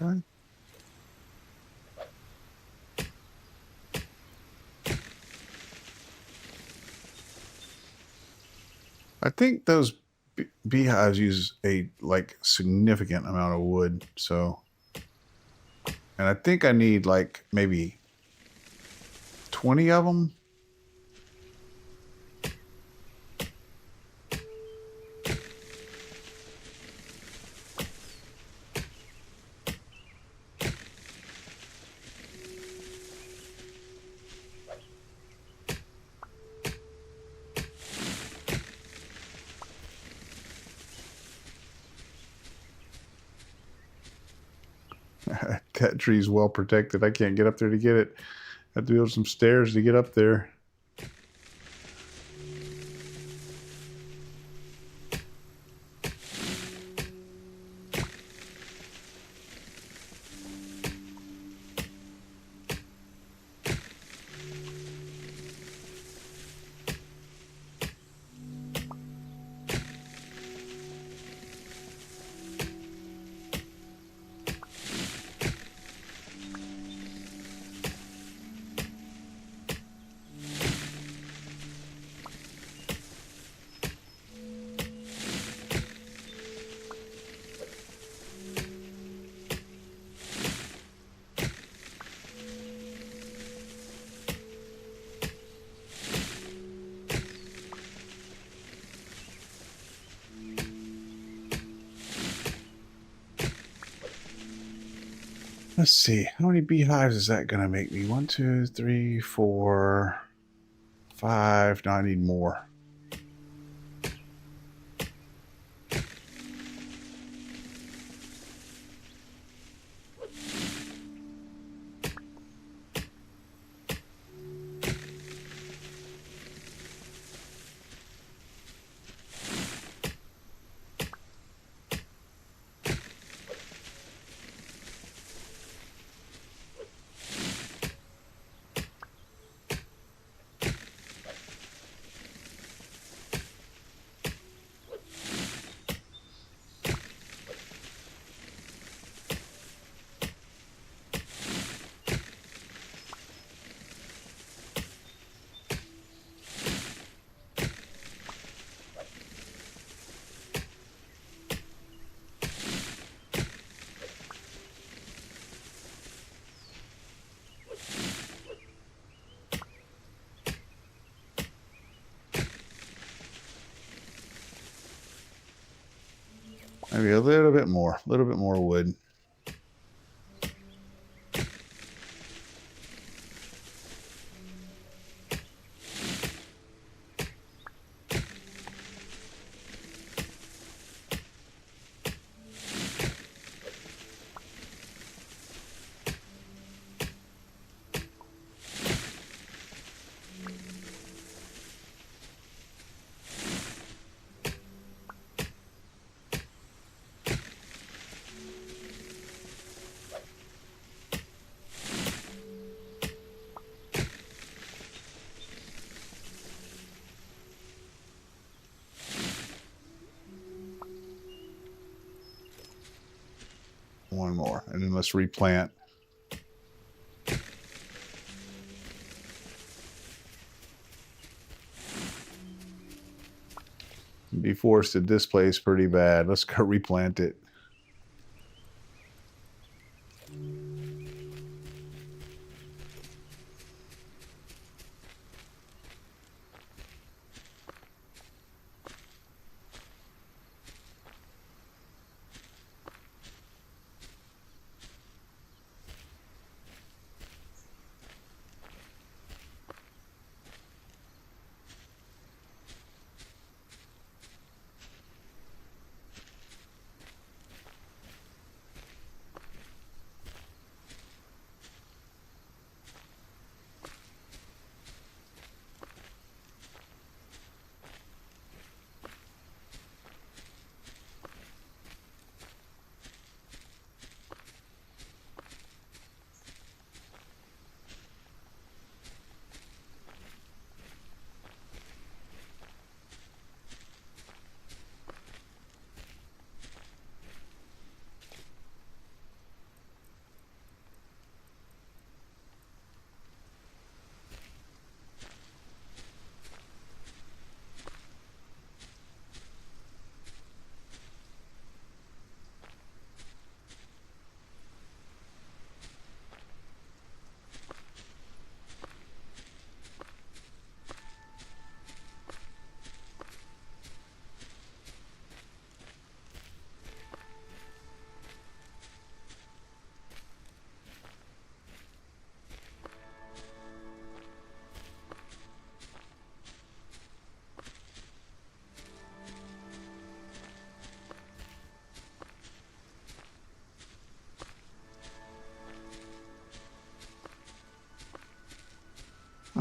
Okay. I think those beehives use a like significant amount of wood. So, and I think I need like maybe 20 of them. That tree's well protected. I can't get up there to get it. I have to build some stairs to get up there. Let's see. How many beehives is that going to make me? 1, 2, 3, 4, 5. Now I need more. Maybe a little bit more wood. One more, and then let's replant. Deforested this place pretty bad. Let's go replant it.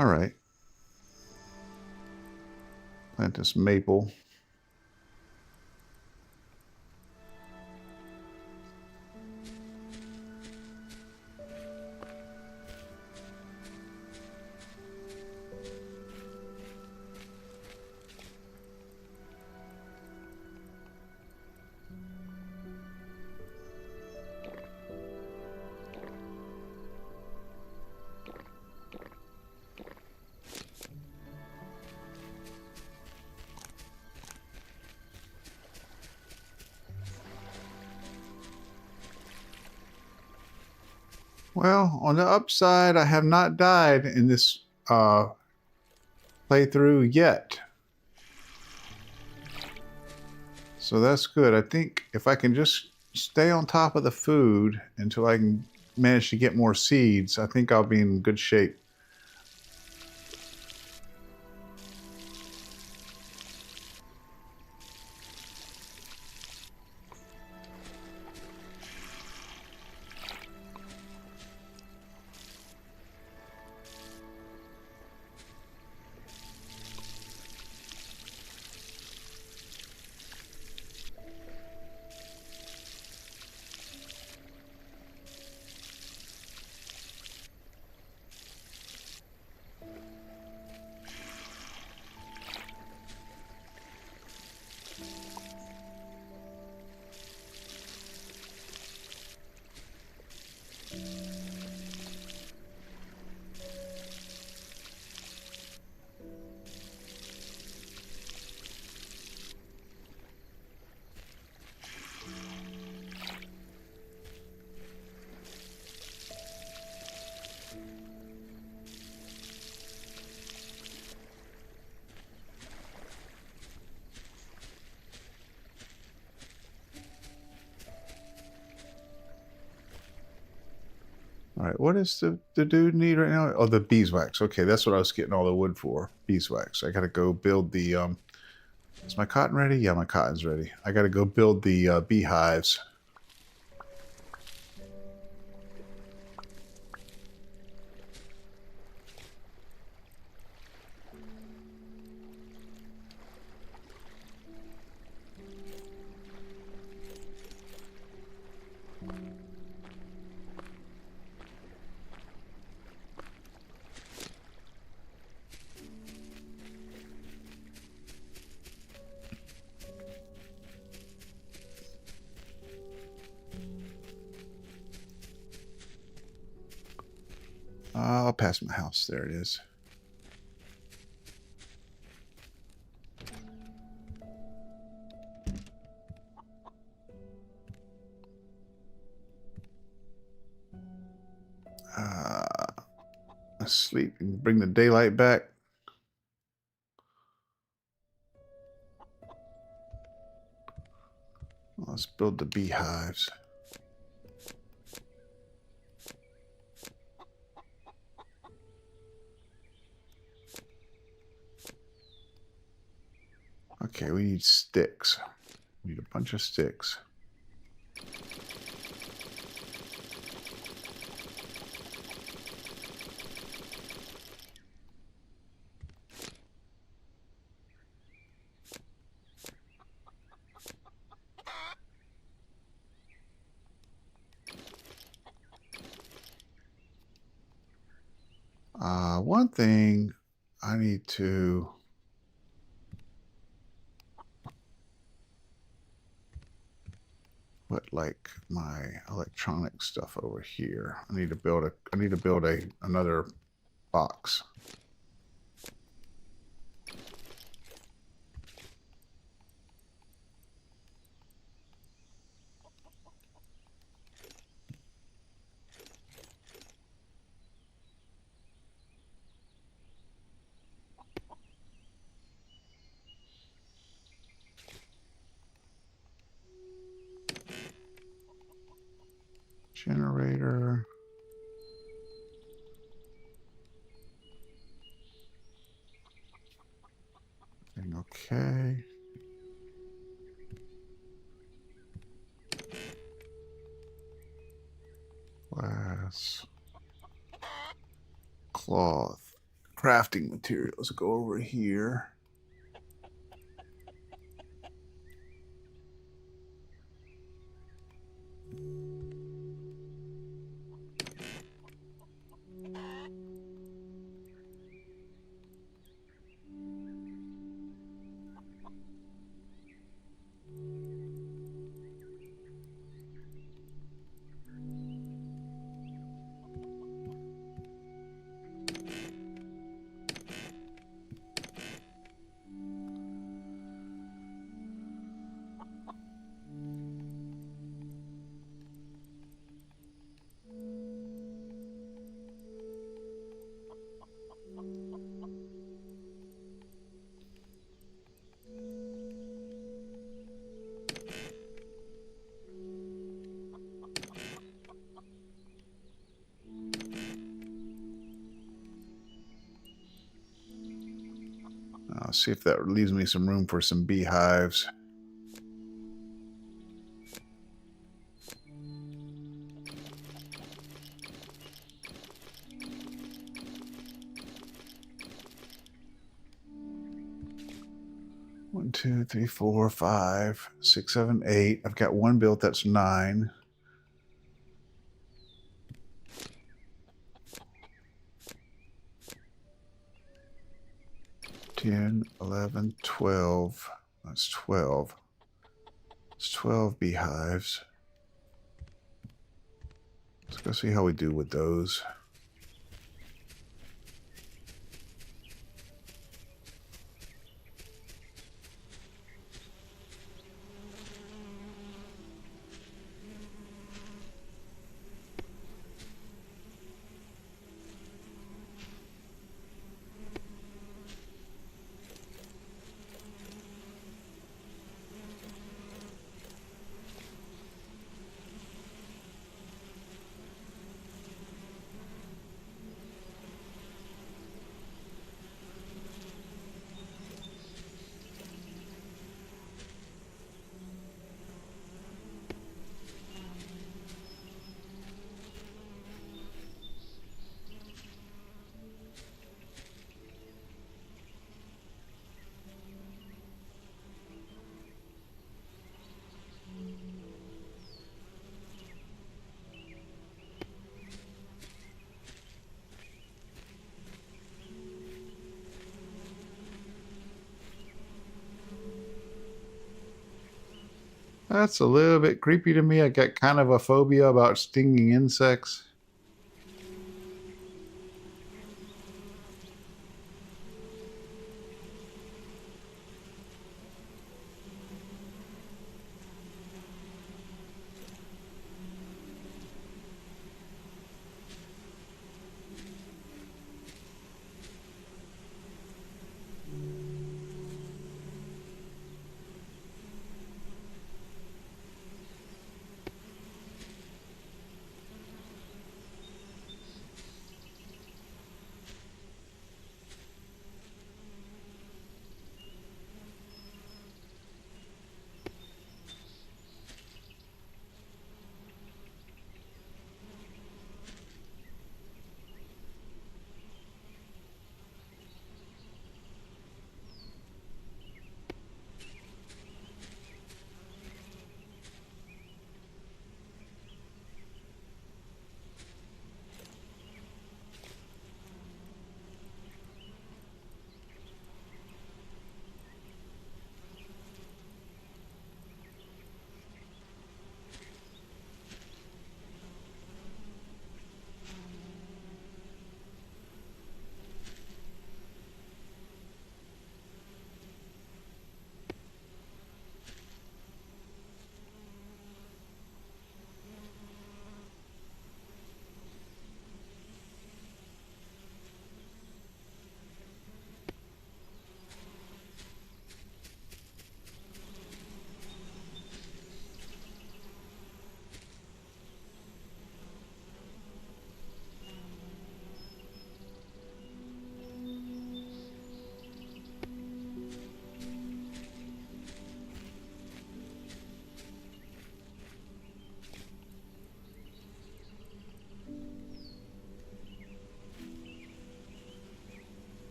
All right. Plant this maple. Well, on the upside, I have not died in this playthrough yet. So that's good. I think if I can just stay on top of the food until I can manage to get more seeds, I think I'll be in good shape. All right, what does the dude need right now? Oh, the beeswax. Okay, that's what I was getting all the wood for. Beeswax. I gotta go build the is my cotton ready? Yeah, my cotton's ready. I gotta go build the beehives. I'll pass my house. There it is. Sleep and bring the daylight back. Let's build the beehives. Okay, we need sticks. We need a bunch of sticks. One thing I need to put like my electronic stuff over here. I need to build another box. Generator. Okay. Glass. Cloth. crafting materials. Go over here. I'll see if that leaves me some room for some beehives. One, two, three, four, 5, 6, 7, 8. I've got one built. That's 9. 10, 11, 12. That's 12. It's 12 beehives. Let's go see how we do with those. That's a little bit creepy to me. I got kind of a phobia about stinging insects.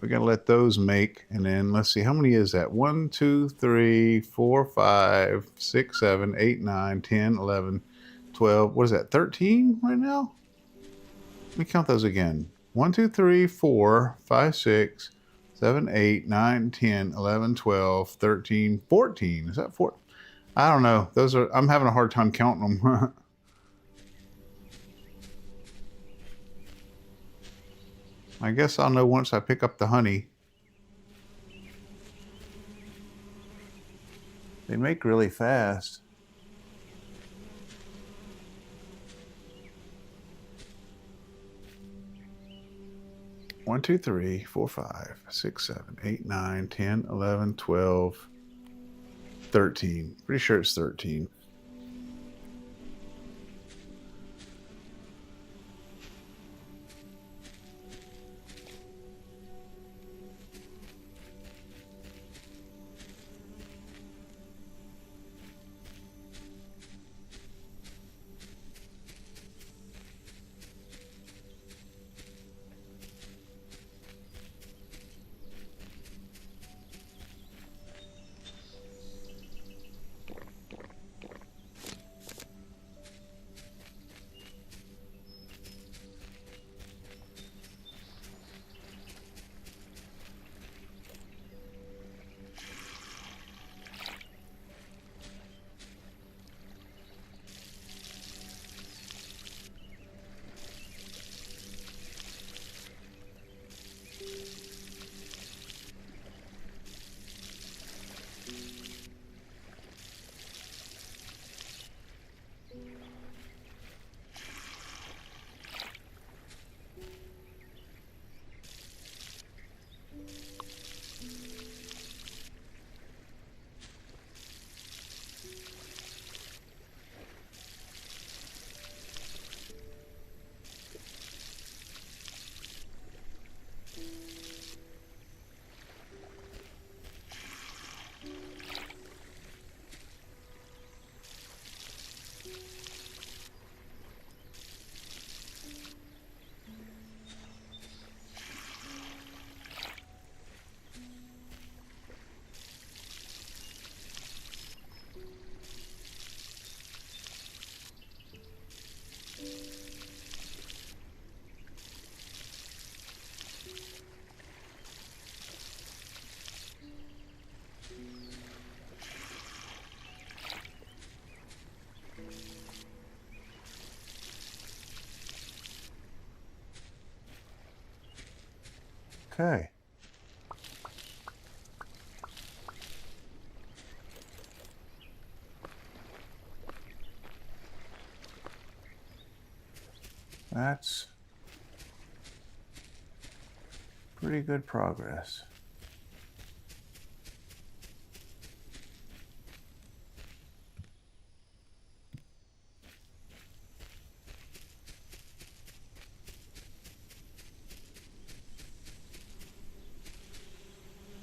we're going to let those make. And then let's see, how many is that? 1, 2, 3, 4, 5, 6, 7, 8, 9, 10, 11, 12. What is that? 13 right now? Let me count those again. 1, 2, 3, 4, 5, 6, 7, 8, 9, 10, 11, 12, 13, 14. Is that 4? I don't know. Those are, I'm having a hard time counting them. I guess I'll know once I pick up the honey. They make really fast. One, 2, 3, 4, 5, 6, 7, 8, 9, 10, 11, 12, 13. Pretty sure it's 13. Okay. That's pretty good progress.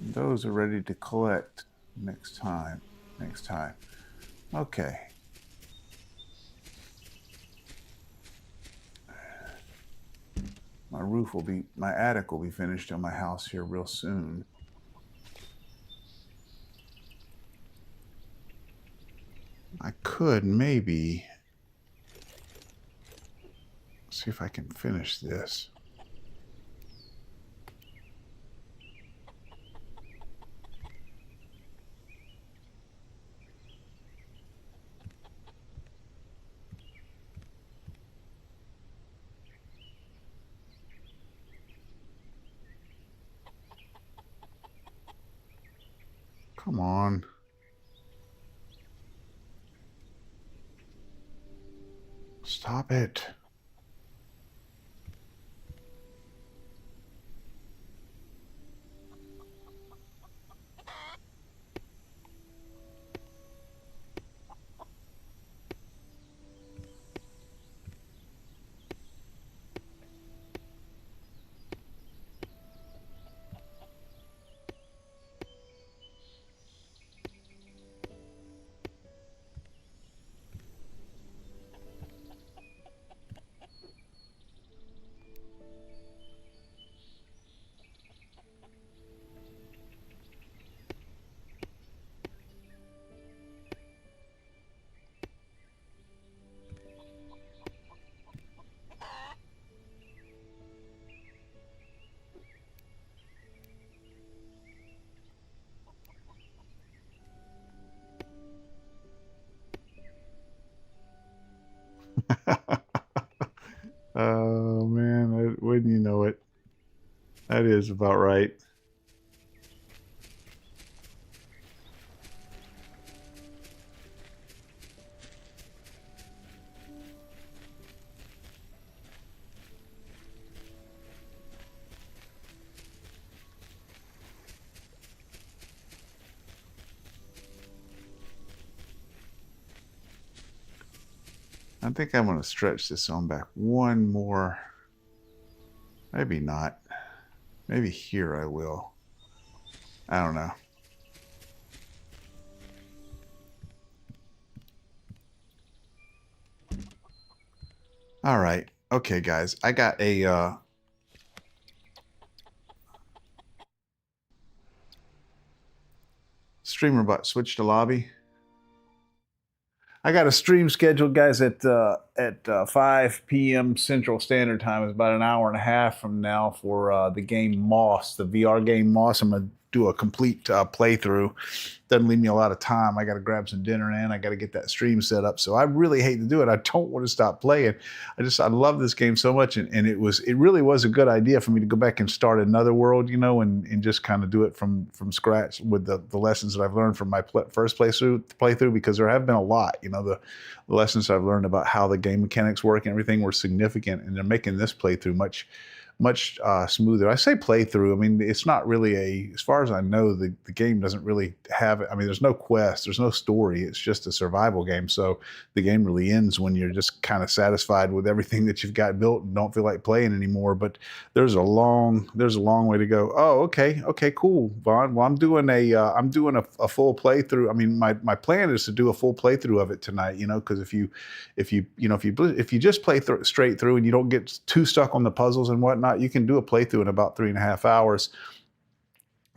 Those are ready to collect next time. Okay. My attic will be finished on my house here real soon. I could maybe see if I can finish this. Come on. Stop it. That is about right. I think I'm going to stretch this on back one more. Maybe not. Maybe here I will. I don't know. All right. Okay, guys. I got a streamer bot. Switch to lobby. I got a stream scheduled, guys, at 5 p.m. Central Standard Time. It's about an hour and a half from now for the game Moss, the VR game Moss. I'm going to do a complete playthrough. Doesn't leave me a lot of time. I got to grab some dinner and I got to get that stream set up. So I really hate to do it. I don't want to stop playing. I love this game so much, and it really was a good idea for me to go back and start another world, you know, and just kind of do it from scratch with the lessons that I've learned from my first playthrough, because there have been a lot, you know, the lessons I've learned about how the game mechanics work and everything were significant, and they're making this playthrough much smoother. I say playthrough. I mean, it's not really as far as I know, the game doesn't really have, I mean, there's no quest, there's no story. It's just a survival game. So the game really ends when you're just kind of satisfied with everything that you've got built and don't feel like playing anymore. But there's a long way to go. Oh, okay, cool, Vaughn. Well, I'm doing a full playthrough. I mean, my plan is to do a full playthrough of it tonight, you know, because if you just play straight through and you don't get too stuck on the puzzles and whatnot, you can do a playthrough in about 3.5 hours.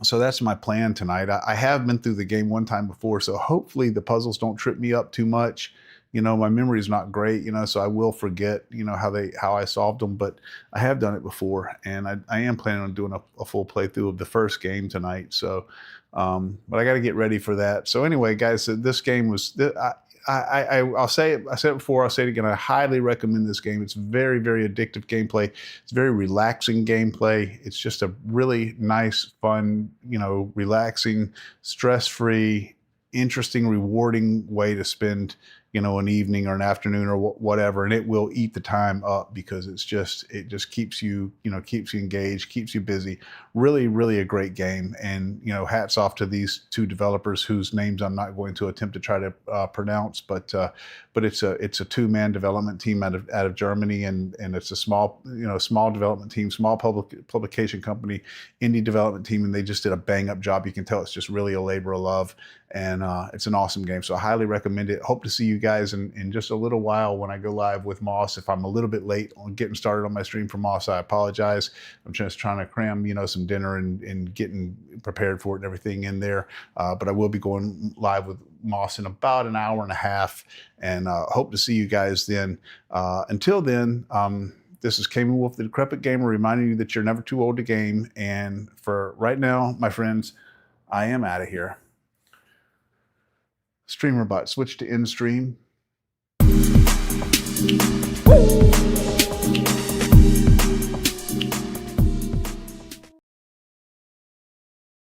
So that's my plan tonight. I have been through the game one time before, so hopefully the puzzles don't trip me up too much. You know, my memory is not great, you know, so I will forget, you know, how I solved them, but I have done it before, and I am planning on doing a full playthrough of the first game tonight. So, but I got to get ready for that. So anyway, guys, this game was, I'll say it. I said it before. I'll say it again. I highly recommend this game. It's very, very addictive gameplay. It's very relaxing gameplay. It's just a really nice, fun, you know, relaxing, stress-free, interesting, rewarding way to spend, you know, an evening or an afternoon or whatever, and it will eat the time up because it just keeps you, you know, keeps you engaged, keeps you busy. Really, really a great game. And, you know, hats off to these two developers whose names I'm not going to attempt to try to pronounce, but it's a two-man development team out of Germany, and it's a small development team, small publication company, indie development team, and they just did a bang-up job. You can tell it's just really a labor of love, and it's an awesome game. So I highly recommend it. Hope to see you guys in just a little while when I go live with Moss. If I'm a little bit late on getting started on my stream for Moss, I apologize. I'm just trying to cram, you know, some dinner and getting prepared for it and everything in there. But I will be going live with Moss in about an hour and a half, and hope to see you guys then. Until then, this is Cayman Wolf, the Decrepit Gamer, reminding you that you're never too old to game. And for right now, my friends, I am out of here. Streamer bot, switch to in stream.